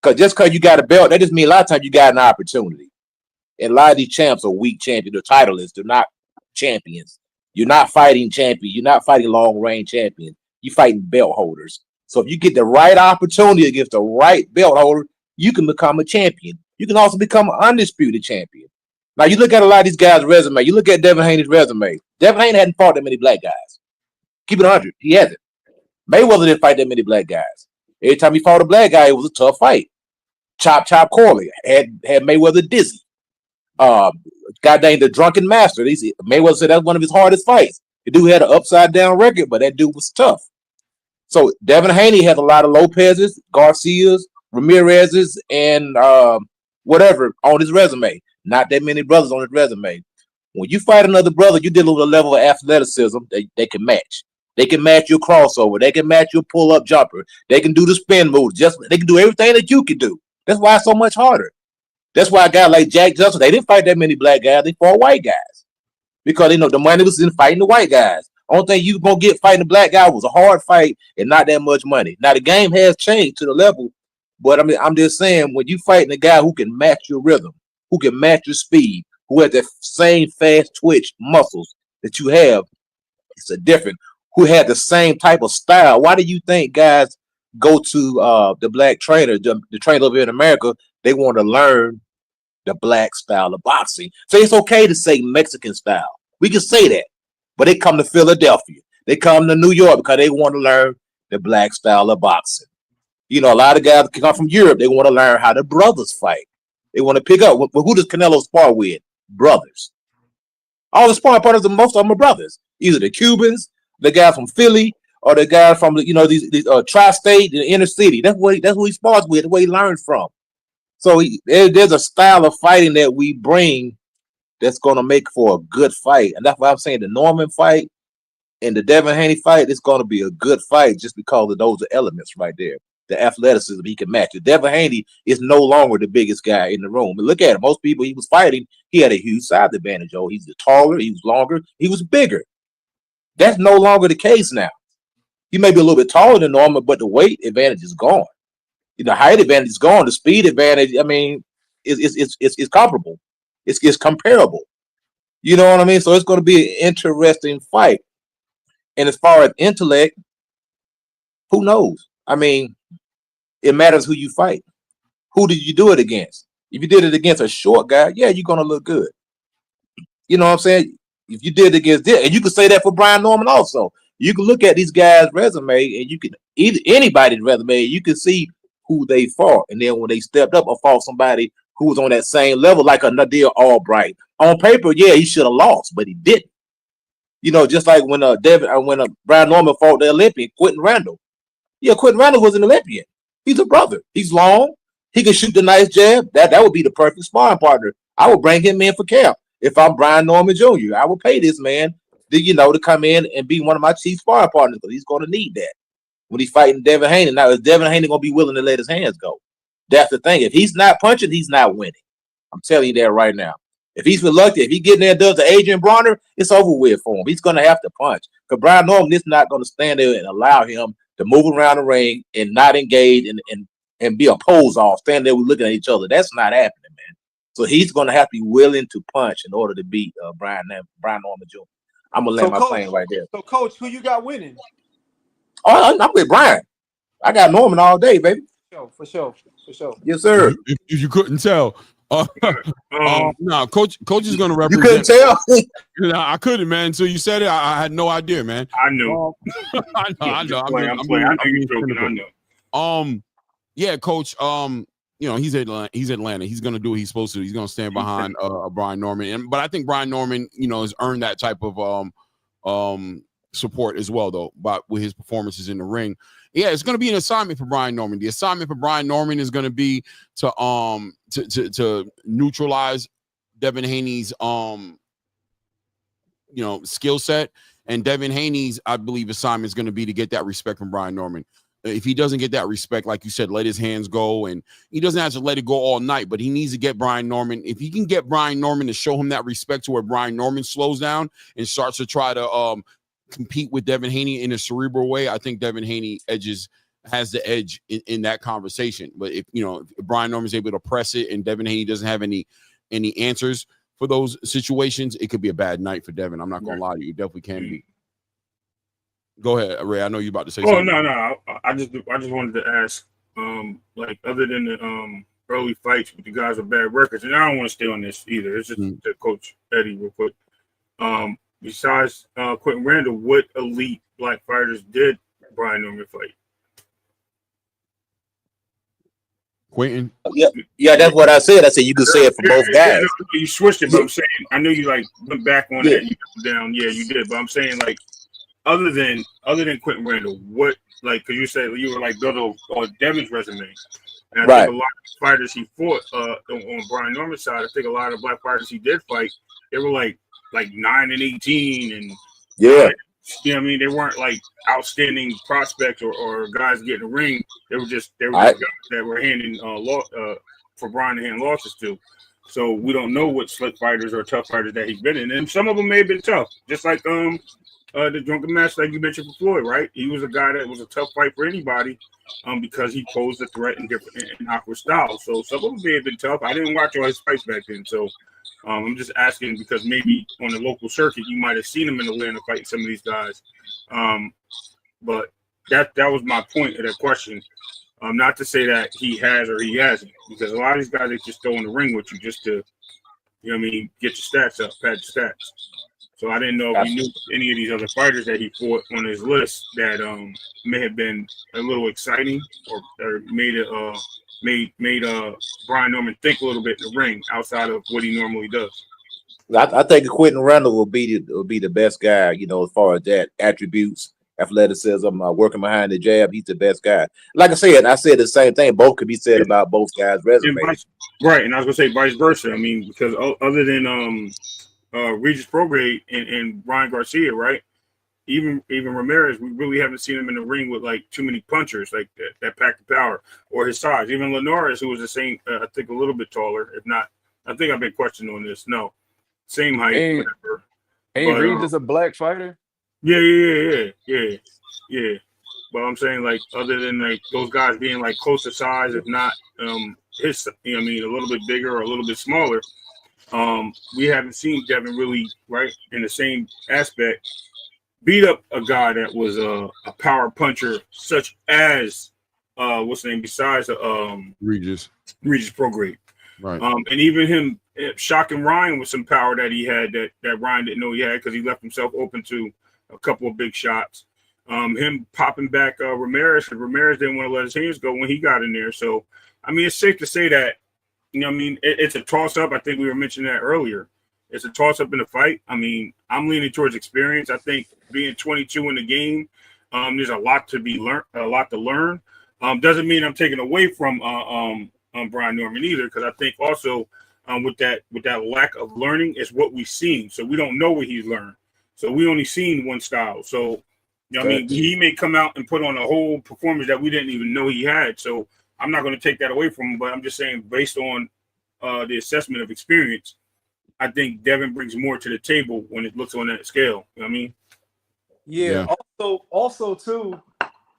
Because just because you got a belt, that just means a lot of times you got an opportunity. And a lot of these champs are weak champions. They're titleists. They're not champions. You're not fighting champions. You're not fighting long-range champions. You're fighting belt holders. So if you get the right opportunity against the right belt holder, you can become a champion. You can also become an undisputed champion. Now, you look at a lot of these guys' resume. You look at Devin Haney's resume. Devin Haney hadn't fought that many black guys. Keep it 100. He hasn't. Mayweather didn't fight that many black guys. Every time he fought a black guy, it was a tough fight. Chop Corley had Mayweather dizzy. Guy named the Drunken Master. Mayweather said that's one of his hardest fights. The dude had an upside down record, but that dude was tough. So Devin Haney had a lot of Lopez's, Garcias, Ramirez's, and whatever on his resume. Not that many brothers on his resume. When you fight another brother, you deal with a level of athleticism they can match. They can match your crossover. They can match your pull-up jumper. They can do the spin move. They can do everything that you can do. That's why it's so much harder. That's why a guy like Jack Johnson, they didn't fight that many black guys. They fought white guys because they know the money was in fighting the white guys. Only thing you gonna get fighting the black guy was a hard fight and not that much money. Now the game has changed to the level, but I mean, I'm just saying when you fighting a guy who can match your rhythm, who can match your speed, who has the same fast twitch muscles that you have, it's a different. Who had the same type of style. Why do you think guys go to the black trainer, the trainer over here in America? They want to learn the black style of boxing. So it's okay to say Mexican style. We can say that. But they come to Philadelphia. They come to New York because they want to learn the black style of boxing. You know, a lot of guys come from Europe. They want to learn how the brothers fight. They want to pick up. Who does Canelo spar with? Brothers. All the sparring partners, most of them are brothers. Either the Cubans, the guy from Philly, or the guy from these tri-state, the inner city. That's who he spars with. That's where he learned from. So there's a style of fighting that we bring that's going to make for a good fight, and that's why I'm saying the Norman fight and the Devin Haney fight is going to be a good fight just because of those elements right there. The athleticism he can match. Devin Haney is no longer the biggest guy in the room. But look at him. Most people he was fighting, he had a huge size advantage. Oh, he's taller, he was longer, he was bigger. That's no longer the case now. He may be a little bit taller than Norman, but the weight advantage is gone. The height advantage is gone. The speed advantage, I mean, it's comparable. It's comparable. You know what I mean? So it's going to be an interesting fight. And as far as intellect, who knows? I mean, it matters who you fight. Who did you do it against? If you did it against a short guy, yeah, you're going to look good. You know what I'm saying? If you did it against this, and you can say that for Brian Norman also. You can look at these guys' resume, and you can anybody's resume, you can see who they fought. And then when they stepped up or fought somebody who was on that same level, like a Nadir Albright. On paper, yeah, he should have lost, but he didn't. You know, just like when Brian Norman fought the Olympian, Quentin Randall. Yeah, Quentin Randall was an Olympian. He's a brother. He's long. He can shoot the nice jab. That would be the perfect sparring partner. I would bring him in for camp. If I'm Brian Norman Jr., I would pay this man to come in and be one of my chief sparring partners because he's going to need that when he's fighting Devin Haney. Now, is Devin Haney going to be willing to let his hands go? That's the thing. If he's not punching, he's not winning. I'm telling you that right now. If he's reluctant, if he get in there and does the Adrian Bronner, it's over with for him. He's going to have to punch. Because Brian Norman is not going to stand there and allow him to move around the ring and not engage and be a pose off, standing there looking at each other. That's not happening, man. So he's going to have to be willing to punch in order to beat Brian Norman Jr. I'm going to land my plane right there. So, Coach, who you got winning? Oh, I'm with Brian. I got Norman all day, baby. For sure. Yes, sir. If you couldn't tell, No, coach is going to You couldn't represent. tell. No, I couldn't, man. Until you said it, I had no idea, man. I knew. I know. I'm playing. I know you're joking. I know. Yeah, coach. He's Atlanta. He's gonna do what he's supposed to. He's gonna stand behind Brian Norman. But I think Brian Norman, has earned that type of support as well, though, with his performances in the ring. Yeah, it's gonna be an assignment for Brian Norman. The assignment for Brian Norman is gonna be to neutralize Devin Haney's skill set. And Devin Haney's, I believe, assignment is going to be to get that respect from Brian Norman. If he doesn't get that respect, like you said, let his hands go, and he doesn't have to let it go all night, but he needs to get Brian Norman. If he can get Brian Norman to show him that respect to where Brian Norman slows down and starts to try to compete with Devin Haney in a cerebral way, I think Devin Haney has the edge in that conversation. But if Brian Norman's able to press it and Devin Haney doesn't have any answers for those situations, it could be a bad night for Devin. I'm not gonna lie to you. It definitely can be. Go ahead, Ray. I know you're about to say something. No. I just wanted to ask, like, other than the early fights with the guys with bad records, and I don't want to stay on this either. It's just to Coach Eddie real quick. Besides Quentin Randall, what elite black fighters did Brian Norman fight? Quentin? Yeah, that's what I said. I said you could say it for both guys. You switched it, but I'm saying I know you went back on that. You put down, yeah, you did. But I'm saying other than Quentin Randall, what because you said you were building on Devin's resume, and I think a lot of fighters he fought on Brian Norman's side, I think a lot of black fighters he did fight, they were like 9-18 and what I mean? They weren't outstanding prospects or guys getting a ring. They were just guys that were handing for Brian to hand losses to. So we don't know what slick fighters or tough fighters that he's been in, and some of them may have been tough. Just like the Drunken Master, like you mentioned for Floyd, right? He was a guy that was a tough fight for anybody, because he posed a threat in different and awkward styles. So some of them may have been tough. I didn't watch all his fights back then, so. I'm just asking because maybe on the local circuit you might have seen him in Atlanta fighting some of these guys, but that was my point of that question. Not to say that he has or he hasn't, because a lot of these guys they just throw in the ring with you just to, get your stats up, pad your stats. So I didn't know if he knew any of these other fighters that he fought on his list that may have been a little exciting or made Brian Norman think a little bit in the ring outside of what he normally does. I think Quentin Randall will be the best guy, as far as that attributes, athleticism, working behind the jab. He's the best guy. Like I said the same thing. Both could be said about both guys' resumes. Right, and I was gonna say vice versa. I mean, because other than Regis Prograde and Ryan Garcia, right? Even Ramirez, we really haven't seen him in the ring with too many punchers that pack the power or his size. Even Linares, who was the same, I think a little bit taller, if not. I think I've been questioned on this. No, same height. Ain't Reed is a black fighter? Yeah. But I'm saying other than those guys being close to size, if not his, a little bit bigger or a little bit smaller. We haven't seen Devin really in the same aspect. Beat up a guy that was a power puncher, such as what's the name besides Regis Prograde, right? And even him shocking Ryan with some power that he had that Ryan didn't know he had because he left himself open to a couple of big shots. Him popping back Ramirez, and Ramirez didn't want to let his hands go when he got in there. So I mean, it's safe to say that it's a toss up. I think we were mentioning that earlier. It's a toss-up in the fight. I mean, I'm leaning towards experience. I think being 22 in the game, there's a lot to learn. Doesn't mean I'm taking away from Brian Norman either, because I think also with that lack of learning is what we've seen. So we don't know what he's learned. So we only seen one style. So he may come out and put on a whole performance that we didn't even know he had. So I'm not going to take that away from him, but I'm just saying based on the assessment of experience, I think Devin brings more to the table when it looks on that scale. You know what I mean? Yeah. Also too,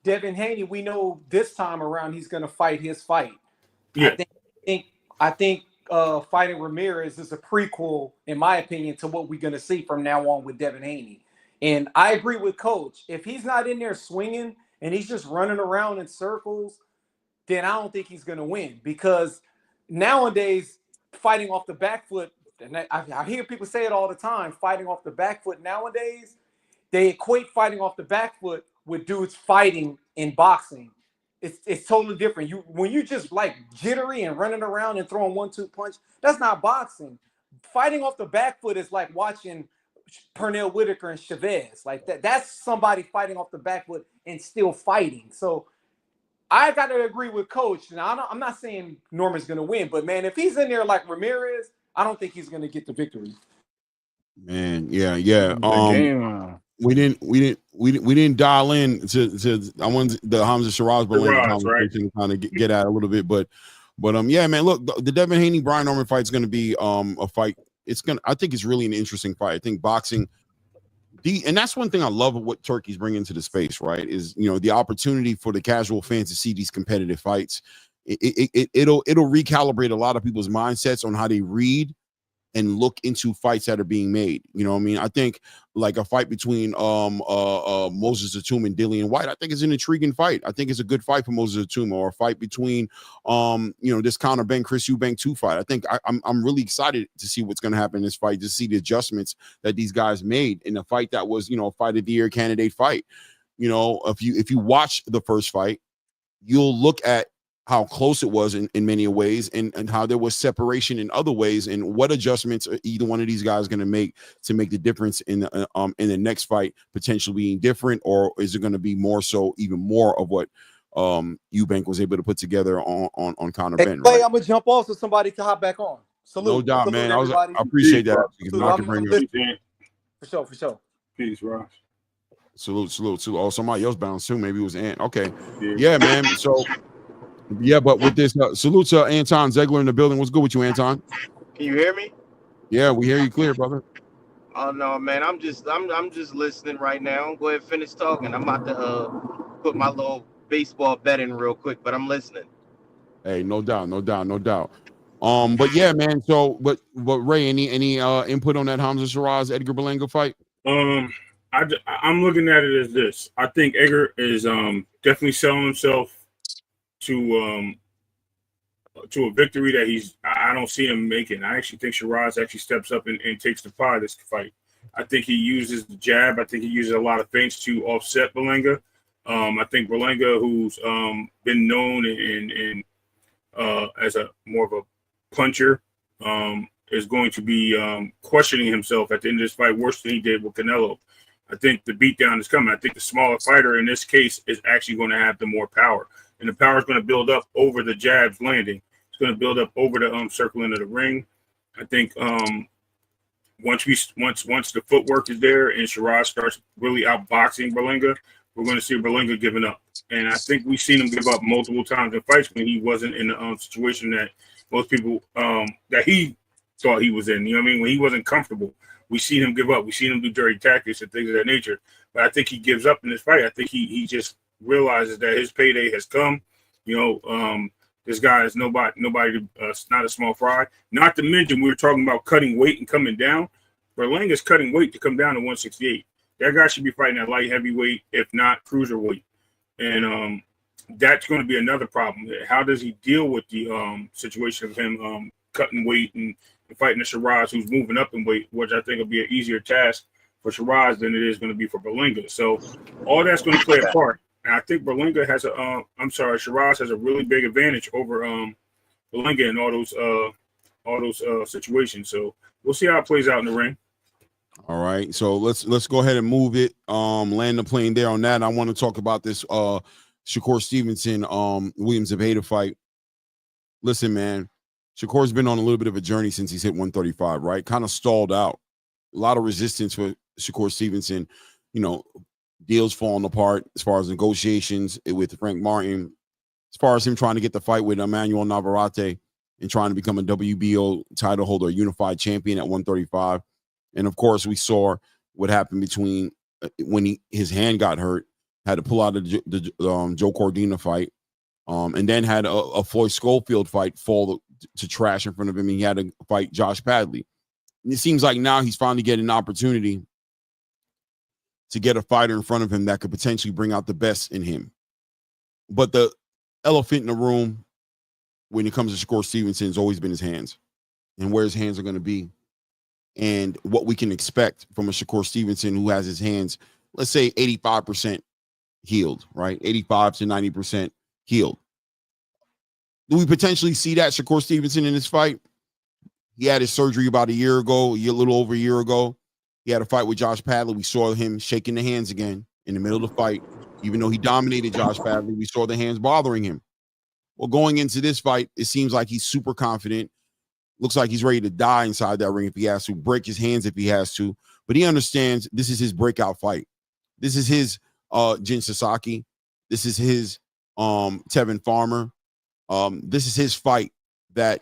Devin Haney, we know this time around he's going to fight his fight. Yeah. I think fighting Ramirez is a prequel, in my opinion, to what we're going to see from now on with Devin Haney. And I agree with Coach. If he's not in there swinging and he's just running around in circles, then I don't think he's going to win, because nowadays fighting off the back foot, and I hear people say it all the time, fighting off the back foot nowadays, they equate fighting off the back foot with dudes fighting in boxing. It's totally different. When you just like jittery and running around and throwing 1-2 punch, that's not boxing. Fighting off the back foot is like watching Pernell Whitaker and Chavez. Like that's somebody fighting off the back foot and still fighting. So I got to agree with Coach. Now, I'm not saying Norman's going to win, but, man, if he's in there like Ramirez, I don't think he's going to get the victory. Man, yeah. The game. We didn't dial in to I wanted the Hamza Shiraz Berlanga conversation to kind of get at a little bit, but yeah, man. Look, the Devin Haney Brian Norman fight is going to be a fight. I think it's really an interesting fight. I think boxing. And that's one thing I love of what Turkey's bringing to the space, right? Is the opportunity for the casual fans to see these competitive fights. It'll recalibrate a lot of people's mindsets on how they read and look into fights that are being made. You know what I mean? I think like a fight between Moses Atum and Dillian White, I think is an intriguing fight. I think it's a good fight for Moses Atum, or a fight between this Conor Ben Chris Eubank 2 fight. I think I'm really excited to see what's going to happen in this fight, to see the adjustments that these guys made in a fight that was, a fight of the year candidate fight. If you watch the first fight, you'll look at how close it was in many ways, and how there was separation in other ways, and what adjustments are either one of these guys going to make the difference in the next fight potentially being different, or is it going to be more so even more of what Eubank was able to put together on Conor Ben? Right? I'm gonna jump off so somebody can hop back on. Salute. No doubt, Salute, man. everybody. I appreciate that. For sure. Peace, Ross. Salute. Oh, somebody else bounced too. Maybe it was Ant. Okay. Yeah, man. So. Yeah, but with this, salute to Anton Zegler in the building. What's good with you, Anton? Can you hear me? Yeah, we hear you clear, brother. Oh no, man, I'm just listening right now. Go ahead, finish talking. I'm about to put my little baseball bet in real quick, but I'm listening. Hey, no doubt. But yeah, man. So, but Ray, any input on that Hamza Shiraz Edgar Berlanga fight? I'm looking at it as this. I think Edgar is definitely selling himself to a victory that I don't see him making. I actually think Shiraz actually steps up and takes the pie of this fight. I think he uses the jab. I think he uses a lot of feints to offset Berlanga. I think Berlanga, who's been known in as a more of a puncher, is going to be questioning himself at the end of this fight worse than he did with Canelo. I think the beatdown is coming. I think the smaller fighter in this case is actually going to have the more power. And the power is going to build up over the jabs landing. It's going to build up over the circling of the ring. I think once the footwork is there and Shiraz starts really outboxing Berlanga, we're going to see Berlanga giving up. And I think we've seen him give up multiple times in fights when he wasn't in the situation that most people that he thought he was in. You know what I mean? When he wasn't comfortable, we seen him give up. We seen him do dirty tactics and things of that nature. But I think he gives up in this fight. I think he just realizes that his payday has come. This guy is nobody, not a small fry. Not to mention, we were talking about cutting weight and coming down. Berlanga's cutting weight to come down to 168. That guy should be fighting at light heavyweight, if not cruiserweight. And that's going to be another problem. How does he deal with the situation of him cutting weight and fighting a Shiraz who's moving up in weight, which I think will be an easier task for Shiraz than it is going to be for Berlanga. So all that's going to play a part. And I think Berlanga has Shiraz has a really big advantage over Berlanga in all those situations. So we'll see how it plays out in the ring. All right, so let's go ahead and move it. Land the plane there on that. I want to talk about this Shakur Stevenson Williams Zepeda fight. Listen, man, Shakur's been on a little bit of a journey since he's hit 135, right? Kind of stalled out. A lot of resistance for Shakur Stevenson. Deals falling apart as far as negotiations with Frank Martin, as far as him trying to get the fight with Emmanuel Navarrete and trying to become a WBO title holder, a unified champion at 135. And of course, we saw what happened between when his hand got hurt, had to pull out the Joe Cordina fight, and then had a Floyd Schofield fight fall to trash in front of him. He had to fight Josh Padley. And it seems like now he's finally getting an opportunity to get a fighter in front of him that could potentially bring out the best in him. But the elephant in the room when it comes to Shakur Stevenson has always been his hands. and where his hands are going to be, and what we can expect from a Shakur Stevenson who has his hands, let's say 85% healed, right? 85 to 90% healed. Do we potentially see that Shakur Stevenson in this fight? He had his surgery about a little over a year ago. He had a fight with Josh Padley. We saw him shaking the hands again in the middle of the fight. Even though he dominated Josh Padley, we saw the hands bothering him. Well, going into this fight, it seems like he's super confident. Looks like he's ready to die inside that ring if he has to, break his hands if he has to. But he understands this is his breakout fight. This is his Jin Sasaki. This is his Tevin Farmer. This is his fight that,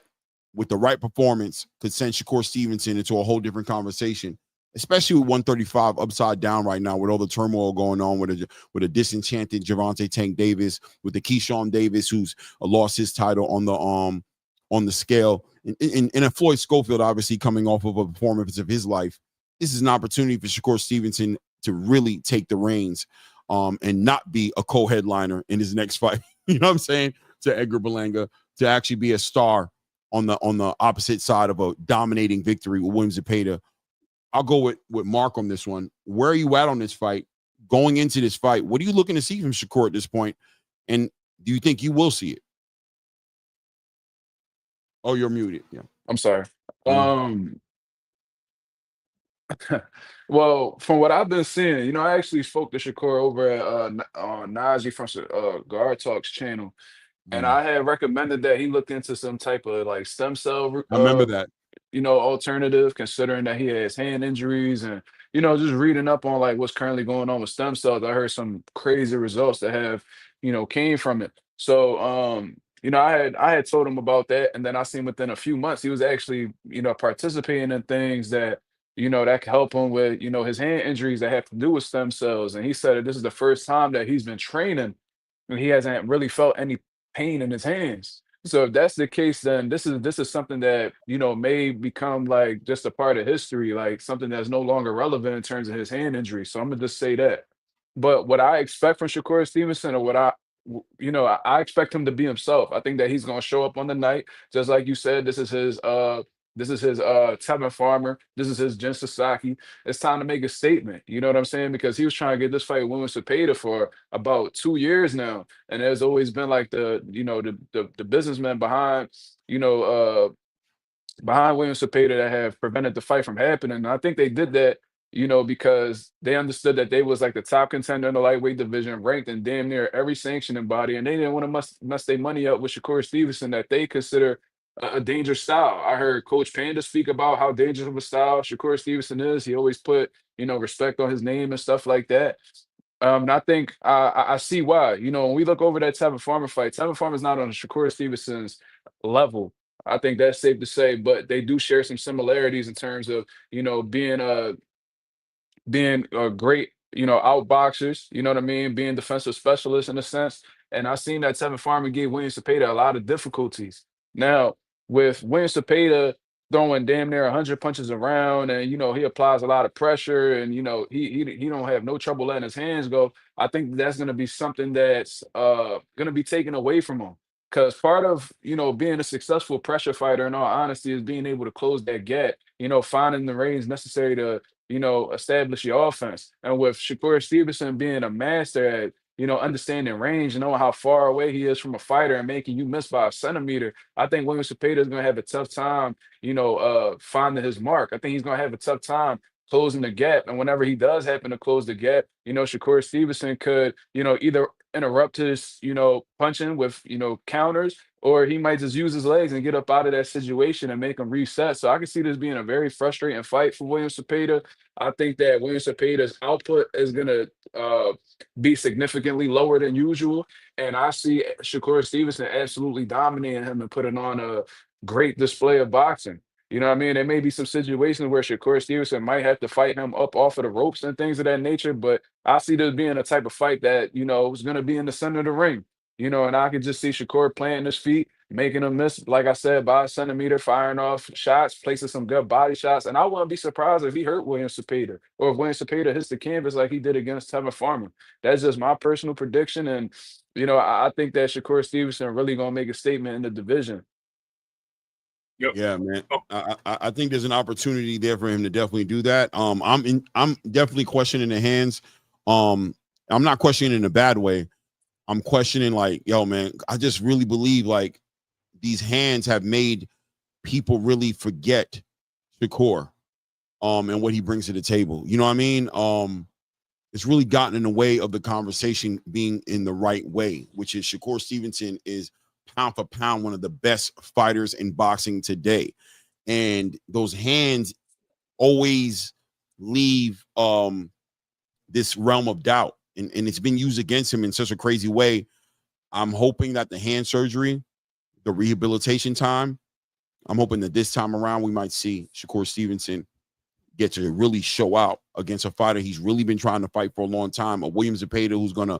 with the right performance, could send Shakur Stevenson into a whole different conversation, especially with 135 upside down right now with all the turmoil going on with a disenchanted Gervonta Tank Davis, with the Keyshawn Davis who's lost his title on the scale, and a Floyd Scofield obviously coming off of a performance of his life. This is an opportunity for Shakur Stevenson to really take the reins and not be a co-headliner in his next fight. You know what I'm saying? To Edgar Berlanga, to actually be a star on the opposite side of a dominating victory with Williams Zepeda. I'll go with Mark on this one. Where are you at on this fight? Going into this fight, what are you looking to see from Shakur at this point? And do you think you will see it? Oh, you're muted. Yeah. I'm sorry. Well, from what I've been seeing, I actually spoke to Shakur over at Najee from Guard Talks channel, and I had recommended that he look into some type of like stem cell I remember that. alternative, considering that he has hand injuries and, just reading up on like what's currently going on with stem cells. I heard some crazy results that have, came from it. So, I had told him about that. And then I seen within a few months, he was actually, participating in things that, that could help him with, his hand injuries that have to do with stem cells. And he said that this is the first time that he's been training and he hasn't really felt any pain in his hands. So if that's the case, then this is something that may become like just a part of history, like something that's no longer relevant in terms of his hand injury. So I'm gonna just say that. But what I expect from Shakur Stevenson, or what I expect him to be himself. I think that he's gonna show up on the night, just like you said. This is his Tevin Farmer. This is his Jen Sasaki. It's time to make a statement. You know what I'm saying? Because he was trying to get this fight with Williams Zepeda for about 2 years now, and there's always been like the businessmen behind Williams Zepeda that have prevented the fight from happening. And I think they did that, because they understood that they was like the top contender in the lightweight division, ranked in damn near every sanctioning body, and they didn't want to mess their money up with Shakur Stevenson that they consider a dangerous style. I heard Coach Panda speak about how dangerous of a style Shakur Stevenson is. He always put, respect on his name and stuff like that. And I think I see why. When we look over that Tevin Farmer fight, Tevin Farmer's not on Shakur Stevenson's level. I think that's safe to say, but they do share some similarities in terms of, being great, outboxers, you know what I mean, being defensive specialists in a sense. And I seen that Tevin Farmer gave William Zepeda a lot of difficulties. Now, with William Zepeda throwing damn near 100 punches around, and he applies a lot of pressure, and he don't have no trouble letting his hands go. I think that's going to be something that's going to be taken away from him. Because part of being a successful pressure fighter, in all honesty, is being able to close that gap. Finding the range necessary to establish your offense. And with Shakur Stevenson being a master at, understanding range and knowing how far away he is from a fighter and making you miss by a centimeter, I think William Zepeda is going to have a tough time, finding his mark. I think he's going to have a tough time closing the gap. And whenever he does happen to close the gap, Shakur Stevenson could, either interrupt his, punching with, counters, or he might just use his legs and get up out of that situation and make him reset. So I can see this being a very frustrating fight for William Zepeda. I think that William Zepeda's output is going to be significantly lower than usual. And I see Shakur Stevenson absolutely dominating him and putting on a great display of boxing. You know what I mean? There may be some situations where Shakur Stevenson might have to fight him up off of the ropes and things of that nature, but I see this being a type of fight that, is going to be in the center of the ring. And I could just see Shakur planting his feet, making him miss, like I said, by a centimeter, firing off shots, placing some good body shots. And I wouldn't be surprised if he hurt William Zepeda, or if William Zepeda hits the canvas like he did against Tevin Farmer. That's just my personal prediction. And, I think that Shakur Stevenson really going to make a statement in the division. Yep. Yeah, man. I think there's an opportunity there for him to definitely do that. I'm definitely questioning the hands. I'm not questioning in a bad way. I'm questioning like, yo, man, I just really believe like these hands have made people really forget Shakur and what he brings to the table. You know what I mean? It's really gotten in the way of the conversation being in the right way, which is Shakur Stevenson is pound for pound one of the best fighters in boxing today. And those hands always leave this realm of doubt. And it's been used against him in such a crazy way. I'm hoping that the hand surgery, the rehabilitation time, I'm hoping that this time around we might see Shakur Stevenson get to really show out against a fighter he's really been trying to fight for a long time, a William Zepeda who's going to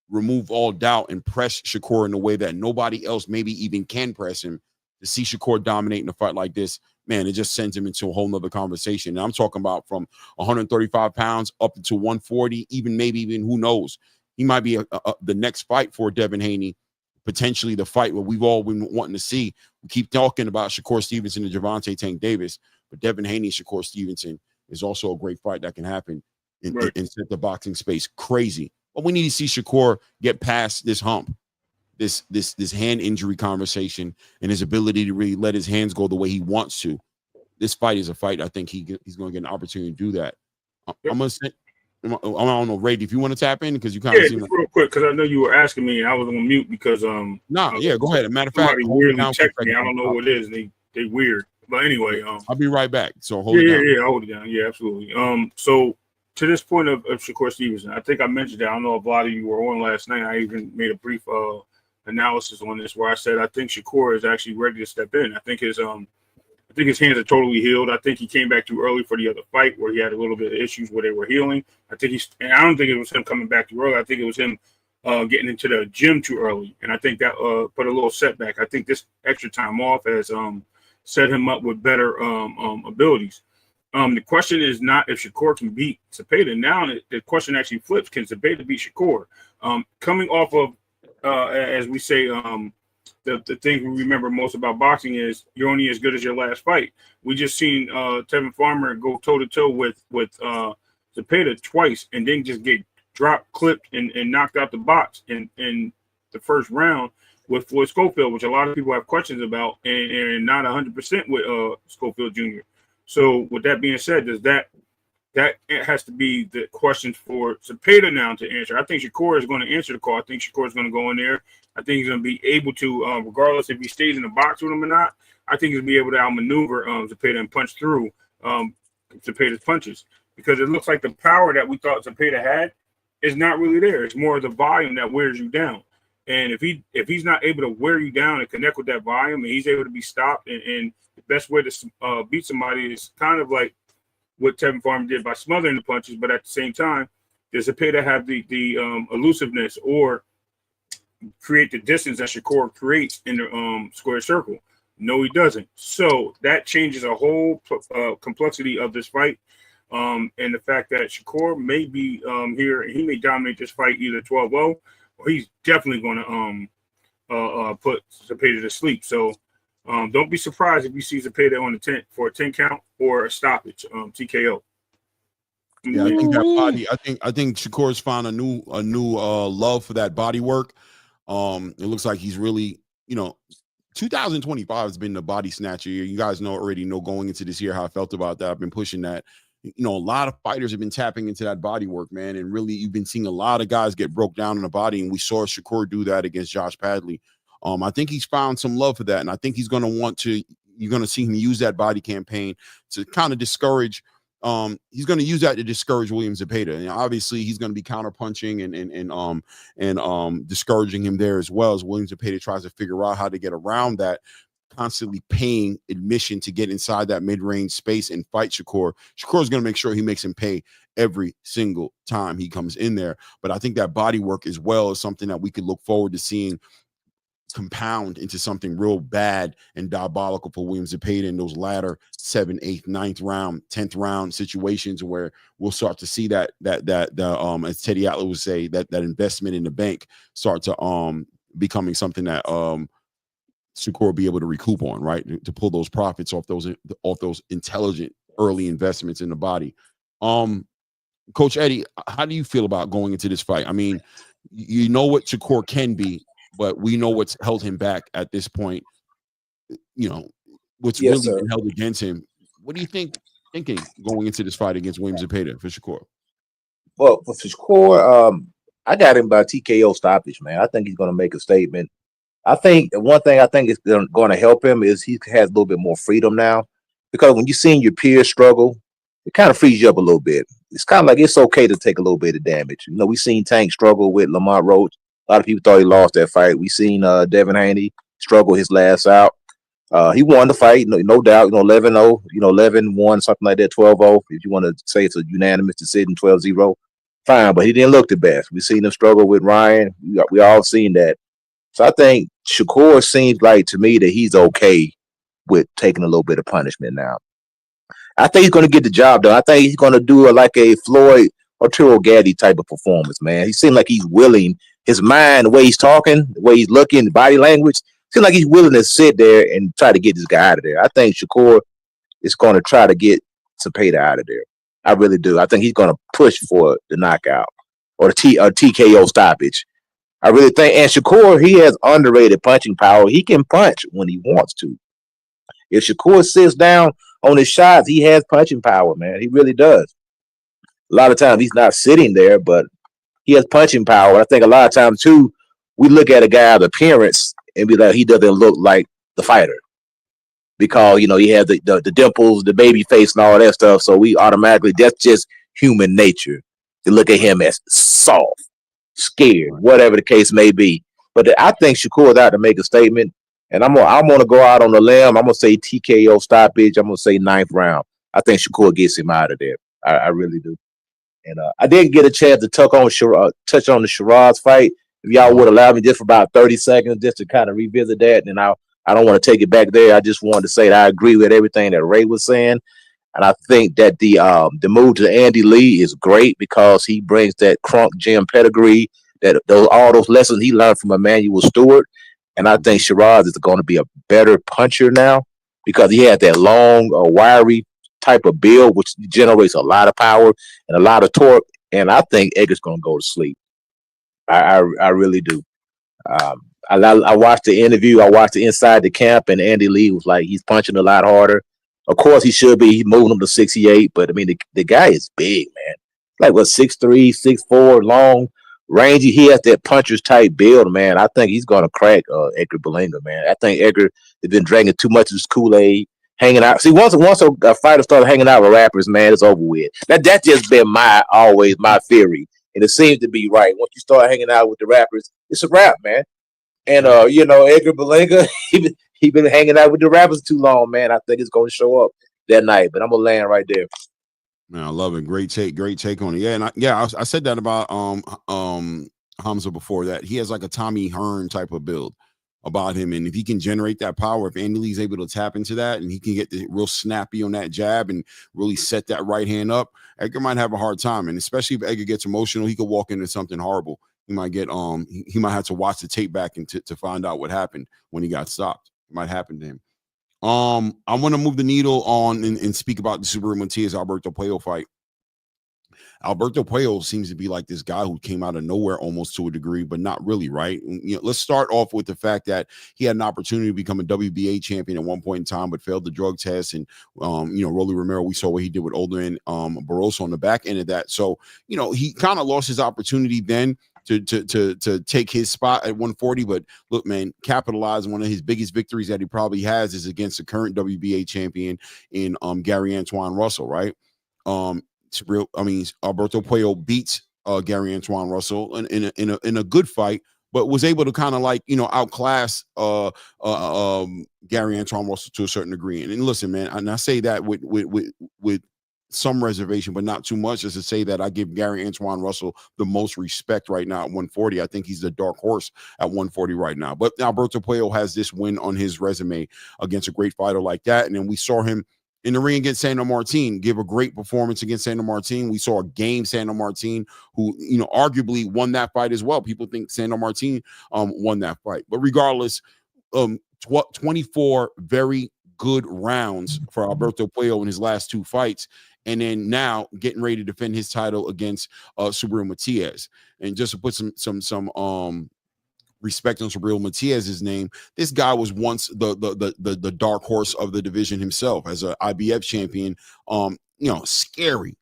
remove all doubt and press Shakur in a way that nobody else maybe even can press him. To see Shakur dominating a fight like this, man, it just sends him into a whole nother conversation. And I'm talking about from 135 pounds up to 140, maybe even who knows. He might be the next fight for Devin Haney, potentially the fight where we've all been wanting to see. We keep talking about Shakur Stevenson and Gervonta Tank Davis, but Devin Haney, Shakur Stevenson is also a great fight that can happen in set the boxing space crazy. But we need to see Shakur get past this hump, this hand injury conversation, and his ability to really let his hands go the way he wants to. This fight is a fight. I think he's going to get an opportunity to do that. I'm going to say, I don't know, Ray, if you want to tap in because you kind of seem like, real quick, because I know you were asking me and I was on mute because go ahead. As a matter of fact, weirdly checked me. I don't know what it is. They weird. But anyway, I'll be right back. So hold it down. Yeah, hold it down. Yeah, absolutely. So to this point of Shakur Stevenson, I think I mentioned that. I don't know if a lot of you were on last night. I even made a brief analysis on this where I said I think Shakur is actually ready to step in. I think his hands are totally healed. I think he came back too early for the other fight where he had a little bit of issues where they were healing. I don't think it was him coming back too early. I think it was him getting into the gym too early. And I think that put a little setback. I think this extra time off has set him up with better abilities. The question is not if Shakur can beat Zepeda. Now the question actually flips: can Zepeda beat Shakur? Coming off of, as we say, the thing we remember most about boxing is you're only as good as your last fight. We just seen Tevin Farmer go toe to toe with Zepeda twice, and then just get dropped, clipped, and knocked out the box in the first round with Floyd Scofield, which a lot of people have questions about, and not 100% with Scofield Jr. So with that being said, does that has to be the questions for Zepeda now to answer? I think Shakur is going to answer the call. I think Shakur is going to go in there. I think he's going to be able to, regardless if he stays in the box with him or not, I think he's going to be able to outmaneuver Zepeda and punch through Zepeda's punches, because it looks like the power that we thought Zepeda had is not really there. It's more of the volume that wears you down. And if he's not able to wear you down and connect with that volume, and he's able to be stopped, and the best way to beat somebody is kind of like what Tevin Farmer did by smothering the punches, but at the same time, does Zepeda have the elusiveness or create the distance that Shakur creates in the square circle? No, he doesn't. So that changes a whole complexity of this fight. And the fact that Shakur may be here, he may dominate this fight either 12-0, or he's definitely going to put Zepeda to sleep. So don't be surprised if you see Zepeda on the 10 for a 10 count or a stoppage, TKO. Yeah, I think that body. I think Shakur's found a new love for that body work. It looks like he's really, 2025 has been the body snatcher year. You guys already know going into this year how I felt about that. I've been pushing that. A lot of fighters have been tapping into that body work, man. And really, you've been seeing a lot of guys get broke down in the body. And we saw Shakur do that against Josh Padley. I think he's found some love for that. And I think he's going to you're going to see him use that body campaign to kind of discourage. He's going to use that to discourage William Zepeda. And obviously, he's going to be counterpunching and discouraging him there as well, as William Zepeda tries to figure out how to get around that, constantly paying admission to get inside that mid-range space and fight Shakur. Shakur is going to make sure he makes him pay every single time he comes in there. But I think that body work as well is something that we could look forward to seeing compound into something real bad and diabolical for William Zepeda in those latter 7th, 8th, 9th round, 10th round situations where we'll start to see that as Teddy Atlas would say, that investment in the bank start to becoming something that Shakur be able to recoup on, right? To pull those profits off those intelligent early investments in the body. Coach Eddie, how do you feel about going into this fight? I mean, you know what Shakur can be, but we know what's held him back at this point. You know, what's Yes, really sir. been held against him. What do you thinking going into this fight against Williams and Zepeda for Shakur? Well, for Shakur, I got him by TKO stoppage, man. I think he's going to make a statement. I think one thing I think is going to help him is he has a little bit more freedom now, because when you're seeing your peers struggle, it kind of frees you up a little bit. It's kind of like it's okay to take a little bit of damage. You know, we seen Tank struggle with Lamont Roach. A lot of people thought he lost that fight. We seen Devin Haney struggle his last out. He won the fight, no doubt. 11-0, 11-1, something like that, 12-0. If you want to say it's a unanimous decision, 12-0, fine. But he didn't look the best. We seen him struggle with Ryan. We all seen that. So I think Shakur seems like to me that he's okay with taking a little bit of punishment now. I think he's going to get the job done. I think he's going to do like a Floyd Arturo Gatti type of performance, man. He seems like he's willing. His mind, the way he's talking, the way he's looking, the body language, seems like he's willing to sit there and try to get this guy out of there. I think Shakur is going to try to get Zepeda out of there. I really do. I think he's going to push for the knockout or TKO stoppage. I really think, and Shakur, he has underrated punching power. He can punch when he wants to. If Shakur sits down on his shots, he has punching power, man. He really does. A lot of times he's not sitting there, but he has punching power. I think a lot of times too, we look at a guy's appearance and be like, he doesn't look like the fighter because he has the dimples, the baby face, and all that stuff. So we automatically, that's just human nature to look at him as soft, scared, whatever the case may be. But I think Shakur is out to make a statement, and I'm gonna go out on the limb. I'm gonna say TKO stoppage. I'm gonna say 9th round. I think Shakur gets him out of there. I really do. And I didn't get a chance to touch on the Shiraz fight. If y'all would allow me just for about 30 seconds, just to kind of revisit that, and I don't want to take it back there. I just wanted to say that I agree with everything that Ray was saying. And I think that the move to Andy Lee is great because he brings that crunk gym pedigree, all those lessons he learned from Emmanuel Stewart. And I think Shiraz is going to be a better puncher now because he has that long, wiry type of build, which generates a lot of power and a lot of torque. And I think Edgar's going to go to sleep. I really do. I watched the interview. I watched the Inside the Camp, and Andy Lee was like, he's punching a lot harder. Of course, he should be. He's moving him to 68, but I mean, the guy is big, man. Like 6'3", 6'4", long, rangy. He has that puncher's type build, man. I think he's gonna crack Edgar Berlanga, man. I think Edgar has been drinking too much of his Kool-Aid, hanging out. See, once a fighter starts hanging out with rappers, man, it's over with. That's just been always my theory, and it seems to be right. Once you start hanging out with the rappers, it's a rap, man. And Edgar Berlanga, he been hanging out with the rappers too long, man. I think it's going to show up that night. But I'm gonna land right there. Man, I love it. Great take on it. Yeah, I said that about Hamza before, that he has like a Tommy Hearn type of build about him, and if he can generate that power, if Andy Lee's able to tap into that, and he can get the real snappy on that jab and really set that right hand up, Edgar might have a hard time. And especially if Edgar gets emotional, he could walk into something horrible. He might get he might have to watch the tape back and to find out what happened when he got stopped. It might happen to him. I want to move the needle on and speak about the Subaru Matias Alberto Puello fight. Alberto Puello seems to be like this guy who came out of nowhere almost to a degree, but not really, right? Let's start off with the fact that he had an opportunity to become a WBA champion at one point in time, but failed the drug test. And, Rolly Romero, we saw what he did with Older and Barroso on the back end of that. So, he kind of lost his opportunity then to take his spot at 140. But look, man, capitalize. One of his biggest victories that he probably has is against the current WBA champion in Gary Antoine Russell, right? Alberto Puello beats Gary Antoine Russell in a good fight, but was able to kind of outclass Gary Antoine Russell to a certain degree. And listen, man, and I say that with some reservation, but not too much, as to say that I give Gary Antoine Russell the most respect right now at 140. I think he's the dark horse at 140 right now. But Alberto Puello has this win on his resume against a great fighter like that. And then we saw him in the ring against Sandor Martin give a great performance against Sandor Martin. We saw a game Sandor Martin, who arguably won that fight as well. People think Sandor Martin won that fight, but regardless, 24 very good rounds for Alberto Puello in his last 2 fights, and then now getting ready to defend his title against Subriel Matias. And just to put some respect on Subriel Matias's name, this guy was once the dark horse of the division himself as an IBF champion. Scary,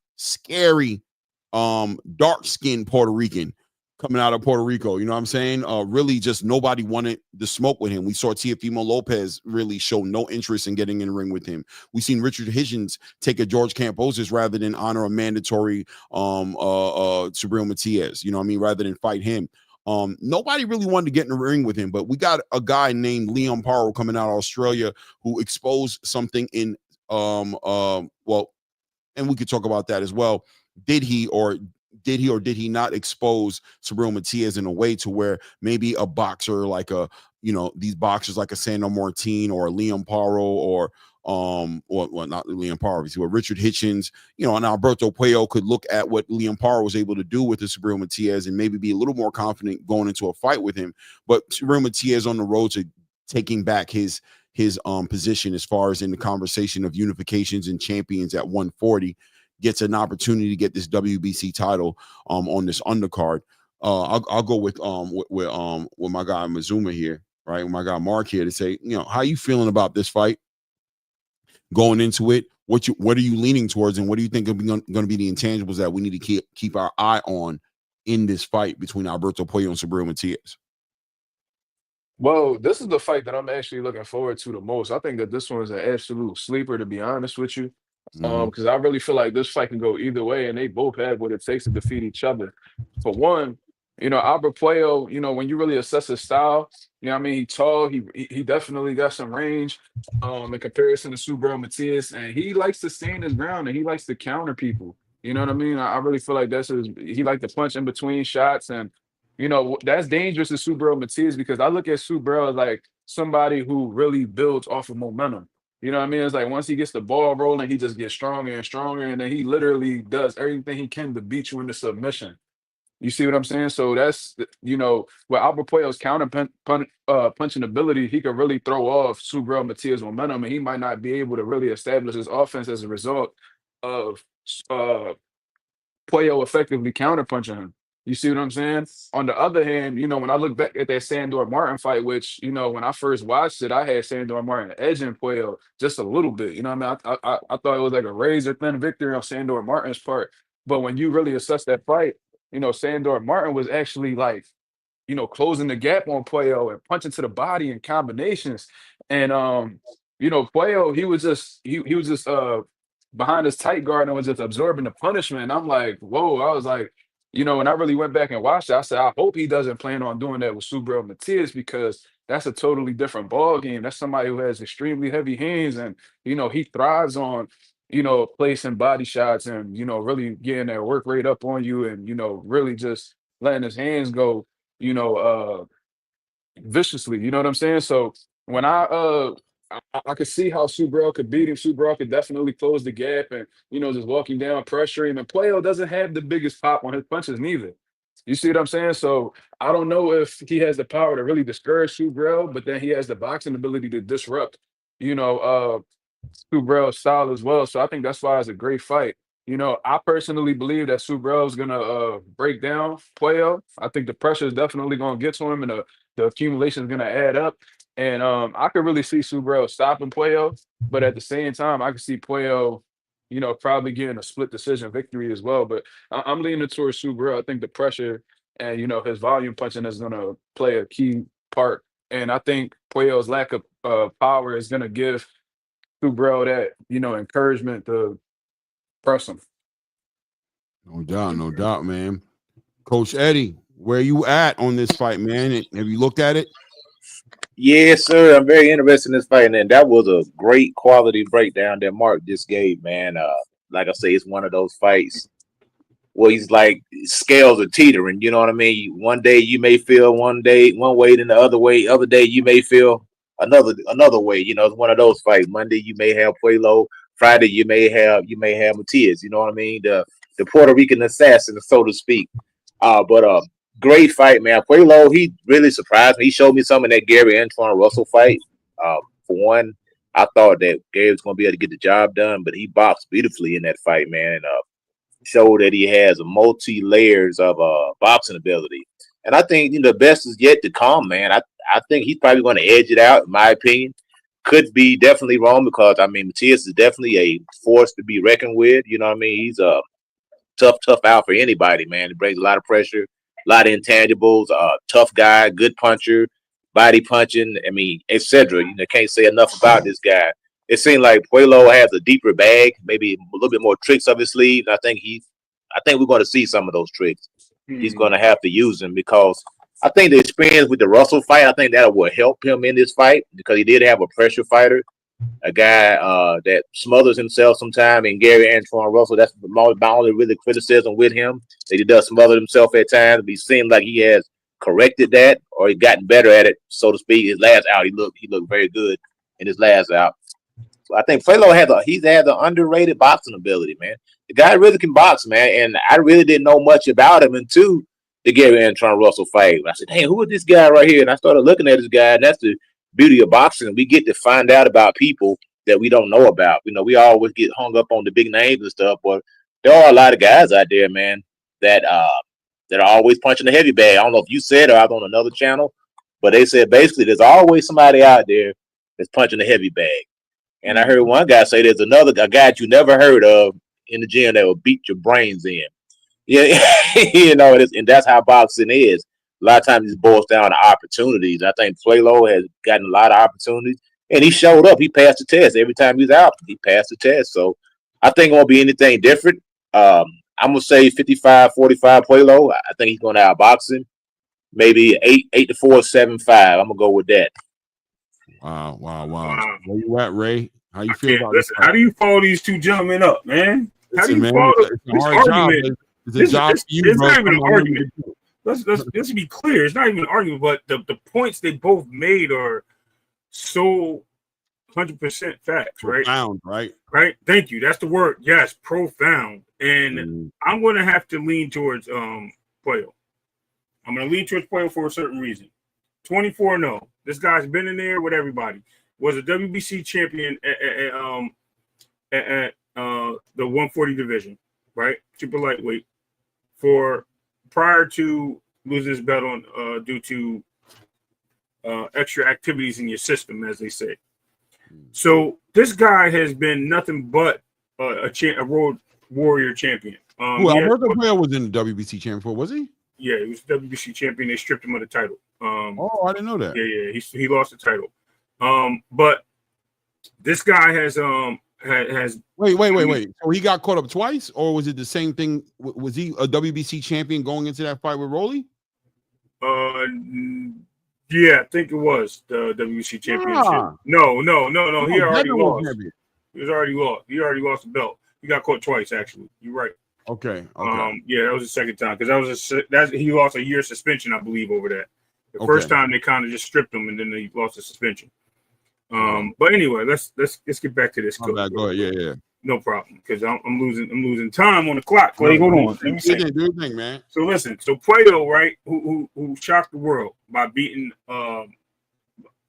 dark-skinned Puerto Rican coming out of Puerto Rico. You know what I'm saying? Really just nobody wanted to smoke with him. We saw Teofimo Lopez really show no interest in getting in the ring with him. We seen Richard Hitchens take a George Kambosos rather than honor a mandatory Subriel Matias, you know what I mean, rather than fight him. Nobody really wanted to get in the ring with him, but we got a guy named Leon Paro coming out of Australia who exposed something in and we could talk about that as well. Did he or did he not expose Subriel Matias in a way to where maybe a boxer like these boxers like a Sandor Martin or a Leon Paro or not Leon Paro, but Richard Hitchens, and Alberto Puello could look at what Leon Paro was able to do with the Subriel Matias and maybe be a little more confident going into a fight with him. But Subriel Matias on the road to taking back his position as far as in the conversation of unifications and champions at 140, gets an opportunity to get this WBC title on this undercard. I'll go with my guy Mazuma here, right? With my guy Mark here to say, how you feeling about this fight going into it? What are you leaning towards, and what do you think are going to be the intangibles that we need to keep our eye on in this fight between Alberto Puello and Subriel Matias? Well, this is the fight that I'm actually looking forward to the most. I think that this one is an absolute sleeper, to be honest with you. Because I really feel like this fight can go either way, and they both have what it takes to defeat each other. For one, Albert Puello, when you really assess his style, I mean, he's tall, he definitely got some range in comparison to Subriel Matias, and he likes to stand his ground and he likes to counter people. You know what I mean? I really feel like he likes to punch in between shots, and that's dangerous to Subriel Matias because I look at Subriel as like somebody who really builds off of momentum. You know what I mean? It's like once he gets the ball rolling, he just gets stronger and stronger, and then he literally does everything he can to beat you into submission. You see what I'm saying? So that's, with Albert Puello's punching ability, he could really throw off Subriel Matias' momentum, and he might not be able to really establish his offense as a result of Puello effectively counterpunching him. You see what I'm saying? On the other hand, when I look back at that Sandor Martin fight, which, when I first watched it, I had Sandor Martin edging Puello just a little bit. You know what I mean? I thought it was like a razor-thin victory on Sandor Martin's part. But when you really assess that fight, Sandor Martin was actually like, closing the gap on Puello and punching to the body in combinations. And, Puello, he was just behind his tight guard and was just absorbing the punishment. And I'm like, whoa, I was like, when I really went back and watched it, I said, I hope he doesn't plan on doing that with Subriel Matias because that's a totally different ball game. That's somebody who has extremely heavy hands and, he thrives on, placing body shots and, really getting that work rate up on you and, really just letting his hands go, viciously. You know what I'm saying? So when I could see how Subriel could beat him. Subriel could definitely close the gap and, just walk him down, pressure him. And Puello doesn't have the biggest pop on his punches neither. You see what I'm saying? So I don't know if he has the power to really discourage Subriel, but then he has the boxing ability to disrupt, Subriel's style as well. So I think that's why it's a great fight. I personally believe that Subriel is going to break down Puello. I think the pressure is definitely going to get to him and the accumulation is going to add up. And I could really see Subriel stopping Puello, but at the same time, I could see Puello, probably getting a split decision victory as well. But I'm leaning towards Subriel. I think the pressure and, his volume punching is going to play a key part. And I think Puello's lack of power is going to give Subriel that, encouragement to press him. No doubt, man. Coach Eddie, where you at on this fight, man? Have you looked at it? Yes, sir. I'm very interested in this fight, and that was a great quality breakdown that Mark just gave, man. Like I say, it's one of those fights where he's like scales are teetering. You know what I mean? One day you may feel one way, then the other way. Other day you may feel another way. It's one of those fights. Monday you may have Puello. Friday you may have Matias. You know what I mean? The Puerto Rican assassin, so to speak. But great fight, man. Quelo, he really surprised me. He showed me some in that Gary Antoine Russell fight. For one, I thought that Gary was going to be able to get the job done, but he boxed beautifully in that fight, man. And showed that he has a multi layers of boxing ability. And I think the best is yet to come, man. I think he's probably going to edge it out, in my opinion. Could be definitely wrong because Matias is definitely a force to be reckoned with. You know what I mean? He's a tough out for anybody, man. He brings a lot of pressure, a lot of intangibles. Tough guy, good puncher, body punching. Etc. Can't say enough about this guy. It seems like Puello has a deeper bag, maybe a little bit more tricks up his sleeve. And I think we're going to see some of those tricks. He's going to have to use them because I think the experience with the Russell fight, I think that will help him in this fight because he did have a pressure fighter, a guy that smothers himself sometime. And Gary Antoine Russell, that's my only really criticism with him, that he does smother himself at times. But he seems like he has corrected that or he gotten better at it, so to speak. His last out, he looked very good in his last out. So I think Puello has an underrated boxing ability, man. The guy really can box, man. And I really didn't know much about him until the Gary Antoine Russell fight. I said, hey, who is this guy right here? And I started looking at this guy, and that's the beauty of boxing. We get to find out about people that we don't know about. We always get hung up on the big names and stuff, but there are a lot of guys out there, man, that are always punching the heavy bag. I don't know if you said or I was on another channel, but they said basically there's always somebody out there that's punching the heavy bag. And I heard one guy say there's a guy that you never heard of in the gym that will beat your brains in. Yeah, and that's how boxing is. A lot of times it boils down to opportunities. I think Puello has gotten a lot of opportunities, and he showed up. He passed the test. Every time he's out, he passed the test. So I think it won't be anything different. I'm going to say 55-45 Puello. I think he's going to outbox him. Maybe 8-4, 7-5. I'm going to go with that. Wow. Where you at, Ray? How you feel about this? How do you follow these two gentlemen up, man? How do you follow this argument? It's not even an argument. Let's be clear. It's not even an argument, but the points they both made are so 100% facts, right? Profound, right? Right. Thank you. That's the word. Yes, profound. And I'm going to have to lean towards Puello. I'm going to lean towards Puello for a certain reason. 24-0. This guy's been in there with everybody. Was a WBC champion at the 140 division, right? Super lightweight. Prior to losing his belt on due to extra activities in your system, as they say. So this guy has been nothing but a road warrior champion. Alberto Puello was in the WBC champion before, was he? Yeah, he was WBC champion. They stripped him of the title. I didn't know that. Yeah, he lost the title. But this guy has Wait. So he got caught up twice, or was it the same thing? Was he a WBC champion going into that fight with Rolly? Yeah, I think it was the WBC championship. No. He already lost. He already lost the belt. He got caught twice, actually. You're right. Okay. Yeah, that was the second time because he lost a year suspension, I believe, over that. The first time they kind of just stripped him, and then they lost the suspension. But anyway, let's get back to this. Go ahead. Yeah. No problem, because I'm losing time on the clock. Clay, hold on. Do your thing, man. So listen, Puello, right, who shocked the world by beating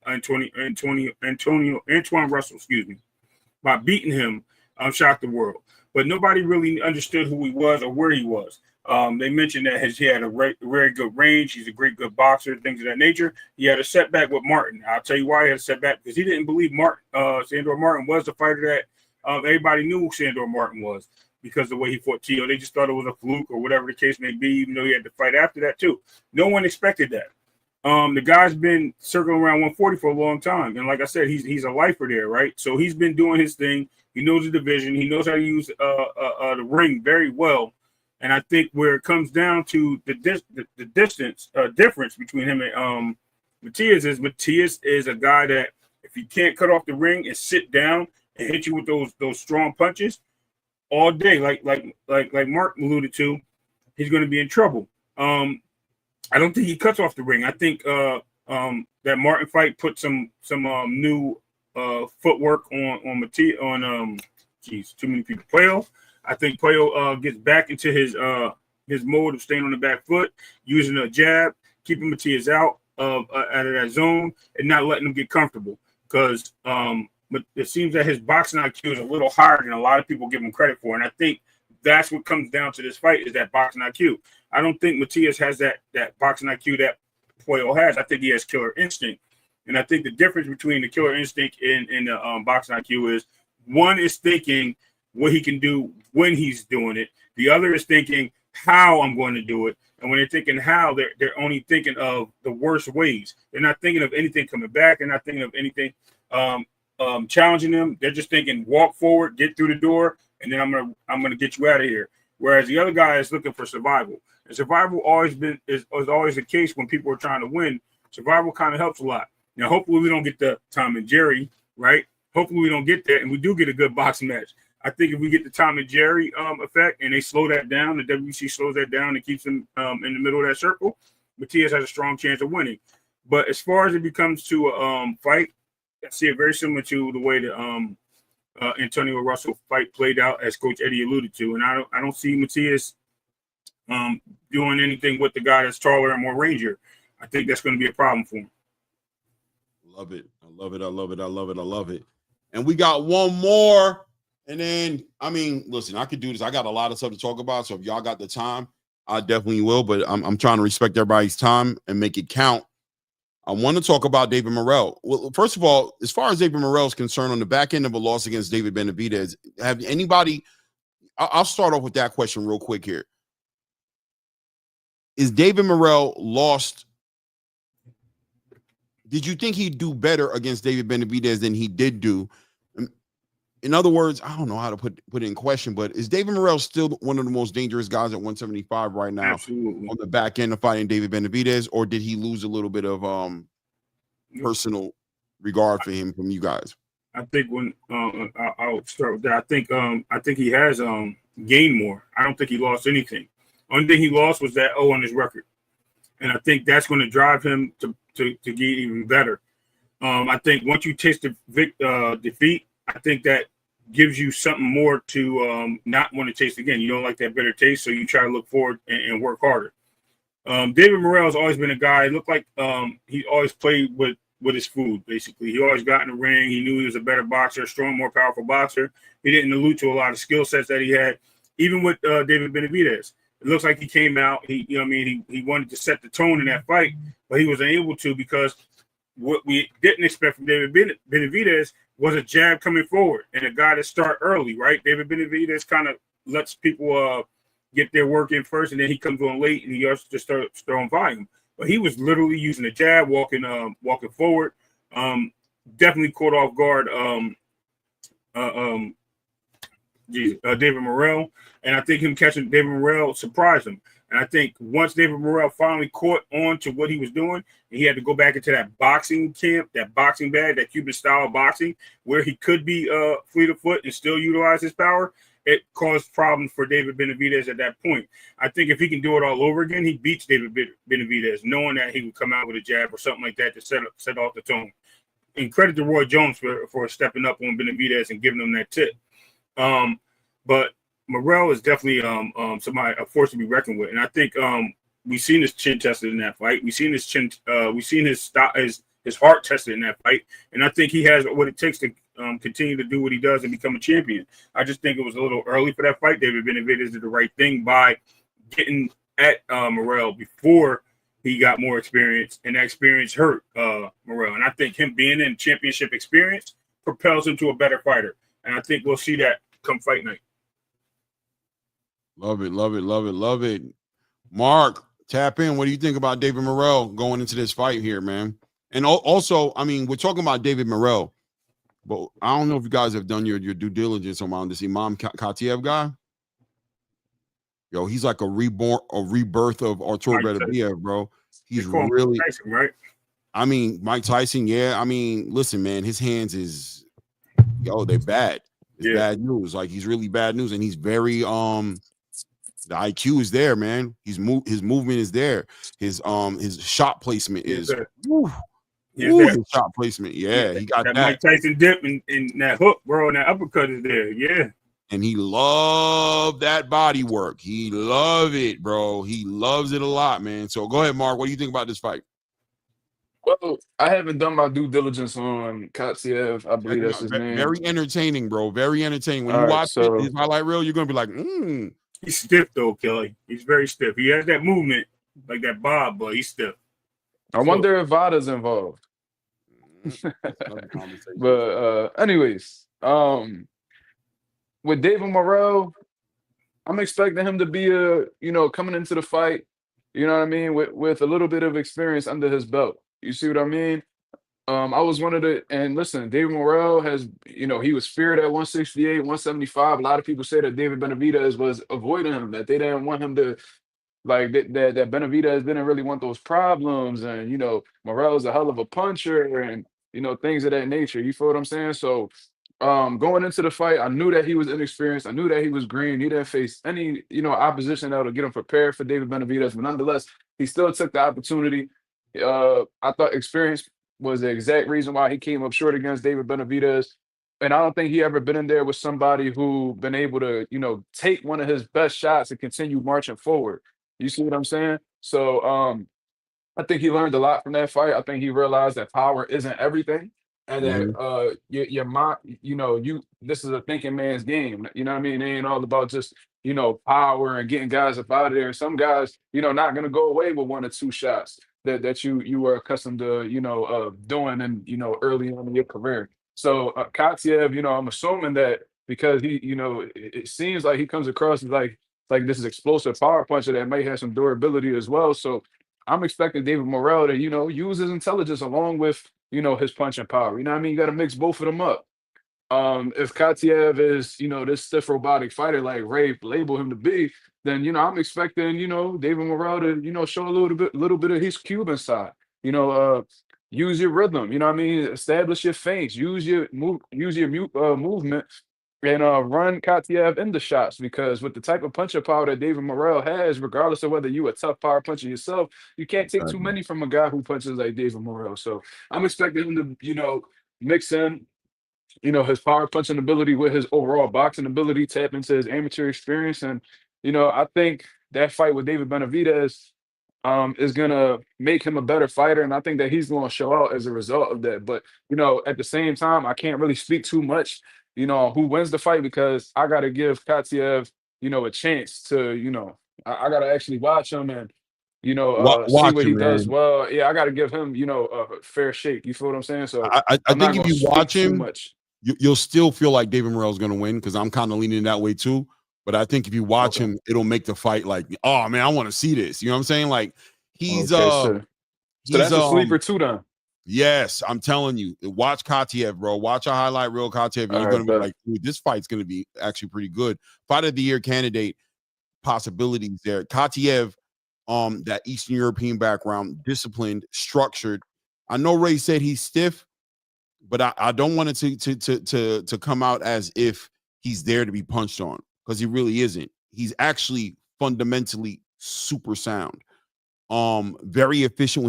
Antoine Russell, by beating him, shocked the world. But nobody really understood who he was or where he was. They mentioned that he had a very good range. He's a good boxer, things of that nature. He had a setback with Martin. I'll tell you why he had a setback, because he didn't believe Sandor Martin was the fighter that everybody knew who Sandor Martin was, because of the way he fought Tio. They just thought it was a fluke or whatever the case may be, even though he had to fight after that too. No one expected that. The guy's been circling around 140 for a long time. And like I said, he's a lifer there, right? So he's been doing his thing. He knows the division. He knows how to use the ring very well. And I think where it comes down to the distance difference between him and Matias is a guy that if he can't cut off the ring and sit down and hit you with those strong punches all day, like Mark alluded to, he's going to be in trouble. I don't think he cuts off the ring. I think that Martin fight put some new footwork on Matias too many people. Puello. I think Puello gets back into his his mode of staying on the back foot, using a jab, keeping Matias out of that zone, and not letting him get comfortable. Because but it seems that his boxing IQ is a little higher than a lot of people give him credit for, and I think that's what comes down to this fight is that boxing IQ. I don't think Matias has that boxing IQ that Puello has. I think he has killer instinct, and I think the difference between the killer instinct and the boxing IQ is one is thinking what he can do when he's doing it. The other is thinking how I'm going to do it. And when they're thinking how, they're only thinking of the worst ways. They're not thinking of anything coming back. They're not thinking of anything challenging them. They're just thinking walk forward, get through the door, and then I'm gonna get you out of here. Whereas the other guy is looking for survival. And survival is always the case when people are trying to win. Survival kind of helps a lot. Now, hopefully we don't get the Tom and Jerry, right? Hopefully we don't get that, and we do get a good boxing match. I think if we get the Tom and Jerry effect and they slow that down, the WC slows that down and keeps them in the middle of that circle, Matias has a strong chance of winning. But as far as it becomes to a fight, I see it very similar to the way the Antonio Russell fight played out, as Coach Eddie alluded to. And I don't see Matias doing anything with the guy that's taller and more rangier. I think that's going to be a problem for him. Love it. I love it. I love it. I love it. I love it. And we got one more. And then, I mean, listen, I could do this. I got a lot of stuff to talk about. So if y'all got the time, I definitely will. But I'm trying to respect everybody's time and make it count. I want to talk about David Morel. Well, first of all, as far as David Morel is concerned, on the back end of a loss against David Benavidez, have anybody – I'll start off with that question real quick here. Is David Morel lost – did you think he'd do better against David Benavidez than he did do? In other words, I don't know how to put it in question, but is David Morel still one of the most dangerous guys at 175 right now? Absolutely. On the back end of fighting David Benavidez, or did he lose a little bit of personal regard for him from you guys? I think when I'll start with that. I think he has gained more. I don't think he lost anything. Only thing he lost was that O on his record, and I think that's going to drive him to get even better. I think once you taste the defeat, I think that gives you something more to not want to taste again. You don't like that bitter taste, so you try to look forward and work harder. David Morel has always been a guy. It looked like he always played with his food, basically. He always got in the ring. He knew he was a better boxer, a strong, more powerful boxer. He didn't allude to a lot of skill sets that he had, even with David Benavidez. It looks like he came out. He wanted to set the tone in that fight, but he was unable to because what we didn't expect from David Benavidez was a jab coming forward and a guy to start early, right? David Benavidez kind of lets people get their work in first, and then he comes on late and he also just starts throwing volume. But he was literally using a jab, walking forward. Definitely caught off guard David Morel, and I think him catching David Morel surprised him. And I think once David Morel finally caught on to what he was doing, he had to go back into that boxing camp, that boxing bag, that Cuban style boxing, where he could be fleet of foot and still utilize his power. It caused problems for David Benavidez at that point. I think if he can do it all over again, he beats David Benavidez, knowing that he would come out with a jab or something like that to set off the tone. And credit to Roy Jones for stepping up on Benavidez and giving him that tip. But Morel is definitely somebody, a force to be reckoned with, and I think we've seen his chin tested in that fight. We've seen his chin, we've seen his heart tested in that fight, and I think he has what it takes to continue to do what he does and become a champion. I just think it was a little early for that fight. David Benavidez did the right thing by getting at Morel before he got more experience, and that experience hurt Morel. And I think him being in championship experience propels him to a better fighter, and I think we'll see that come fight night. Love it, love it, love it, love it. Mark, tap in. What do you think about David Morel going into this fight here, man? And also, I mean, we're talking about David Morel, but I don't know if you guys have done your due diligence on this Imam Katiev guy. Yo, he's like a rebirth of Artur Beterbiev, bro. He's really Tyson, right? I mean, Mike Tyson, yeah. I mean, listen, man, his hands is they're bad. It's bad news. Like, he's really bad news, and he's very the IQ is there, man. His movement is there. His shot placement is his shot placement. Yeah, he got that. Mike Tyson dip and that hook, bro, and that uppercut is there. Yeah. And he loved that body work. He loved it, bro. He loves it a lot, man. So go ahead, Mark. What do you think about this fight? Well, I haven't done my due diligence on Katiev. I Check believe him that's out. his name. Very entertaining, bro. Very entertaining. When All you right, watch it, so his highlight reel, you're gonna be like, He's stiff though, Kelly. He's very stiff. He has that movement like that bob, but he's stiff. I wonder if Vada's involved. That's another conversation. But anyways, with David Morel, I'm expecting him to be coming into the fight, you know what I mean, with a little bit of experience under his belt. You see what I mean? I was one of the, and listen, David Morel has, he was feared at 168, 175. A lot of people say that David Benavidez was avoiding him, that they didn't want him to, like, that Benavidez didn't really want those problems. And, Morel is a hell of a puncher and, things of that nature. You feel what I'm saying? So, going into the fight, I knew that he was inexperienced. I knew that he was green. He didn't face any, opposition that would get him prepared for David Benavidez. But nonetheless, he still took the opportunity. I thought experience was the exact reason why he came up short against David Benavidez. And I don't think he ever been in there with somebody who been able to, take one of his best shots and continue marching forward. You see what I'm saying? So I think he learned a lot from that fight. I think he realized that power isn't everything. And that your mind, this is a thinking man's game. You know what I mean? It ain't all about just, power and getting guys up out of there. Some guys, not gonna go away with one or two shots that you were accustomed to, doing and early on in your career. So Katiev, I'm assuming that because he, it seems like he comes across as like this is explosive power puncher that may have some durability as well. So I'm expecting David Morel to, use his intelligence along with, his punching power. You know what I mean? You got to mix both of them up. If Katiev is, this stiff robotic fighter like Ray labeled him to be, then, I'm expecting, David Morel to, show a little bit of his Cuban side. Use your rhythm, you know what I mean? Establish your feints, use your movement and run Katiev into shots, because with the type of puncher power that David Morel has, regardless of whether you a tough power puncher yourself, you can't take too many from a guy who punches like David Morel. So I'm expecting him to, mix in, his power punching ability with his overall boxing ability, tap into his amateur experience. And, I think that fight with David Benavidez is gonna make him a better fighter, and I think that he's gonna show out as a result of that. But at the same time, I can't really speak too much, who wins the fight, because I gotta give Katiev, a chance to, I gotta actually watch him and see Watch what him, he does man. well. Yeah, I gotta give him, a fair shake. You feel what I'm saying? So I I'm not think if gonna you speak watch too him, much. you'll still feel like David Morel is going to win, because I'm kind of leaning that way too. But I think if you watch Okay. him, it'll make the fight like, oh man, I want to see this. You know what I'm saying? Like he's Okay, so that's a sleeper too, then. yes, I'm telling you, watch Katiev, bro. Watch a highlight reel Katiev, and All you're right, going to be bet. like, dude, this fight's going to be actually pretty good. Fight of the year candidate possibilities there. Katiev, that Eastern European background, disciplined, structured. I know Ray said he's stiff, but I don't want it to come out as if he's there to be punched on, because he really isn't. He's actually fundamentally super sound. Very efficient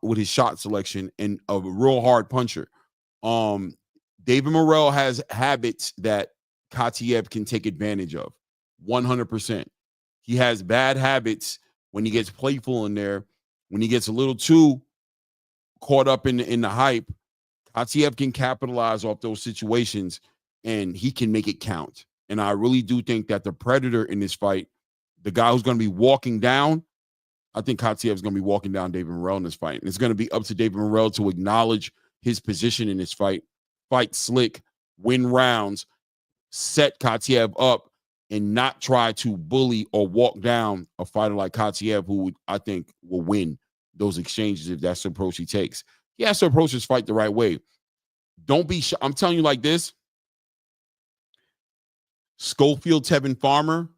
with his shot selection, and a real hard puncher. David Morel has habits that Katiev can take advantage of 100%. He has bad habits when he gets playful in there, when he gets a little too caught up in the hype. Katiev can capitalize off those situations, and he can make it count. And I really do think that the predator in this fight, the guy who's going to be walking down, I think Katiev is going to be walking down David Morel in this fight. And it's going to be up to David Morel to acknowledge his position in this fight, fight slick, win rounds, set Katiev up, and not try to bully or walk down a fighter like Katiev, who I think will win those exchanges if that's the approach he takes. He has to approach this fight the right way. Don't be I'm telling you like this. Scofield, Tevin Farmer,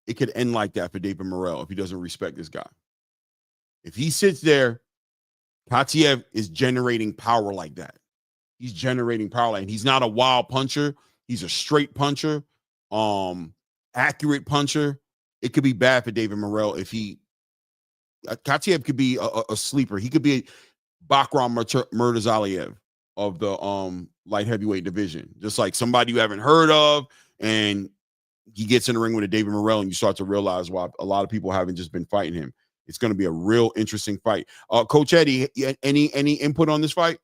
it could end like that for David Morel if he doesn't respect this guy. If he sits there, Katiev is generating power like that. He's generating power like, and he's not a wild puncher. He's a straight puncher, accurate puncher. It could be bad for David Morel if he Katiev could be a sleeper. He could be Bakram Murtazaliev. of the light heavyweight division. Just like somebody you haven't heard of, and he gets in the ring with a David Morel, and you start to realize why a lot of people haven't just been fighting him. It's going to be a real interesting fight. Coach Eddie, any input on this fight?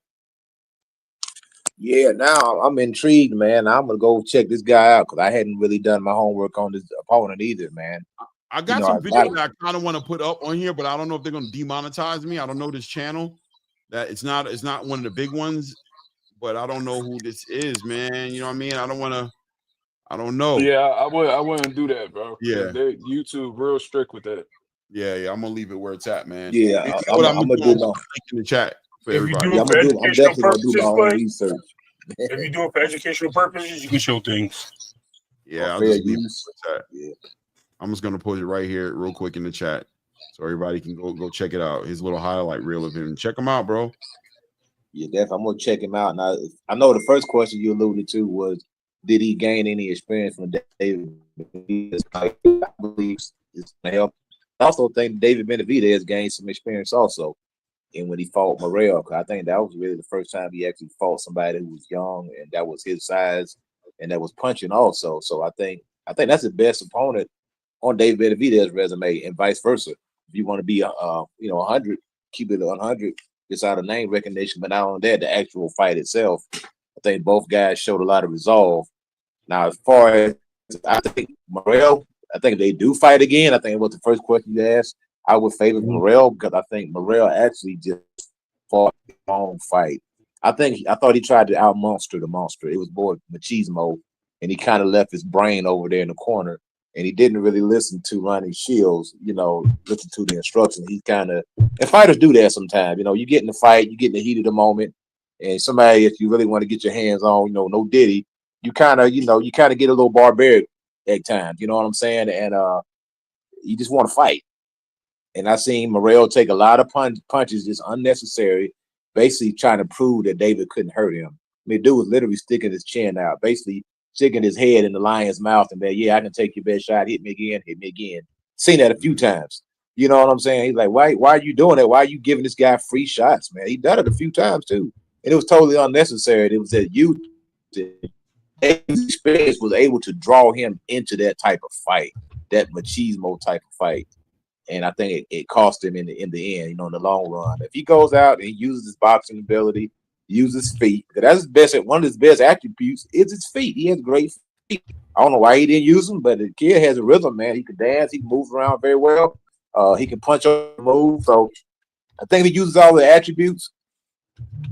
Yeah, now I'm intrigued, man. I'm gonna go check this guy out because I hadn't really done my homework on this opponent either, man. I got some video that I kind of want to put up on here, but I don't know if they're going to demonetize me. I don't know this channel. That it's not one of the big ones, but I don't know who this is, man. You know what I mean? I don't know. Yeah, I wouldn't do that, bro. Yeah, YouTube real strict with that. Yeah, I'm gonna leave it where it's at, man. Yeah, I'm gonna do my in the chat for if everybody. You do it for educational purposes, research. If you do it for educational purposes, you can show things. Yeah, I'll just leave it where it's at. Yeah. I'm just gonna put it right here, real quick in the chat, so everybody can go check it out. His little highlight reel of him. Check him out, bro. Yeah, definitely. I'm gonna check him out. Now, I know the first question you alluded to was, did he gain any experience from David? I believe it's gonna help. I also think David Benavidez gained some experience also. And when he fought Morel, because I think that was really the first time he actually fought somebody who was young and that was his size and that was punching also. So I think that's the best opponent on David Benavidez's resume, and vice versa. If you want to be 100, keep it 100. It's out of name recognition, but not only that, the actual fight itself. I think both guys showed a lot of resolve. Now, as far as I think Morel, I think if they do fight again, I think it was the first question you asked. I would favor Morel because I think Morel actually just fought his own fight. I thought he tried to out-monster the monster. It was more machismo, and he kind of left his brain over there in the corner, and he didn't really listen to Ronnie Shields, listen to the instructions. He kind of, and fighters do that sometimes. You get in the fight, you get in the heat of the moment, and somebody if you really want to get your hands on, no Diddy, you kind of get a little barbaric at times. You know what I'm saying? And you just want to fight. And I seen Morel take a lot of punches, just unnecessary, basically trying to prove that David couldn't hurt him. I mean, dude was literally sticking his chin out, basically sticking his head in the lion's mouth and that, yeah, I can take your best shot, hit me again. Seen that a few times. You know what I'm saying? He's like, why are you doing that? Why are you giving this guy free shots, man? He done it a few times too. And it was totally unnecessary. It was that David's experience was able to draw him into that type of fight, that machismo type of fight. And I think it cost him in the end, in the long run. If he goes out and he uses his boxing ability, uses his feet, because that's his best. One of his best attributes is his feet. He has great feet. I don't know why he didn't use them, but the kid has a rhythm, man. He can dance. He can move around very well. He can punch or move. So I think if he uses all the attributes,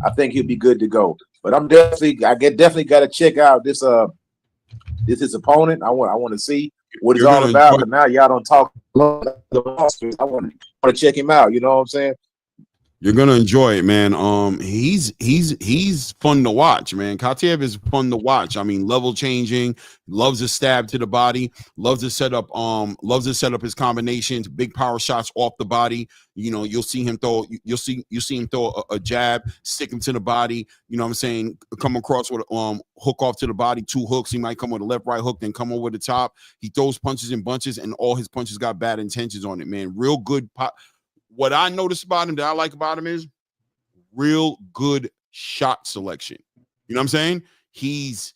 I think he'll be good to go. But I definitely got to check out this his opponent. I want to see what it's all about. But now y'all don't talk about the monsters. I want to check him out. You know what I'm saying? You're gonna enjoy it, man. He's fun to watch, man. Katiev is fun to watch. I mean, level changing, loves to stab to the body, loves to set up his combinations, big power shots off the body. You'll see him throw a jab, stick him to the body. You know what I'm saying? Come across with a hook off to the body, 2 hooks. He might come with a left, right hook, then come over the top. He throws punches in bunches, and all his punches got bad intentions on it, man. Real good pop. What I noticed about him that I like about him is real good shot selection. You know what I'm saying? He's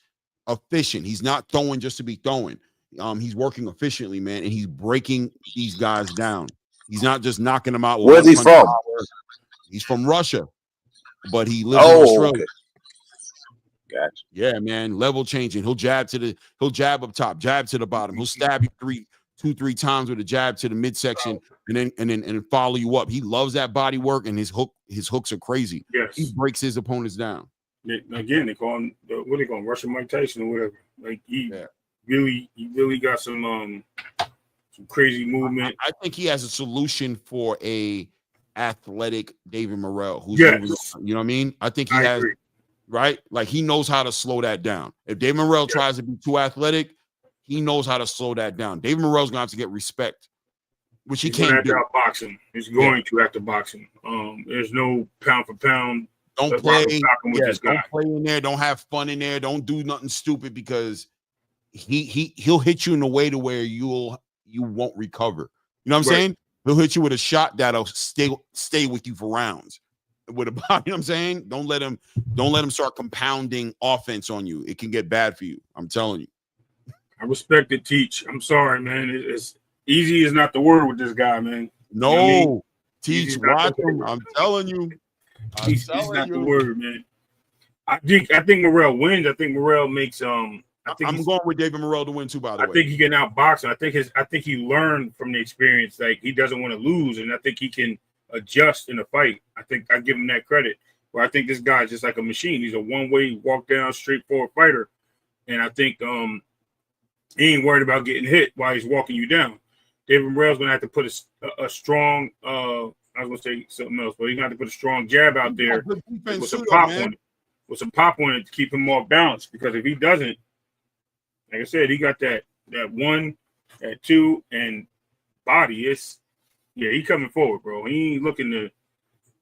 efficient. He's not throwing just to be throwing. He's working efficiently, man, and he's breaking these guys down. He's not just knocking them out. Where's he from? He's from Russia, but he lives in Australia. Okay. Gotcha. Yeah, man. Level changing. He'll jab up top, jab to the bottom. He'll stab you 2-3 times with a jab to the midsection, and then follow you up. He loves that body work, and his hooks are crazy. Yes, he breaks his opponents down. Again, they call him Russian Mike Tyson or whatever. Like he really got some crazy movement. I think he has a solution for a athletic David Morel, who's you know what I mean. I think he has. Agree. Right, like he knows how to slow that down. If David Morel tries to be too athletic, he knows how to slow that down. David Morel's gonna have to get respect, which he can't do. Boxing. He's going to after boxing. There's no pound for pound. Don't play. Don't play in there. Don't have fun in there. Don't do nothing stupid because he'll hit you in a way to where you won't recover. You know what I'm saying? He'll hit you with a shot that'll stay with you for rounds. with a body. You know what I'm saying? Don't let him start compounding offense on you. It can get bad for you. I'm telling you. I respect it, Teach. I'm sorry, man. It's easy is not the word with this guy, man. No, you know what I mean? Teach, watch him. I'm telling you. He's not the word, man. I think Morel wins. I think Morel makes I'm going with David Morel to win too, by the way. I think he can outbox him. I think he learned from the experience. Like, he doesn't want to lose, and I think he can adjust in a fight. I think I give him that credit. Where I think this guy's just like a machine. He's a one-way, walk down, straightforward fighter. And I think he ain't worried about getting hit while he's walking you down. David Morel's gonna have to put a strong I was gonna say something else, but he's gonna have to put a strong jab out there with some pop on it. With some pop on it to keep him off balance. Because if he doesn't, like I said, he got that 1, that 2, and body. He coming forward, bro. He ain't looking to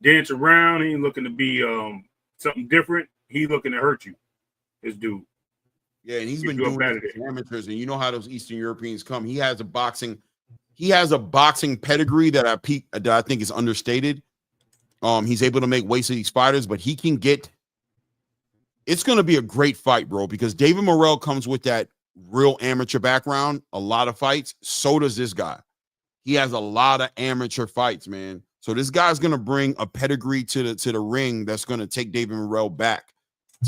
dance around. He ain't looking to be something different. He looking to hurt you. This dude. Yeah, and he's been doing this with amateurs, and you know how those Eastern Europeans come. He has a boxing pedigree that I think is understated. He's able to make weights of these fighters, but he can get. It's going to be a great fight, bro, because David Morel comes with that real amateur background, a lot of fights. So does this guy. He has a lot of amateur fights, man. So this guy's going to bring a pedigree to the ring that's going to take David Morel back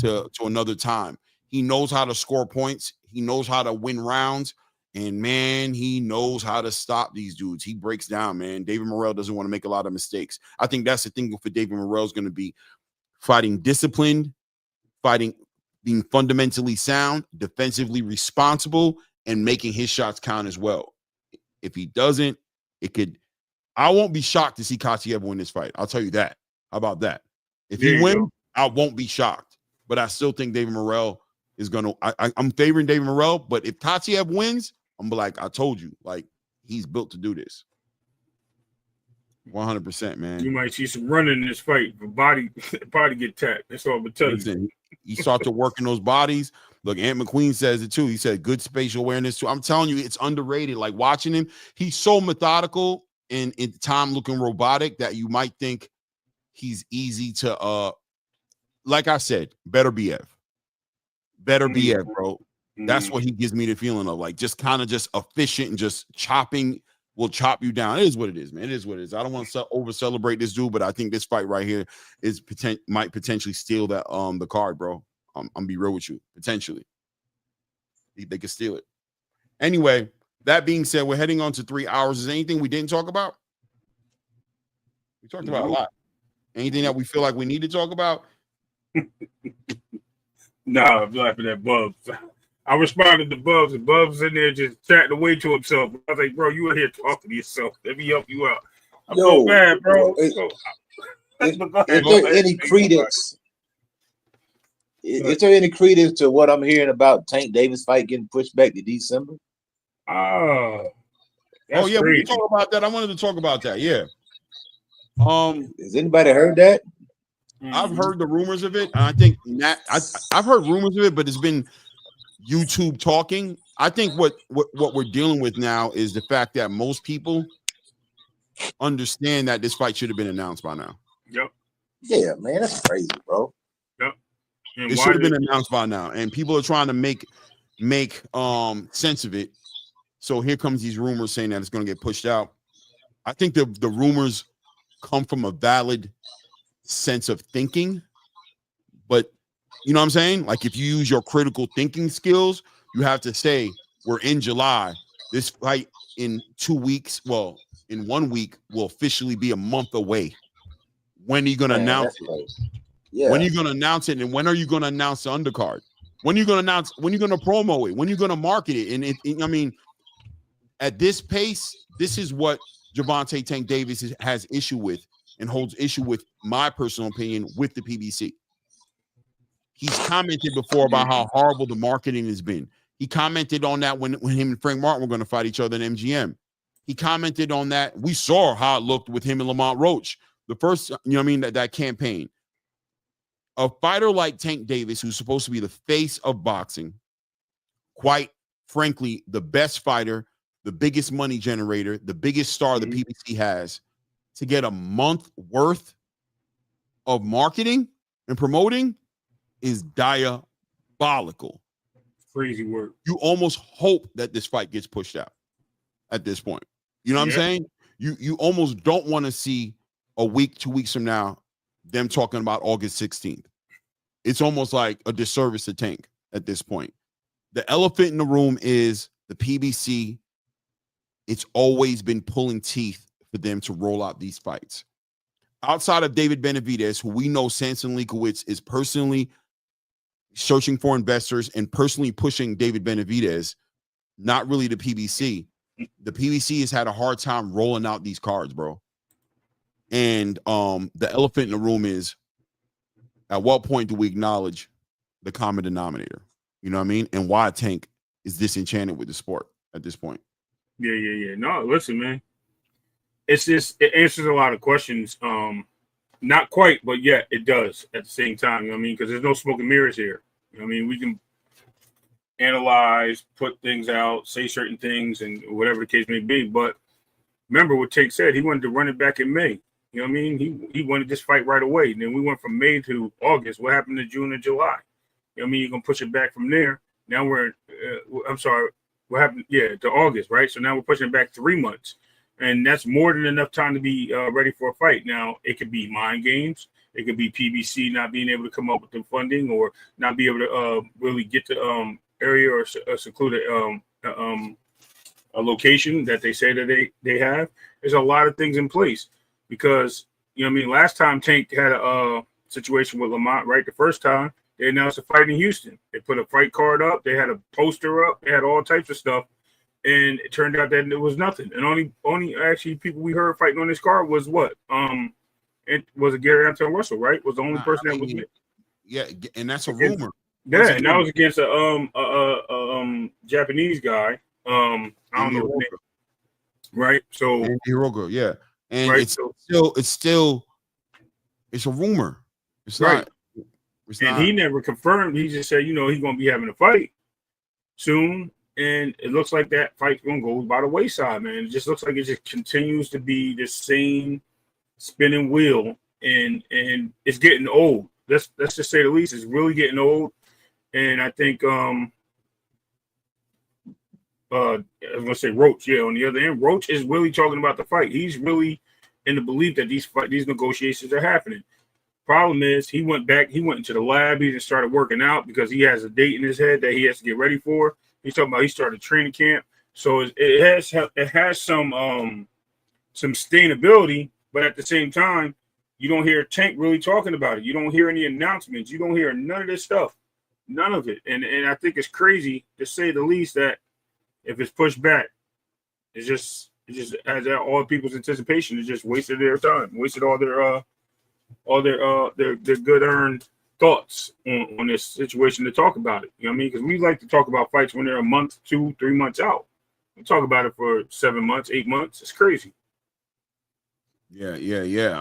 to another time. He knows how to score points. He knows how to win rounds. And, man, he knows how to stop these dudes. He breaks down, man. David Morel doesn't want to make a lot of mistakes. I think that's the thing for David Morel is going to be fighting disciplined, being fundamentally sound, defensively responsible, and making his shots count as well. If he doesn't, I won't be shocked to see Katiev win this fight. I'll tell you that. How about that? If he wins, I won't be shocked. But I still think David Morel is going to I'm favoring David Morel, but if Katiev wins, I'm like, I told you, like, he's built to do this. 100%, man. You might see some running in this fight. The body get tapped. That's all I'm telling you. He starts to work in those bodies. Look, Ant McQueen says it too. He said good spatial awareness too. I'm telling you, it's underrated. Like, watching him, he's so methodical and in time looking robotic that you might think he's easy to like I said, better BF, bro. That's what he gives me the feeling of, like, just kind of just efficient and just chopping will chop you down. It is what it is, man. It is what it is. I don't want to over celebrate this dude, but I think this fight right here might potentially steal that the card, bro. I'm gonna be real with you. Potentially, they could steal it. Anyway, that being said, we're heading on to 3 hours. Is there anything we didn't talk about? We talked about a lot. Anything that we feel like we need to talk about? Nah, I'm laughing at Bubs. I responded to Bubs, and Bubs in there just chatting away to himself. I was like, bro, you in here talking to yourself. Let me help you out. I'm so bad, bro. Is there any credence? Is there any credence to what I'm hearing about Tank Davis fight getting pushed back to December? Yeah, crazy. We can talk about that. I wanted to talk about that. Yeah. Has anybody heard that? I've heard the rumors of it, and I think I've heard rumors of it, but it's been YouTube talking. I think what we're dealing with now is the fact that most people understand that this fight should have been announced by now. Yep. Yeah, man, that's crazy, bro. Yep. And it should have been announced by now, and people are trying to make sense of it. So here comes these rumors saying that it's going to get pushed out. I think the rumors come from a valid sense of thinking, but you know what I'm saying? Like, if you use your critical thinking skills, you have to say, we're in July. This fight in 2 weeks, well, in 1 week, will officially be a month away. When are you going to announce it? Right. Yeah. When are you going to announce it? And when are you going to announce the undercard? When are you going to announce? When are you going to promo it? When are you going to market it? And I mean, at this pace, this is what Gervonta Tank Davis has issue with and holds issue with, my personal opinion, with the PBC. He's commented before about how horrible the marketing has been. He commented on that when him and Frank Martin were going to fight each other in MGM. He commented on that. We saw how it looked with him and Lamont Roach. The first, you know what I mean, that campaign. A fighter like Tank Davis, who's supposed to be the face of boxing, quite frankly, the best fighter, the biggest money generator, the biggest star the PBC has, to get a month worth of marketing and promoting is diabolical. Crazy work. You almost hope that this fight gets pushed out at this point. You know what I'm saying? You almost don't want to see a week, 2 weeks from now, them talking about August 16th. It's almost like a disservice to Tank at this point. The elephant in the room is the PBC. It's always been pulling teeth for them to roll out these fights. Outside of David Benavidez, who we know Samson Leakowitz is personally searching for investors and personally pushing David Benavidez, not really the PBC. The PBC has had a hard time rolling out these cards, bro. And the elephant in the room is, at what point do we acknowledge the common denominator? You know what I mean? And why Tank is disenchanted with the sport at this point. Yeah. No, listen, man. It's just, it answers a lot of questions. Not quite, but yeah, it does at the same time. You know what I mean? Because there's no smoke and mirrors here. You know what I mean? We can analyze, put things out, say certain things, and whatever the case may be. But remember what Tank said. He wanted to run it back in May. You know what I mean? He wanted this fight right away. And then we went from May to August. What happened to June and July? You know what I mean? You're going to push it back from there. Now we're, I'm sorry, what happened? Yeah, to August, right? So now we're pushing it back 3 months. And that's more than enough time to be ready for a fight. Now, it could be mind games. It could be PBC not being able to come up with the funding or not be able to really get to area or secluded a location that they say that they have. There's a lot of things in place because, you know what I mean, last time Tank had a situation with Lamont, right? The first time, they announced a fight in Houston. They put a fight card up. They had a poster up. They had all types of stuff. And it turned out that it was nothing. And only actually people we heard fighting on this card was what? It was a Gary Anton Russell, right? Was the only person that was it. Yeah, and that's a rumor. Yeah, and that was against a Japanese guy. I don't know his name. Right? So Hirogo, yeah. And right, it's still it's a rumor. It's right. Not. It's and not. he never confirmed. He just said, you know, he's gonna be having a fight soon. And it looks like that fight's gonna go by the wayside, man. It just looks like it just continues to be the same spinning wheel, and it's getting old. Let's just say the least. It's really getting old, and I think I was gonna say Roach. Yeah, on the other end, Roach is really talking about the fight. He's really in the belief that these negotiations are happening. Problem is, he went into the lab. He just started working out because he has a date in his head that he has to get ready for. He's talking about he started training camp, so it has some sustainability, but at the same time, you don't hear Tank really talking about it. You don't hear any announcements. You don't hear none of this stuff, none of it. And I think it's crazy to say the least that if it's pushed back, it just as all people's anticipation. It's just wasted their time, wasted all their good earned thoughts on this situation to talk about it. You know what I mean? Because we like to talk about fights when they're a month, 2, 3 months out. We talk about it for 7 months, 8 months. It's crazy. Yeah.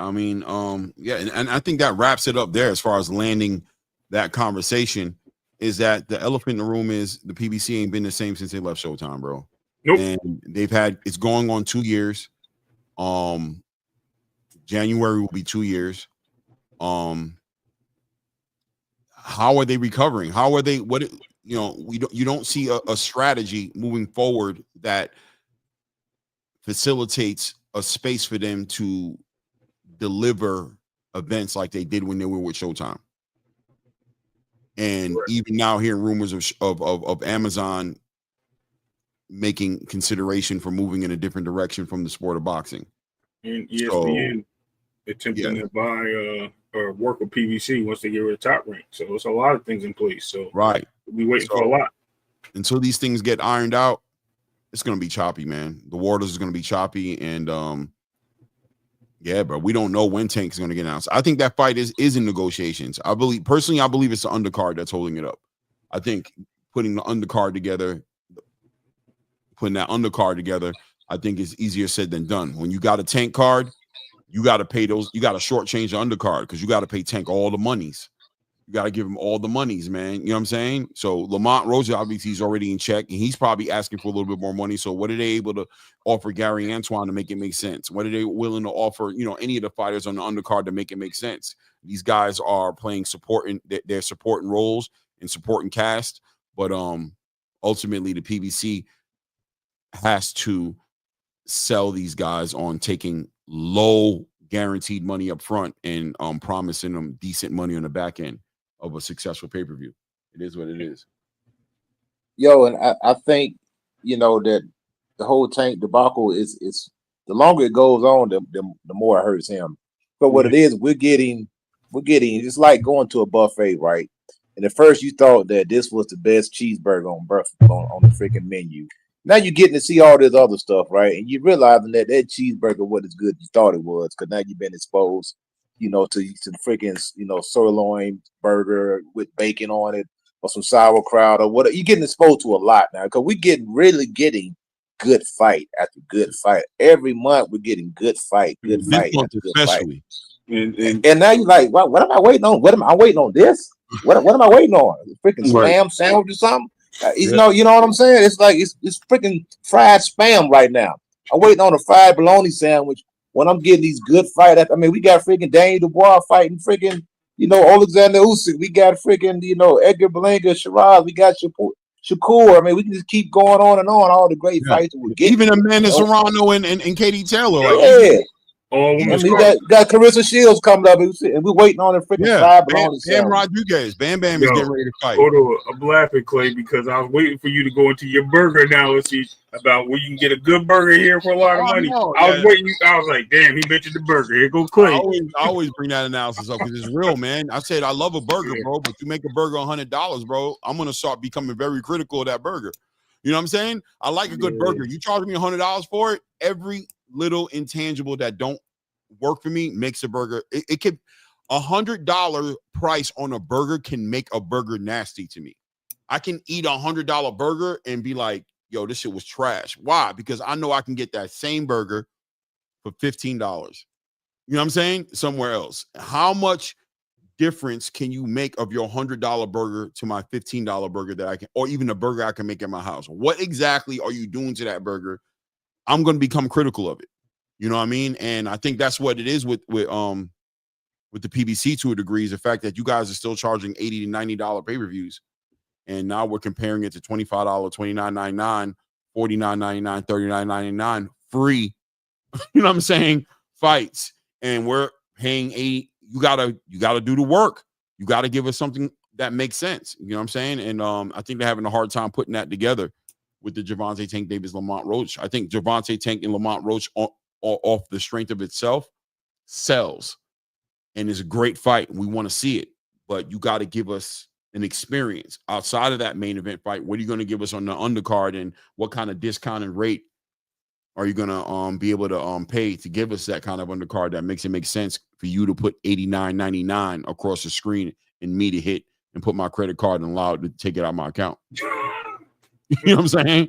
I mean, and I think that wraps it up there as far as landing that conversation. Is that the elephant in the room is the PBC ain't been the same since they left Showtime, bro. Nope. And it's going on 2 years. January will be 2 years. How are they recovering? How are they? You don't see a strategy moving forward that facilitates a space for them to deliver events like they did when they were with Showtime. And even now, hearing rumors of Amazon making consideration for moving in a different direction from the sport of boxing. And ESPN attempting to buy or work with PBC once they get rid of Top Rank. So it's a lot of things in place. So right, we're waiting for a lot. Until these things get ironed out, it's going to be choppy, man. The waters is going to be choppy, and but we don't know when Tank is going to get announced. I think that fight is in negotiations. I believe it's the undercard that's holding it up. I think putting that undercard together, I think is easier said than done. When you got a Tank card, you got to pay those. You got to shortchange the undercard because you got to pay Tank all the monies. You got to give him all the monies, man. You know what I'm saying? So Lamont Rosa, obviously, he's already in check, and he's probably asking for a little bit more money. So what are they able to offer Gary Antoine to make it make sense? What are they willing to offer, any of the fighters on the undercard to make it make sense? These guys are playing supporting, they're supporting roles and supporting cast, but ultimately the PBC has to sell these guys on taking low guaranteed money up front and promising them decent money on the back end of a successful pay-per-view. It is what it is. Yo, and I think that the whole Tank debacle is the longer it goes on, the more it hurts him. But what it is, we're getting it's like going to a buffet, right? And at first you thought that this was the best cheeseburger on the freaking menu. Now you're getting to see all this other stuff, right? And you're realizing that cheeseburger wasn't as good as you thought it was, because now you've been exposed, to the freaking, sirloin burger with bacon on it, or some sauerkraut or whatever. You're getting exposed to a lot now, because we're really getting good fight after good fight. Every month we're getting good fight after good fight. And now you're like, what am I waiting on? I'm waiting on this? What am I waiting on? Freaking spam sandwich or something? You know what I'm saying? It's like it's freaking fried spam right now. I'm waiting on a fried bologna sandwich when I'm getting these good fight. I mean, we got freaking Daniel Dubois fighting freaking, Alexander Usyk. We got freaking, Edgar Berlanga, Shiraz. We got Shakur. I mean, we can just keep going on and on. All the great fights we're getting. Even Amanda Serrano and Katie Taylor. Yeah. We got Carissa Shields coming up, and we're waiting on a freaking fried bologna sandwich. Bam Rodriguez. Bam is getting ready to fight. Hold on, I'm laughing, Clay, because I was waiting for you to go into your burger analogy about where you can get a good burger here for a lot of money. I was waiting. I was like, damn, he mentioned the burger. Here go Clay. I always bring that analysis up because it's real, man. I said I love a burger, bro, but you make a burger $100, bro, I'm gonna start becoming very critical of that burger. You know what I'm saying? I like a good burger. You charge me $100 for it. Every little intangible that don't work for me makes a burger. It could $100 price on a burger can make a burger nasty to me. I can eat $100 burger and be like, yo, this shit was trash. Why? Because I know I can get that same burger for $15. You know what I'm saying? Somewhere else. How much difference can you make of your $100 burger to my $15 burger that I can, or even a burger I can make at my house? What exactly are you doing to that burger? I'm going to become critical of it. You know what I mean? And I think that's what it is with the PBC to a degree, is the fact that you guys are still charging $80 to $90 pay-per-views. And now we're comparing it to $25, $29.99, $49.99, $39.99 free. You know what I'm saying? Fights. And we're paying $80. You gotta do the work. You gotta give us something that makes sense. You know what I'm saying? And I think they're having a hard time putting that together with the Gervonta Tank Davis Lamont Roach. I think Gervonta Tank and Lamont Roach off the strength of itself sells and is a great fight. We want to see it, but you got to give us an experience outside of that main event fight. What are you going to give us on the undercard, and what kind of discounted rate are you going to be able to pay to give us that kind of undercard that makes it make sense for you to put $89.99 across the screen and me to hit and put my credit card and allow it to take it out of my account? You know what I'm saying?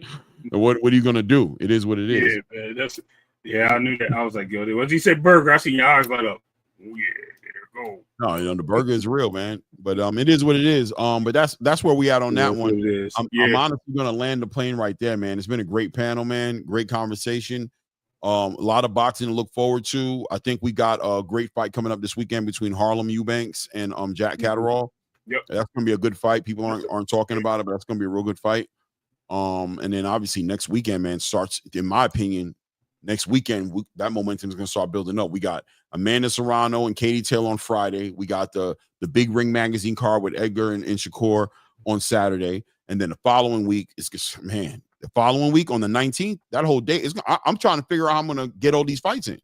What are you going to do? It is what it is. Yeah, man, I knew that. I was like, yo, once he said burger, I seen your eyes light up. Oh, yeah, there it go. No, the burger is real, man. But it is what it is. But that's where we at on that one. I'm honestly gonna land the plane right there, man. It's been a great panel, man. Great conversation. A lot of boxing to look forward to. I think we got a great fight coming up this weekend between Harlem Eubanks and Jack Catterall. Yep, that's gonna be a good fight. People aren't talking about it, but that's gonna be a real good fight. And then obviously next weekend, man, starts, in my opinion, next weekend, that momentum is going to start building up. We got Amanda Serrano and Katie Taylor on Friday. We got the Big Ring Magazine card with Edgar and Shakur on Saturday. And then the following week is just, man, the following week on the 19th, that whole day is, I'm trying to figure out how I'm going to get all these fights in.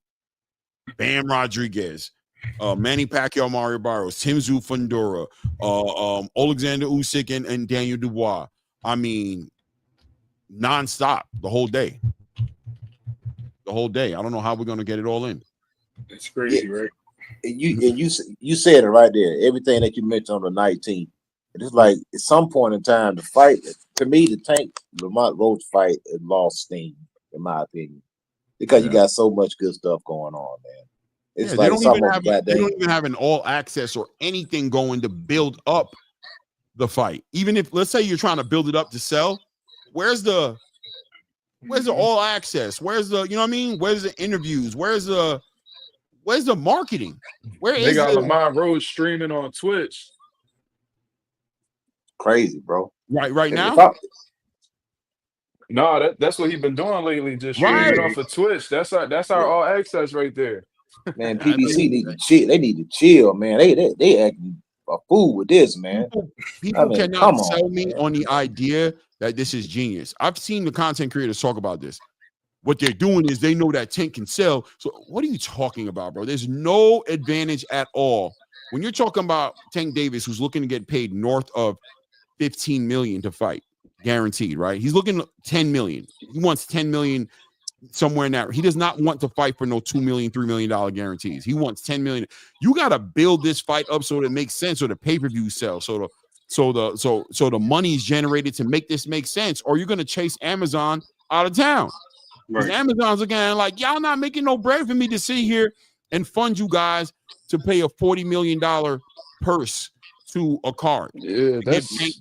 Bam Rodriguez, Manny Pacquiao, Mario Barrios, Tim Tszyu Fundora, Alexander Usyk and Daniel Dubois. I mean, nonstop the whole day. I don't know how we're gonna get it all in. It's crazy, right? And you said it right there. Everything that you mentioned on the 19th. It's like at some point in time, the fight, to me, the Tank Lamont Roach fight had lost steam, in my opinion, because you got so much good stuff going on, man. It's Yeah, like they some of don't goddamn. even have an all access or anything going to build up the fight. Even if, let's say, you're trying to build it up to sell, where's the all access? Where's the, you know what I mean? Where's the interviews? Where's the marketing? Where They is got the Lamar Rhodes streaming on Twitch. Crazy, bro. right If now? No, that's what he's been doing lately, just Right. streaming off of Twitch. That's our all access right there. Man, PBC need to chill. They need to chill, man. They acting a fool with this, man. People I mean, cannot come sell on, me man. on the idea that this is genius. I've seen the content creators talk about this. What they're doing is they know that Tank can sell. So what are you talking about, bro? There's no advantage at all. When you're talking about Tank Davis, who's looking to get paid north of 15 million to fight, guaranteed, right? He's looking at 10 million. He wants 10 million somewhere in that. He does not want to fight for no $2 million, $3 million guarantees. He wants 10 million. You got to build this fight up so that it makes sense, so the pay-per-view sells, so the money's generated to make this make sense, or you're gonna chase Amazon out of town. Because Amazon's again like, y'all not making no bread for me to sit here and fund you guys to pay a $40 million purse to a card. Yeah, that's, you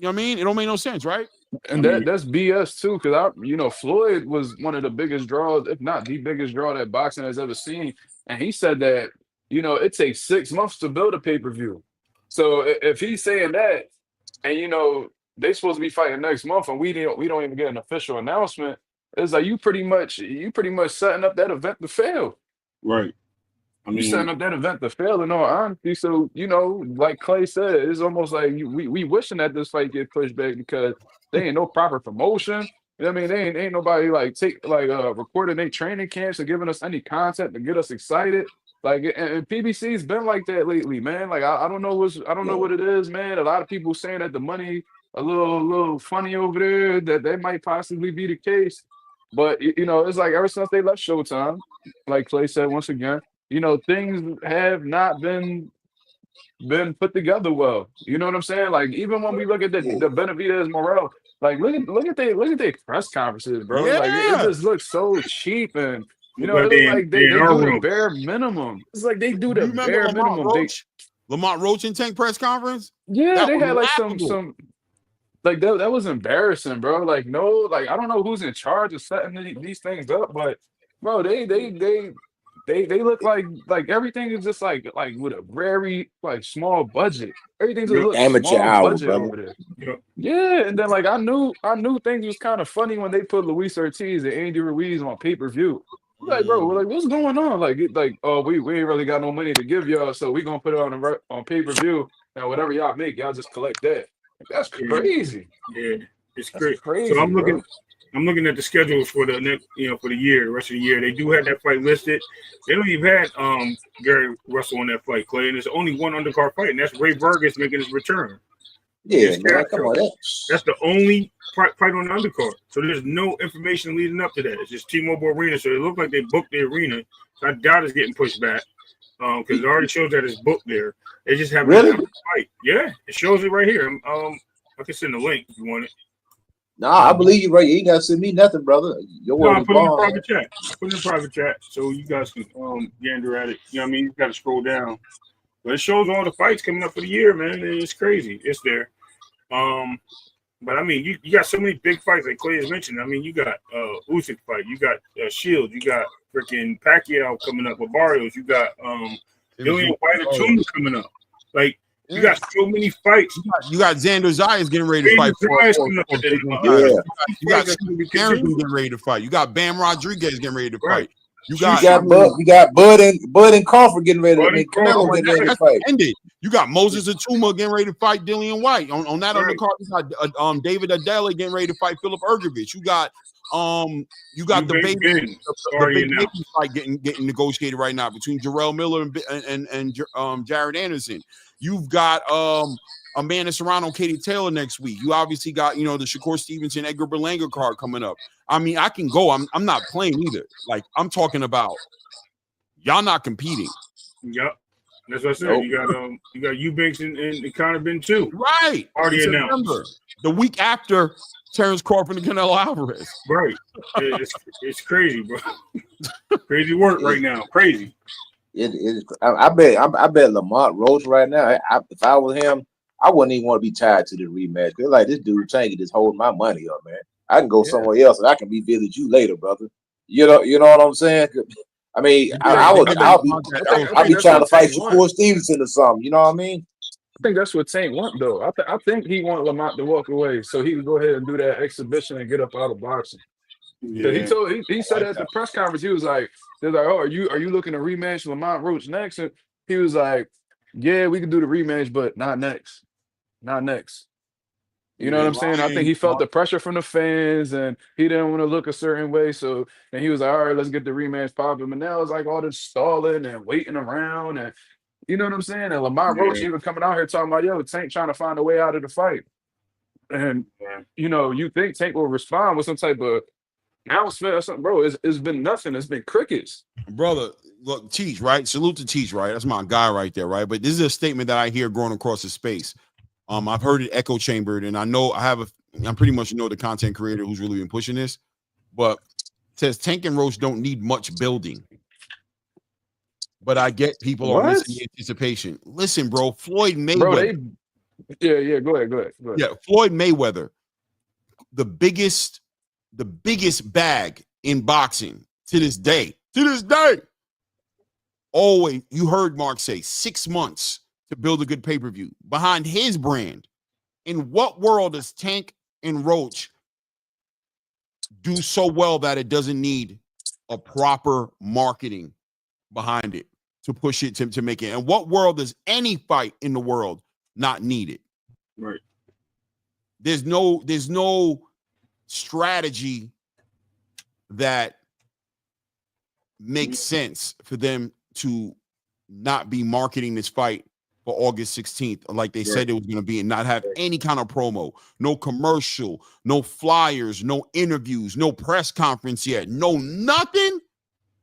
know what I mean? It don't make no sense, right? and that's BS too, because Floyd was one of the biggest draws, if not the biggest draw that boxing has ever seen, and he said that it takes 6 months to build a pay-per-view. So if he's saying that, and they supposed to be fighting next month, and we don't even get an official announcement, it's like you pretty much setting up that event to fail. Right. You're setting up that event to fail, in all honesty. So, like Clay said, it's almost like we wishing that this fight get pushed back because there ain't no proper promotion. You know what I mean? They ain't nobody recording their training camps or giving us any content to get us excited. Like, and PBC's been like that lately, man. Like, I don't know what it is, man. A lot of people saying that the money a little funny over there, that might possibly be the case. But it's like ever since they left Showtime, like Clay said once again, things have not been put together well. You know what I'm saying? Like, even when we look at the Benavidez Morel, like look at their press conferences, bro. Yeah. Like it just looks so cheap, and it looks like they do the bare minimum. It's like they do the bare minimum. Lamont Roach and Tank press conference? Yeah, they had like some like that was embarrassing, bro. Like, no, like I don't know who's in charge of setting these things up, but bro, they look like everything is just like with a very small budget. Everything just looks amateur small hour, budget brother. over there. Yeah, and then I knew things was kind of funny when they put Luis Ortiz and Andy Ruiz on pay-per-view. Like, bro, what's going on? Like we ain't really got no money to give y'all, so we gonna put it on pay-per-view, and whatever y'all make, y'all just collect that. That's crazy. Yeah, it's crazy. Crazy. So I'm bro. I'm looking at the schedules for the next, for the year, the rest of the year. They do have that fight listed. They don't even have Gary Russell on that fight, Clay, and there's only one undercard fight, and that's Ray Vargas making his return. Yeah, man, come on. That's the only fight on the undercard. So there's no information leading up to that. It's just T-Mobile Arena. So it looks like they booked the arena. So I doubt it's getting pushed back because it already shows that it's booked there. They just have a fight. Yeah, it shows it right here. I can send the link if you want it. Nah, I believe you, right? You ain't got to send me nothing, brother. Your word I is put it in the bond. private chat. Put it in the private chat so you guys can gander at it. You know what I mean? You got to scroll down. But it shows all the fights coming up for the year, man. It's crazy. It's there. But I mean, you got so many big fights like Clay has mentioned. I mean, you got Usyk fight, you got Shield, you got freaking Pacquiao coming up with Barrios, you got Dillian White and Tuma coming up. Like you got so many fights. You got Xander Zayas getting ready to fight. You got Harrison getting ready to fight. You got Bam Rodriguez getting ready to fight. You got Bud and Crawford getting ready to Canelo getting ready to fight. Ended. You got Moses Atuma getting ready to fight Dillian White. On that undercard, you got David Adela getting ready to fight Philip Ergovich. You got the baby fight getting negotiated right now between Jarrell Miller and Jared Anderson. You've got Amanda Serrano, Katie Taylor next week. You obviously got the Shakur Stevenson, Edgar Berlanga card coming up. I mean, I can go. I'm not playing either. Like I'm talking about y'all not competing. Yep. That's what I said. Nope. You got Eubanks and Conor Ben too. Right. Already announced. The week after Terrence Crawford and Canelo Alvarez. Right. It's crazy, bro. Crazy work right now. Crazy. I bet Lamont Roach right now. If I was him, I wouldn't even want to be tied to the rematch. Cause like this dude Tank just holding my money up, man. I can go Yeah. somewhere else and I can revisit you later, brother. You know what I'm saying? I mean, Yeah, They give him I'll be contact I first. think I'll be that's trying what to fight Tank want. Shakur Stevenson or something. You know what I mean? I think that's what Tank want though. I think he want Lamont to walk away so he can go ahead and do that exhibition and get up out of boxing. Because Yeah, he I said like at the that. press conference, he was like, they're like, oh, are you looking to rematch Lamont Roach next? And he was like, yeah, we can do the rematch, but not next. Not next. You know what Yeah, I'm saying? I think Ryan. he felt the pressure from the fans and he didn't want to look a certain way. So and he was like, all right, let's get the rematch popping. And now it's like all this stalling and waiting around and you know what I'm saying? And Lamont Roach Yeah, even coming out here talking about, yo, Tank trying to find a way out of the fight. And yeah. you think Tank will respond with some type of announcement or something, bro. It's been nothing. It's been crickets. Brother, look, Teach, right? Salute to Teach, right? That's my guy right there, right? But this is a statement that I hear growing across the space. I've heard it echo chambered, and I know I pretty much know the content creator who's really been pushing this, but says Tank and Roach don't need much building. But I get people are What? missing the anticipation. Listen, bro, Floyd Bro, Mayweather. they yeah, go ahead. Yeah, Floyd Mayweather, the biggest bag in boxing to this day. To this day. Always, you heard Mark say 6 months to build a good pay-per-view behind his brand. In what world does Tank and Roach do so well that it doesn't need a proper marketing behind it to push it to make it? And what world does any fight in the world not need it? Right. There's no strategy that makes sense for them to not be marketing this fight for August 16th like they said it was going to be and not have any kind of promo, no commercial, no flyers, no interviews, no press conference yet, no nothing.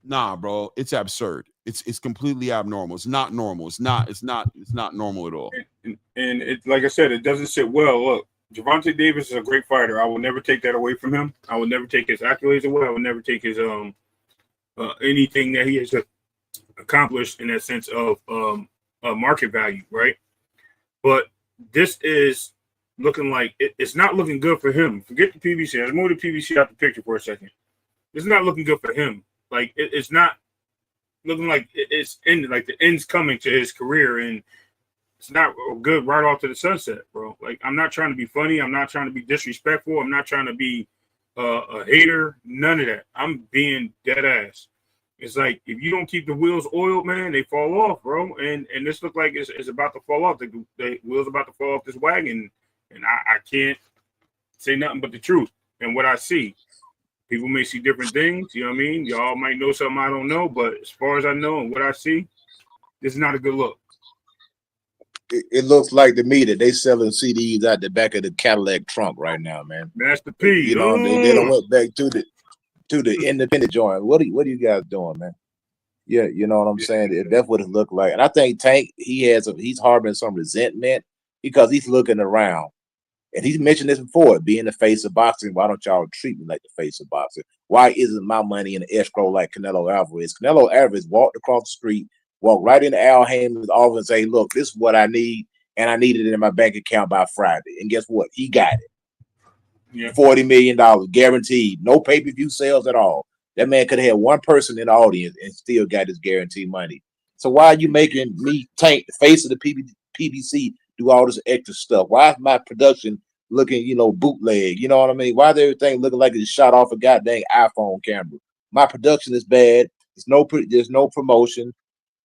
Nah, bro, it's absurd. It's completely abnormal. It's not normal. It's not normal at all. And it, like I said, it doesn't sit well. Look, Gervonta Davis is a great fighter. I will never take that away from him. I will never take his accolades away. I will never take his anything that he has accomplished in that sense of market value, right? But this is looking like it's not looking good for him. Forget the PBC. Let's move the PBC out the picture for a second. It's not looking good for him. Like it's not looking like it's ended. Like the end's coming to his career, and it's not good right off to the sunset, bro. Like I'm not trying to be funny. I'm not trying to be disrespectful. I'm not trying to be a hater. None of that. I'm being dead ass. It's like if you don't keep the wheels oiled, man, they fall off, bro. And this look like it's about to fall off. The wheels about to fall off this wagon, and I can't say nothing but the truth and what I see. People may see different things, you know what I mean? Y'all might know something I don't know, but as far as I know and what I see, this is not a good look. It looks like to me that they selling CDs out the back of the Cadillac trunk right now, man. Master P. You know, they don't went back to the independent joint. What are you guys doing, man? Yeah, you know what I'm saying? That's what it looked like. And I think Tank, he's harboring some resentment because he's looking around. And he's mentioned this before, being the face of boxing. Why don't y'all treat me like the face of boxing? Why isn't my money in the escrow like Canelo Alvarez? Canelo Alvarez walked across the street, walked right into Al Heyman's office and say, look, this is what I need, and I need it in my bank account by Friday. And guess what? He got it. Yeah. $40 million guaranteed. No pay-per-view sales at all. That man could have had one person in the audience and still got his guaranteed money. So why are you making me Tank, the face of the PBC, do all this extra stuff? Why is my production looking, bootleg? You know what I mean? Why is everything looking like it's shot off a goddamn iPhone camera? My production is bad. There's no promotion,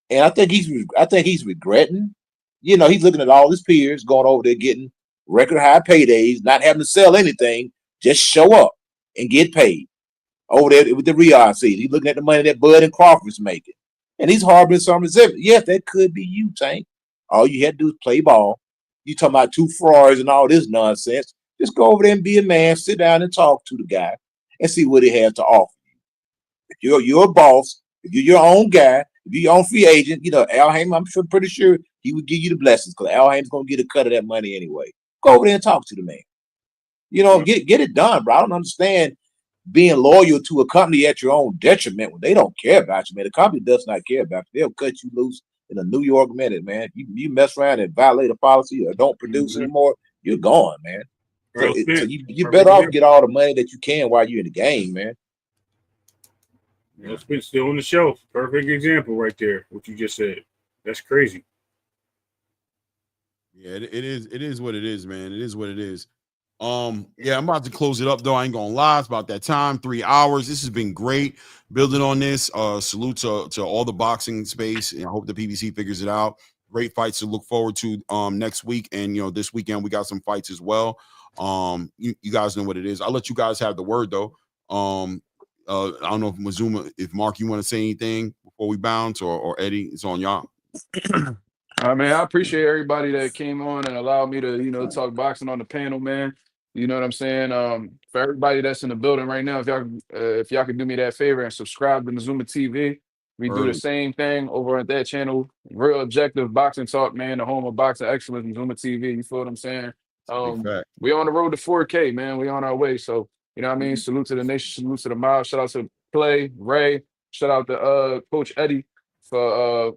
and I think he's regretting. He's looking at all his peers going over there getting record high paydays, not having to sell anything, just show up and get paid over there with the Riyadh seat. He's looking at the money that Bud and Crawford's making, and he's harboring some resentment. Yes, that could be you, Tank. All you had to do is play ball. You talking about 2 Ferraris and all this nonsense. Just go over there and be a man, sit down and talk to the guy and see what he has to offer you. If you're a boss, if you're your own guy, if you're your own free agent, Al Heyman, pretty sure he would give you the blessings because Al Heyman's going to get a cut of that money anyway. Go over there and talk to the man. Get it done, bro. I don't understand. being loyal to a company at your own detriment when they don't care about you, man. The company does not care about you. They'll cut you loose in a New York minute, man. You mess around and violate a policy or don't produce anymore, you're gone, man. So you better off get all the money that you can while you're in the game, man. It's been still on the shelf. Perfect example right there. What you just said. That's crazy. Yeah, it is what it is, man. It is what it is. Yeah, I'm about to close it up though. I ain't gonna lie, it's about that time. 3 hours. This has been great. Building on this. Salute to all the boxing space, and I hope the PBC figures it out. Great fights to look forward to next week, and this weekend we got some fights as well. You guys know what it is. I'll let you guys have the word though. I don't know if Mark, you want to say anything before we bounce, or Eddie, it's on y'all. I mean, I appreciate everybody that came on and allowed me to, talk boxing on the panel, man. You know what I'm saying? For everybody that's in the building right now, if y'all could do me that favor and subscribe to Mazuma TV, we do the same thing over at that channel. Real objective boxing talk, man. The home of boxing excellence, Mazuma TV. You feel what I'm saying? We on the road to 4K, man. We on our way. So, you know what I mean? Salute to the nation. Salute to the mob. Shout out to Clay, Ray. Shout out to Coach Eddie for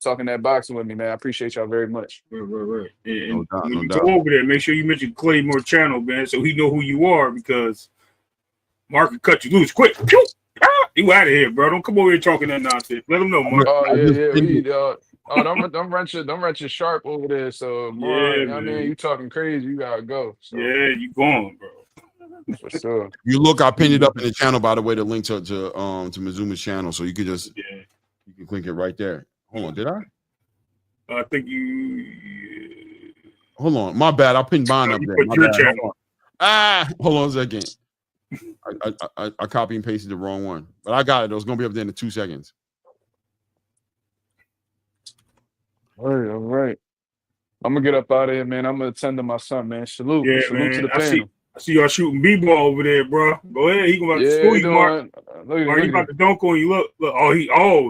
talking that boxing with me, man. I appreciate y'all very much. Right. And when you go over there, make sure you mention Claymore channel, man, so he know who you are, because Mark can cut you loose quick. You out of here, bro. Don't come over here talking that nonsense. Let him know, Mark. Them wrenches sharp over there. So, Mark, you know what I mean? You talking crazy, you gotta go. So. Yeah, you going, bro. For sure. You look, I pinned it up in the channel, by the way, the link to Mazuma's channel, so you could just you can click it right there. Hold on, did I? I think you. Hold on, my bad. I pinned mine up there. Put your channel. Hold on a second. I copy and pasted the wrong one, but I got it. It was gonna be up there in 2 seconds. All right. I'm gonna get up out of here, man. I'm gonna attend to my son, man. Salute to the panel. I see y'all shooting b-ball over there, bro. Go ahead. He going to school you, Mark. He about to dunk on you. Look.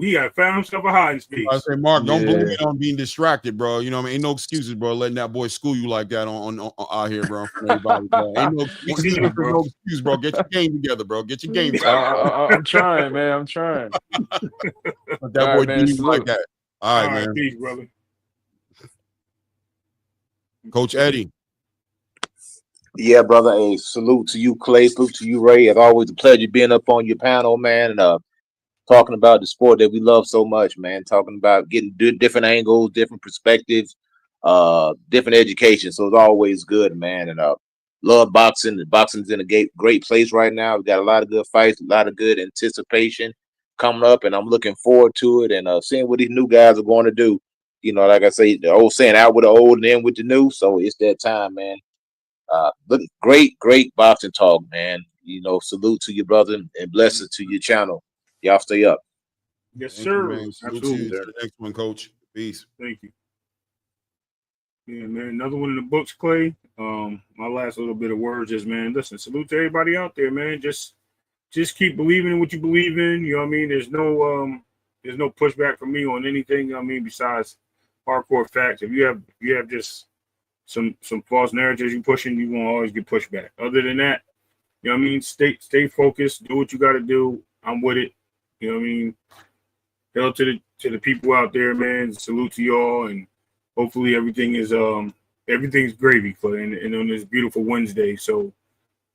He got found himself a hiding space. I say, Mark, don't believe it on being distracted, bro. You know what I mean? Ain't no excuses, bro. Letting that boy school you like that on out here, bro. Everybody, bro. Ain't no excuses, no excuse, bro. Get your game together, bro. Get your game together. I'm trying, man. I'm trying. But that boy do you like that. All right, man. Peace, brother. Coach Eddie. Yeah, brother. A salute to you, Clay. Salute to you, Ray. It's always a pleasure being up on your panel, man, and talking about the sport that we love so much, man. Talking about getting different angles, different perspectives, different education. So it's always good, man. And love boxing. The boxing's in a great place right now. We got a lot of good fights, a lot of good anticipation coming up, and I'm looking forward to it and seeing what these new guys are going to do. Like I say, the old saying, out with the old and in with the new. So it's that time, man. Great boxing talk, man. Salute to your brother and blessings to your channel. Y'all stay up. Yes, sir. Man. Absolutely. To the next one, Coach. Peace. Thank you. Yeah, man. Another one in the books, Clay. My last little bit of words is, man, listen, salute to everybody out there, man. Just keep believing in what you believe in. You know what I mean? There's no pushback from me on anything, besides hardcore facts. If you have just some false narratives you pushing, you won't always get pushback. Other than that, you know what I mean? Stay focused, do what you got to do. I'm with it. You know what I mean? Hell to the people out there, man. Salute to y'all, and hopefully everything's gravy for and on this beautiful Wednesday. So, you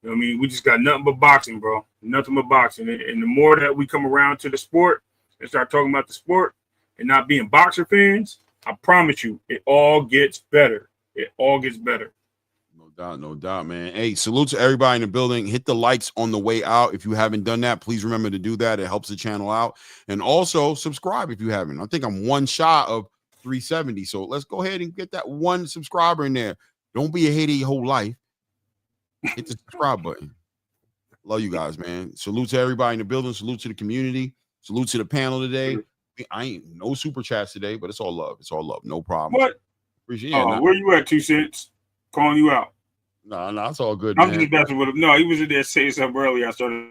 know what I mean? We just got nothing but boxing, bro. Nothing but boxing. And the more that we come around to the sport and start talking about the sport and not being boxer fans, I promise you, it all gets better. It all gets better. No doubt, man. Hey, salute to everybody in the building. Hit the likes on the way out. If you haven't done that, please remember to do that. It helps the channel out. And also subscribe if you haven't. I think I'm one shot of 370. So let's go ahead and get that one subscriber in there. Don't be a hater your whole life. Hit the subscribe button. Love you guys, man. Salute to everybody in the building. Salute to the community. Salute to the panel today. I ain't no super chats today, but it's all love. It's all love. No problem. What? Appreciate it. Where you at, 2 cents? Calling you out. No, it's all good. I'm just messing with him. No, he was in there saying something earlier. I started.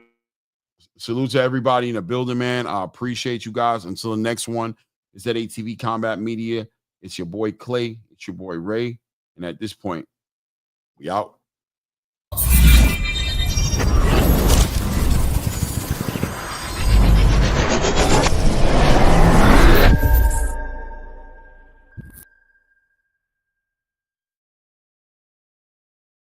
Salute to everybody in the building, man. I appreciate you guys. Until the next one, it's at ATV Combat Media. It's your boy Clay. It's your boy Ray. And at this point, we out.